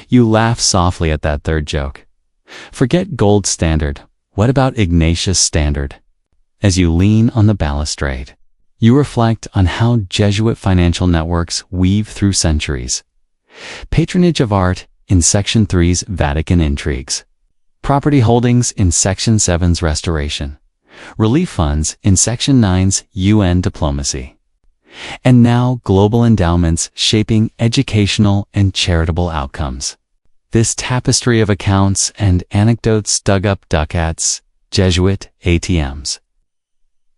You laugh softly at that third joke. Forget gold standard. What about Ignatius Standard? As you lean on the balustrade, you reflect on how Jesuit financial networks weave through centuries. Patronage of art in Section 3's Vatican intrigues. Property holdings in Section 7's restoration. Relief funds in Section 9's UN diplomacy. And now global endowments shaping educational and charitable outcomes. This tapestry of accounts and anecdotes dug up ducats, Jesuit ATMs.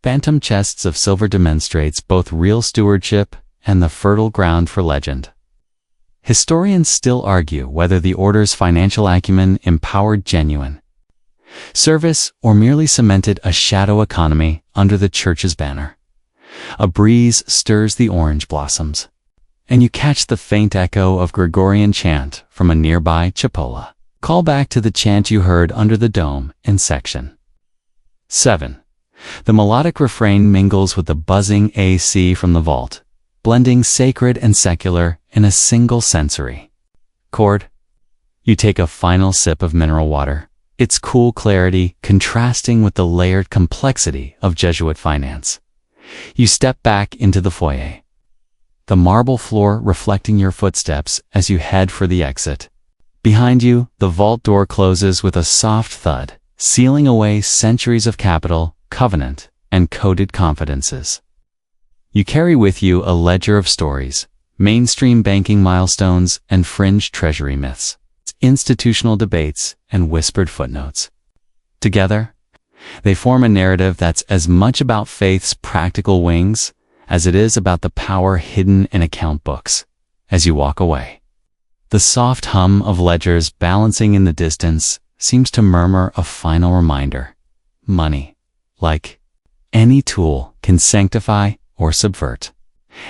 Phantom chests of silver demonstrates both real stewardship and the fertile ground for legend. Historians still argue whether the order's financial acumen empowered genuine service or merely cemented a shadow economy under the church's banner. A breeze stirs the orange blossoms, and you catch the faint echo of Gregorian chant from a nearby cupola. Call back to the chant you heard under the dome in Section 7. The melodic refrain mingles with the buzzing AC from the vault, blending sacred and secular in a single sensory chord. You take a final sip of mineral water, its cool clarity contrasting with the layered complexity of Jesuit finance. You step back into the foyer, the marble floor reflecting your footsteps as you head for the exit. Behind you, the vault door closes with a soft thud, sealing away centuries of capital, covenant, and coded confidences. You carry with you a ledger of stories, mainstream banking milestones, and fringe treasury myths, institutional debates, and whispered footnotes. Together, they form a narrative that's as much about faith's practical wings as it is about the power hidden in account books. As you walk away, the soft hum of ledgers balancing in the distance seems to murmur a final reminder. Money, like any tool, can sanctify or subvert.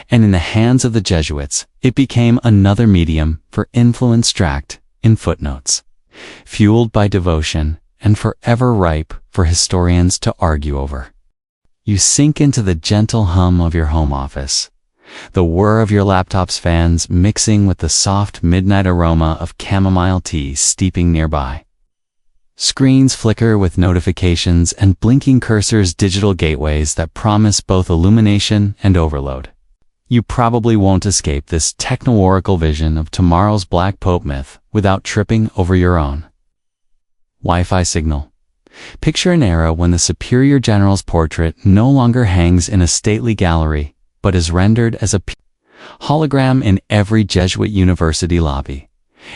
And in the hands of the Jesuits, it became another medium for influence tracked in footnotes, fueled by devotion and forever ripe for historians to argue over. You sink into the gentle hum of your home office, the whir of your laptop's fans mixing with the soft midnight aroma of chamomile tea steeping nearby. Screens flicker with notifications and blinking cursors, digital gateways that promise both illumination and overload. You probably won't escape this techno-oracle vision of tomorrow's Black Pope myth without tripping over your own. Wi-Fi signal. Picture an era when the superior general's portrait no longer hangs in a stately gallery, but is rendered as a hologram in every Jesuit university lobby,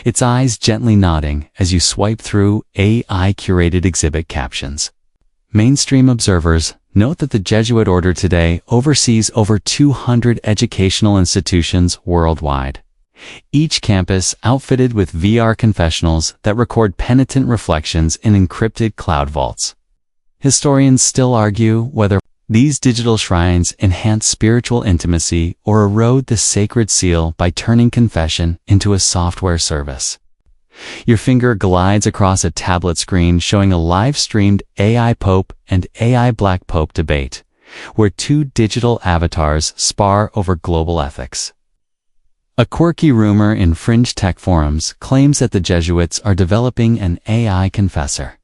its eyes gently nodding as you swipe through AI-curated exhibit captions. Mainstream observers note that the Jesuit order today oversees over 200 educational institutions worldwide, each campus outfitted with VR confessionals that record penitent reflections in encrypted cloud vaults. Historians still argue whether these digital shrines enhance spiritual intimacy or erode the sacred seal by turning confession into a software service. Your finger glides across a tablet screen showing a live-streamed AI Pope and AI Black Pope debate, where two digital avatars spar over global ethics. A quirky rumor in fringe tech forums claims that the Jesuits are developing an AI confessor.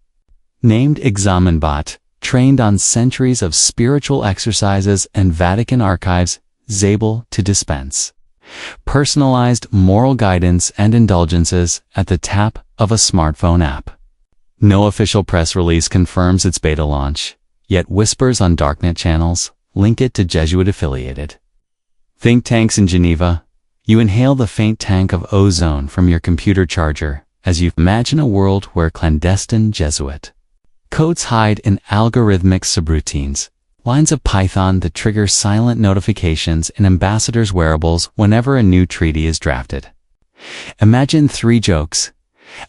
Named ExamenBot, trained on centuries of spiritual exercises and Vatican archives, is able to dispense personalized moral guidance and indulgences at the tap of a smartphone app. No official press release confirms its beta launch, yet whispers on darknet channels link it to Jesuit-affiliated think tanks in Geneva. You inhale the faint tank of ozone from your computer charger as you imagine a world where clandestine Jesuit codes hide in algorithmic subroutines, lines of Python that trigger silent notifications in ambassadors' wearables whenever a new treaty is drafted. Imagine three jokes: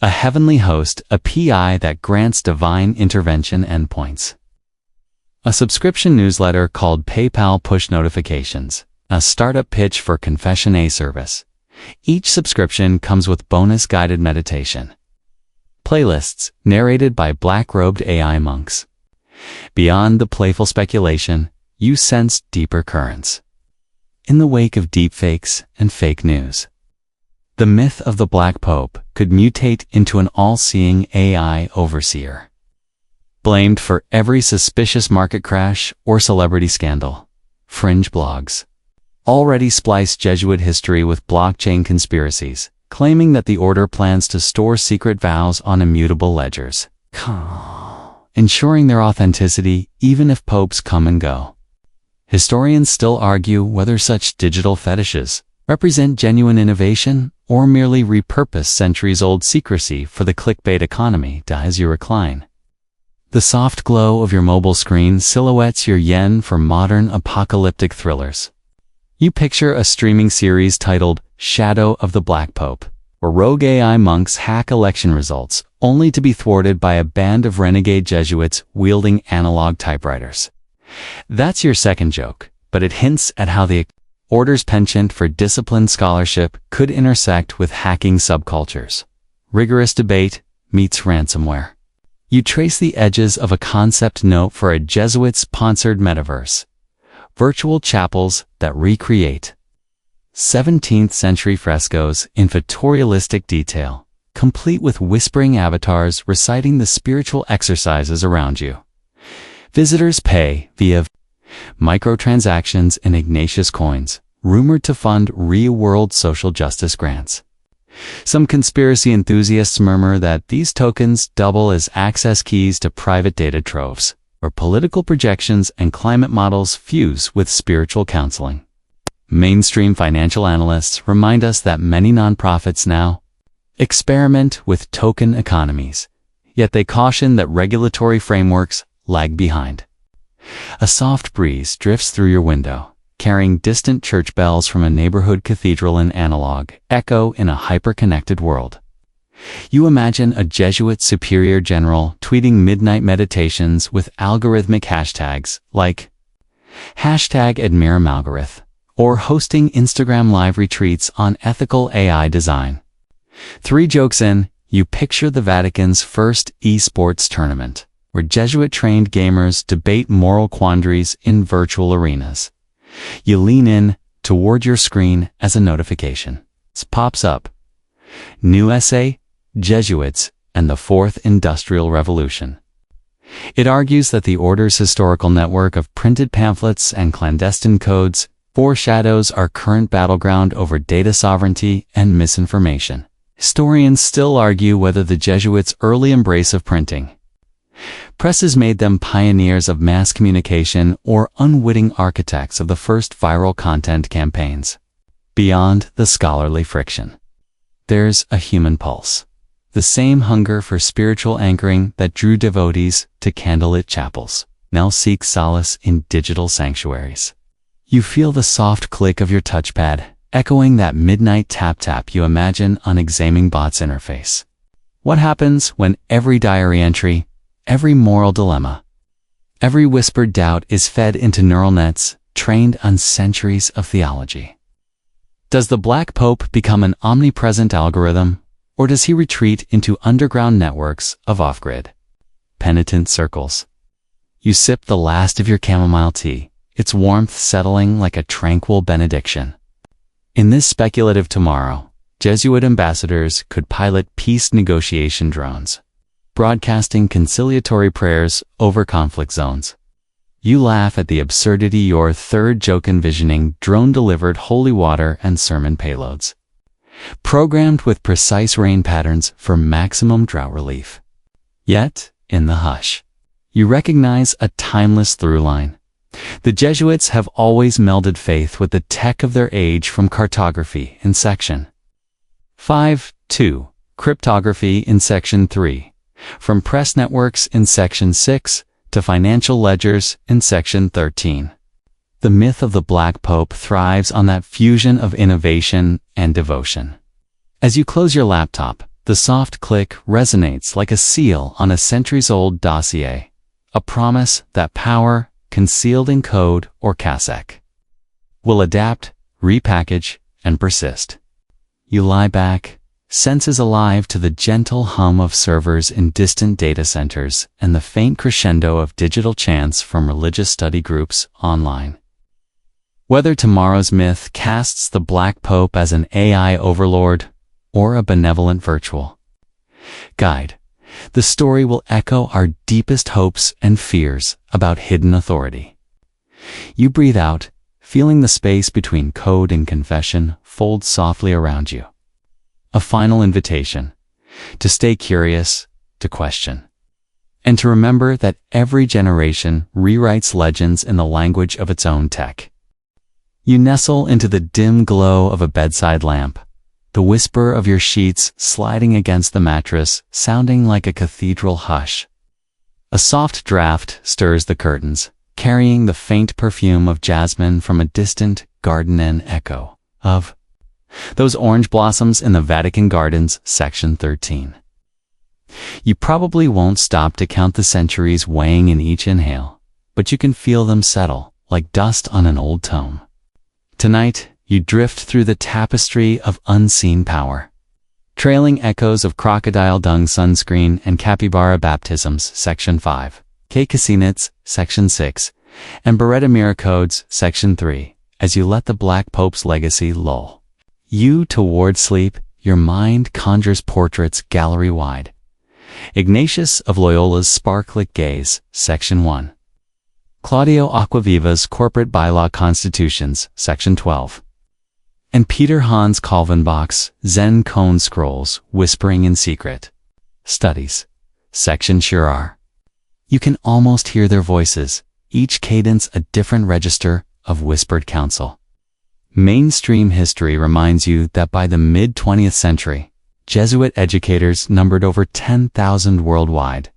a heavenly host, a PI that grants divine intervention endpoints, a subscription newsletter called PayPal push notifications, a startup pitch for Confession A service. Each subscription comes with bonus guided meditation playlists narrated by black-robed AI monks. Beyond the playful speculation, you sense deeper currents. In the wake of deepfakes and fake news, the myth of the Black Pope could mutate into an all-seeing AI overseer, blamed for every suspicious market crash or celebrity scandal. Fringe blogs already splice Jesuit history with blockchain conspiracies, claiming that the order plans to store secret vows on immutable ledgers, ensuring their authenticity even if popes come and go. Historians still argue whether such digital fetishes represent genuine innovation or merely repurpose centuries-old secrecy for the clickbait economy as you recline. The soft glow of your mobile screen silhouettes your yen for modern apocalyptic thrillers. You picture a streaming series titled Shadow of the Black Pope, where rogue AI monks hack election results, only to be thwarted by a band of renegade Jesuits wielding analog typewriters. That's your second joke, but it hints at how the order's penchant for disciplined scholarship could intersect with hacking subcultures. Rigorous debate meets ransomware. You trace the edges of a concept note for a Jesuit-sponsored metaverse. Virtual chapels that recreate 17th century frescoes in photorealistic detail, complete with whispering avatars reciting the spiritual exercises around you. Visitors pay via microtransactions in Ignatius coins, rumored to fund real-world social justice grants. Some conspiracy enthusiasts murmur that these tokens double as access keys to private data troves, where political projections and climate models fuse with spiritual counseling. Mainstream financial analysts remind us that many nonprofits now experiment with token economies, yet they caution that regulatory frameworks lag behind. A soft breeze drifts through your window, carrying distant church bells from a neighborhood cathedral in analog echo in a hyper-connected world. You imagine a Jesuit superior general tweeting midnight meditations with algorithmic hashtags like #AdmiraMalgarith, or hosting Instagram live retreats on ethical AI design. Three jokes in, you picture the Vatican's first esports tournament, where Jesuit-trained gamers debate moral quandaries in virtual arenas. You lean in toward your screen as a notification pops up. New essay, Jesuits and the Fourth Industrial Revolution. It argues that the Order's historical network of printed pamphlets and clandestine codes foreshadows our current battleground over data sovereignty and misinformation. Historians still argue whether the Jesuits' early embrace of printing presses made them pioneers of mass communication or unwitting architects of the first viral content campaigns. Beyond the scholarly friction, there's a human pulse. The same hunger for spiritual anchoring that drew devotees to candlelit chapels now seeks solace in digital sanctuaries. You feel the soft click of your touchpad, echoing that midnight tap-tap you imagine on Examing Bot's interface. What happens when every diary entry, every moral dilemma, every whispered doubt is fed into neural nets trained on centuries of theology? Does the Black Pope become an omnipresent algorithm, or does he retreat into underground networks of off-grid, penitent circles? You sip the last of your chamomile tea, its warmth settling like a tranquil benediction. In this speculative tomorrow, Jesuit ambassadors could pilot peace negotiation drones, broadcasting conciliatory prayers over conflict zones. You laugh at the absurdity your third joke envisioning drone-delivered holy water and sermon payloads, programmed with precise rain patterns for maximum drought relief. Yet, in the hush, you recognize a timeless through line. The Jesuits have always melded faith with the tech of their age, from cartography in Section 5 to cryptography in Section 3, from press networks in Section 6 to financial ledgers in Section 13. The myth of the Black Pope thrives on that fusion of innovation and devotion. As you close your laptop, the soft click resonates like a seal on a centuries-old dossier, a promise that power, concealed in code or CASEC, will adapt, repackage, and persist. You lie back, senses alive to the gentle hum of servers in distant data centers and the faint crescendo of digital chants from religious study groups online. Whether tomorrow's myth casts the Black Pope as an AI overlord or a benevolent virtual guide, the story will echo our deepest hopes and fears about hidden authority. You breathe out, feeling the space between code and confession fold softly around you. A final invitation to stay curious, to question, and to remember that every generation rewrites legends in the language of its own tech. You nestle into the dim glow of a bedside lamp, the whisper of your sheets sliding against the mattress sounding like a cathedral hush. A soft draft stirs the curtains, carrying the faint perfume of jasmine from a distant garden echo of those orange blossoms in the Vatican Gardens, Section 13. You probably won't stop to count the centuries weighing in each inhale, but you can feel them settle like dust on an old tome. Tonight, you drift through the tapestry of unseen power, trailing echoes of crocodile dung sunscreen and capybara baptisms, Section 5, K. Casinitz, Section 6, and Beretta mirror codes, Section 3, as you let the Black Pope's legacy lull you toward sleep. Your mind conjures portraits gallery-wide. Ignatius of Loyola's sparklet gaze, Section 1. Claudio Acquaviva's corporate bylaw constitutions, Section 12. And Peter Hans Kalvenbach's Zen cone scrolls whispering in secret studies, Section Shirar. You can almost hear their voices, each cadence a different register of whispered counsel. Mainstream history reminds you that by the mid-20th century, Jesuit educators numbered over 10,000 worldwide,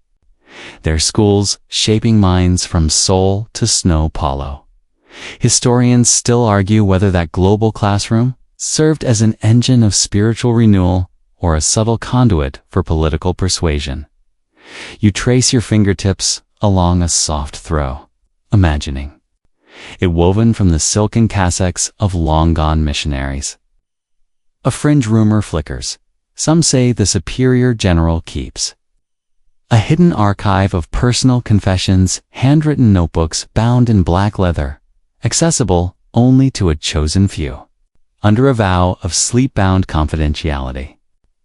their schools shaping minds from Seoul to São Paulo. Historians still argue whether that global classroom served as an engine of spiritual renewal or a subtle conduit for political persuasion. You trace your fingertips along a soft throw, imagining it woven from the silken cassocks of long-gone missionaries. A fringe rumor flickers. Some say the superior general keeps A hidden archive of personal confessions, handwritten notebooks bound in black leather, accessible only to a chosen few, under a vow of sleep-bound confidentiality.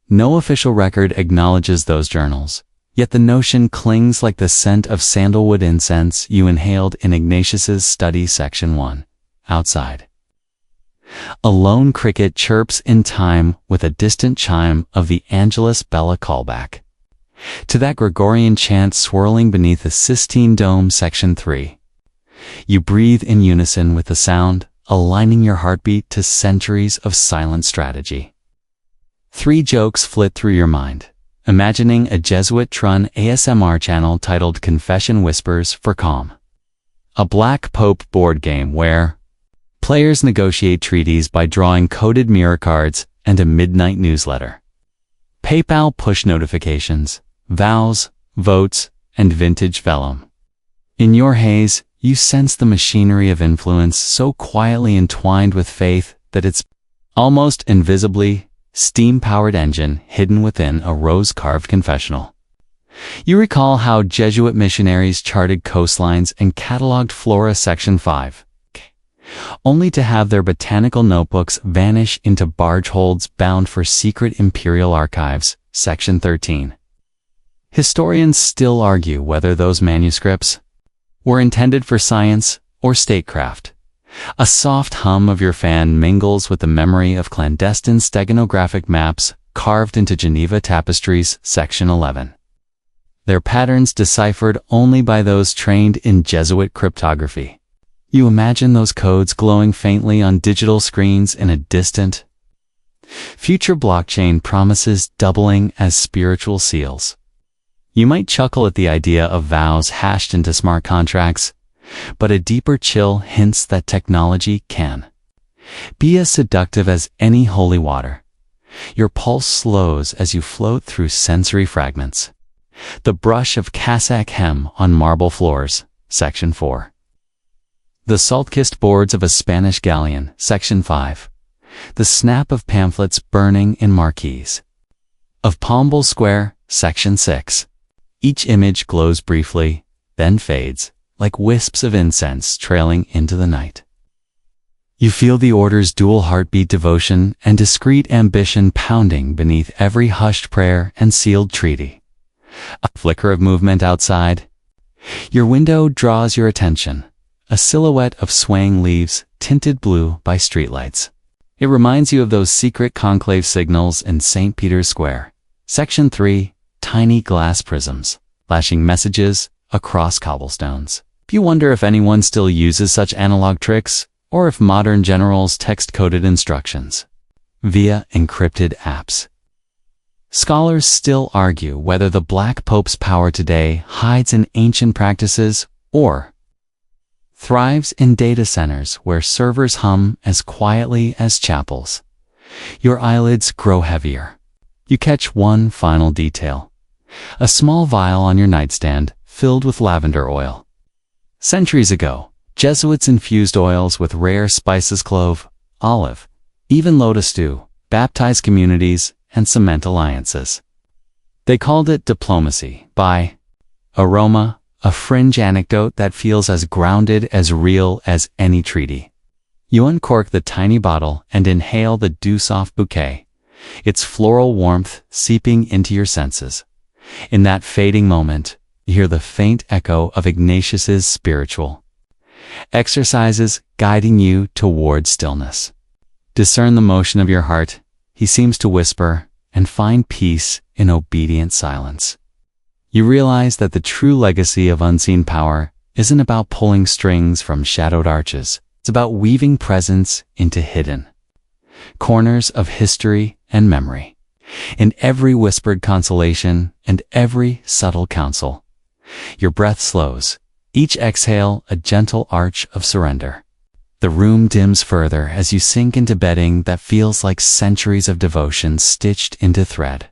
No official record acknowledges those journals, yet the notion clings like the scent of sandalwood incense you inhaled in Ignatius's study section 1, outside. A lone cricket chirps in time with a distant chime of the Angelus Bella callback to that Gregorian chant swirling beneath the Sistine Dome section 3. You breathe in unison with the sound, aligning your heartbeat to centuries of silent strategy. 3 jokes flit through your mind, imagining a Jesuit-run ASMR channel titled Confession Whispers for Calm. A Black Pope board game where players negotiate treaties by drawing coded mirror cards and a midnight newsletter. PayPal push notifications, vows, votes, and vintage vellum. In your haze, you sense the machinery of influence so quietly entwined with faith that it's almost invisibly steam-powered engine hidden within a rose-carved confessional. You recall how Jesuit missionaries charted coastlines and cataloged flora section 5, only to have their botanical notebooks vanish into barge holds bound for secret imperial archives, section 13. Historians still argue whether those manuscripts were intended for science or statecraft. A soft hum of your fan mingles with the memory of clandestine steganographic maps carved into Geneva tapestries, section 11. Their patterns deciphered only by those trained in Jesuit cryptography. You imagine those codes glowing faintly on digital screens in a distant future blockchain promises doubling as spiritual seals. You might chuckle at the idea of vows hashed into smart contracts, but a deeper chill hints that technology can be as seductive as any holy water. Your pulse slows as you float through sensory fragments. The brush of cassack hem on marble floors, section 4. The salt-kissed boards of a Spanish galleon, section 5. The snap of pamphlets burning in marquees of Pombal Square, section 6. Each image glows briefly, then fades, like wisps of incense trailing into the night. You feel the order's dual heartbeat devotion and discreet ambition pounding beneath every hushed prayer and sealed treaty. A flicker of movement outside. Your window draws your attention, a silhouette of swaying leaves tinted blue by streetlights. It reminds you of those secret conclave signals in St. Peter's Square. Section 3. Tiny glass prisms, flashing messages across cobblestones. You wonder if anyone still uses such analog tricks, or if modern generals text-coded instructions via encrypted apps. Scholars still argue whether the Black Pope's power today hides in ancient practices or thrives in data centers where servers hum as quietly as chapels. Your eyelids grow heavier. You catch one final detail. A small vial on your nightstand filled with lavender oil. Centuries ago, Jesuits infused oils with rare spices clove, olive, even lotus to baptize communities and cement alliances. They called it diplomacy by aroma, a fringe anecdote that feels as grounded as real as any treaty. You uncork the tiny bottle and inhale the dew-soft bouquet, its floral warmth seeping into your senses. In that fading moment, you hear the faint echo of Ignatius's spiritual exercises guiding you toward stillness. Discern the motion of your heart, he seems to whisper, and find peace in obedient silence. You realize that the true legacy of unseen power isn't about pulling strings from shadowed arches. It's about weaving presence into hidden corners of history and memory. In every whispered consolation and every subtle counsel, your breath slows, each exhale a gentle arch of surrender. The room dims further as you sink into bedding that feels like centuries of devotion stitched into thread.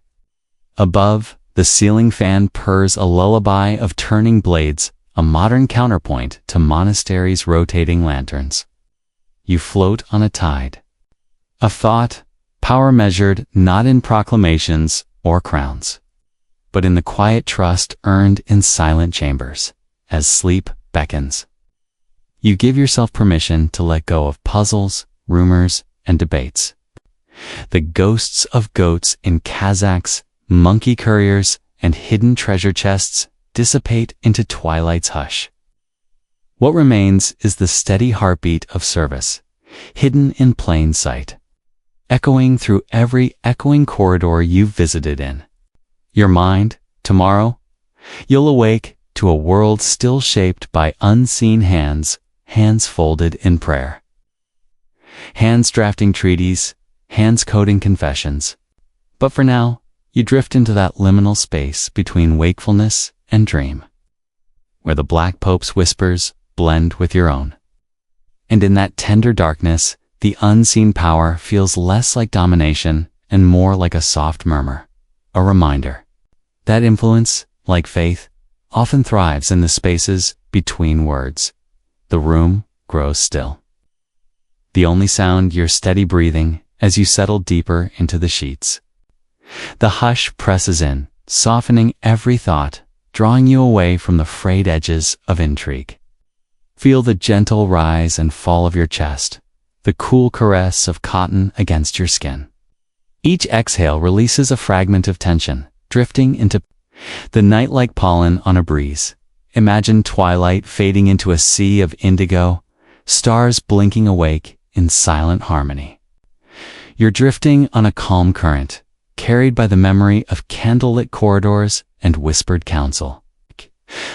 Above, the ceiling fan purrs a lullaby of turning blades, a modern counterpoint to monasteries' rotating lanterns. You float on a tide of thought, power measured not in proclamations or crowns, but in the quiet trust earned in silent chambers, as sleep beckons. You give yourself permission to let go of puzzles, rumors, and debates. The ghosts of goats in Kazakhs, monkey couriers, and hidden treasure chests dissipate into twilight's hush. What remains is the steady heartbeat of service, hidden in plain sight, echoing through every echoing corridor you've visited in. Your mind, tomorrow, you'll awake to a world still shaped by unseen hands, hands folded in prayer. Hands drafting treaties, hands coding confessions. But for now, you drift into that liminal space between wakefulness and dream, where the Black Pope's whispers blend with your own. And in that tender darkness, the unseen power feels less like domination and more like a soft murmur, a reminder. That influence, like faith, often thrives in the spaces between words. The room grows still. The only sound, your steady breathing as you settle deeper into the sheets. The hush presses in, softening every thought, drawing you away from the frayed edges of intrigue. Feel the gentle rise and fall of your chest, the cool caress of cotton against your skin. Each exhale releases a fragment of tension, drifting into the night like pollen on a breeze. Imagine twilight fading into a sea of indigo, stars blinking awake in silent harmony. You're drifting on a calm current, carried by the memory of candlelit corridors and whispered counsel.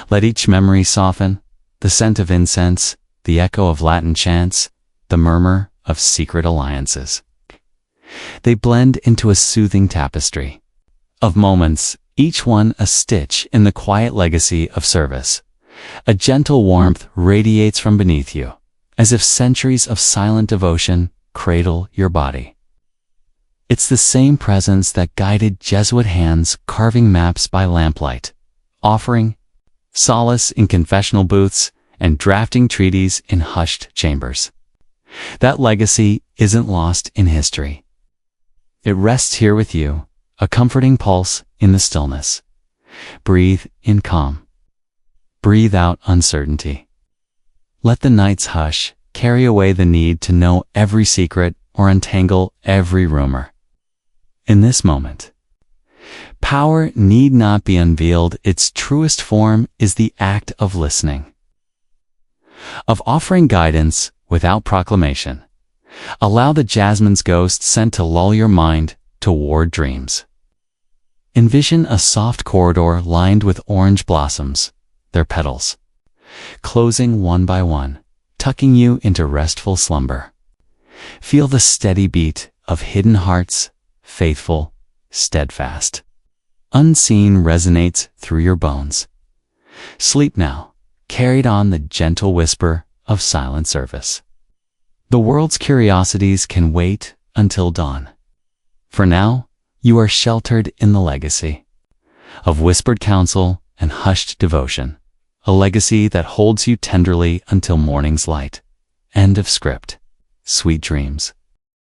Let each memory soften, the scent of incense, the echo of Latin chants, the murmur of secret alliances. They blend into a soothing tapestry of moments, each one a stitch in the quiet legacy of service. A gentle warmth radiates from beneath you, as if centuries of silent devotion cradle your body. It's the same presence that guided Jesuit hands carving maps by lamplight, offering solace in confessional booths and drafting treaties in hushed chambers. That legacy isn't lost in history. It rests here with you, a comforting pulse in the stillness. Breathe in calm. Breathe out uncertainty. Let the night's hush carry away the need to know every secret or untangle every rumor. In this moment, power need not be unveiled. Its truest form is the act of listening, of offering guidance without proclamation. Allow the jasmine's ghost sent to lull your mind toward dreams. Envision a soft corridor lined with orange blossoms, their petals, closing one by one, tucking you into restful slumber. Feel the steady beat of hidden hearts, faithful, steadfast. Unseen resonates through your bones. Sleep now, carried on the gentle whisper of silent service. The world's curiosities can wait until dawn. For now, you are sheltered in the legacy of whispered counsel and hushed devotion, a legacy that holds you tenderly until morning's light. End of script. Sweet dreams.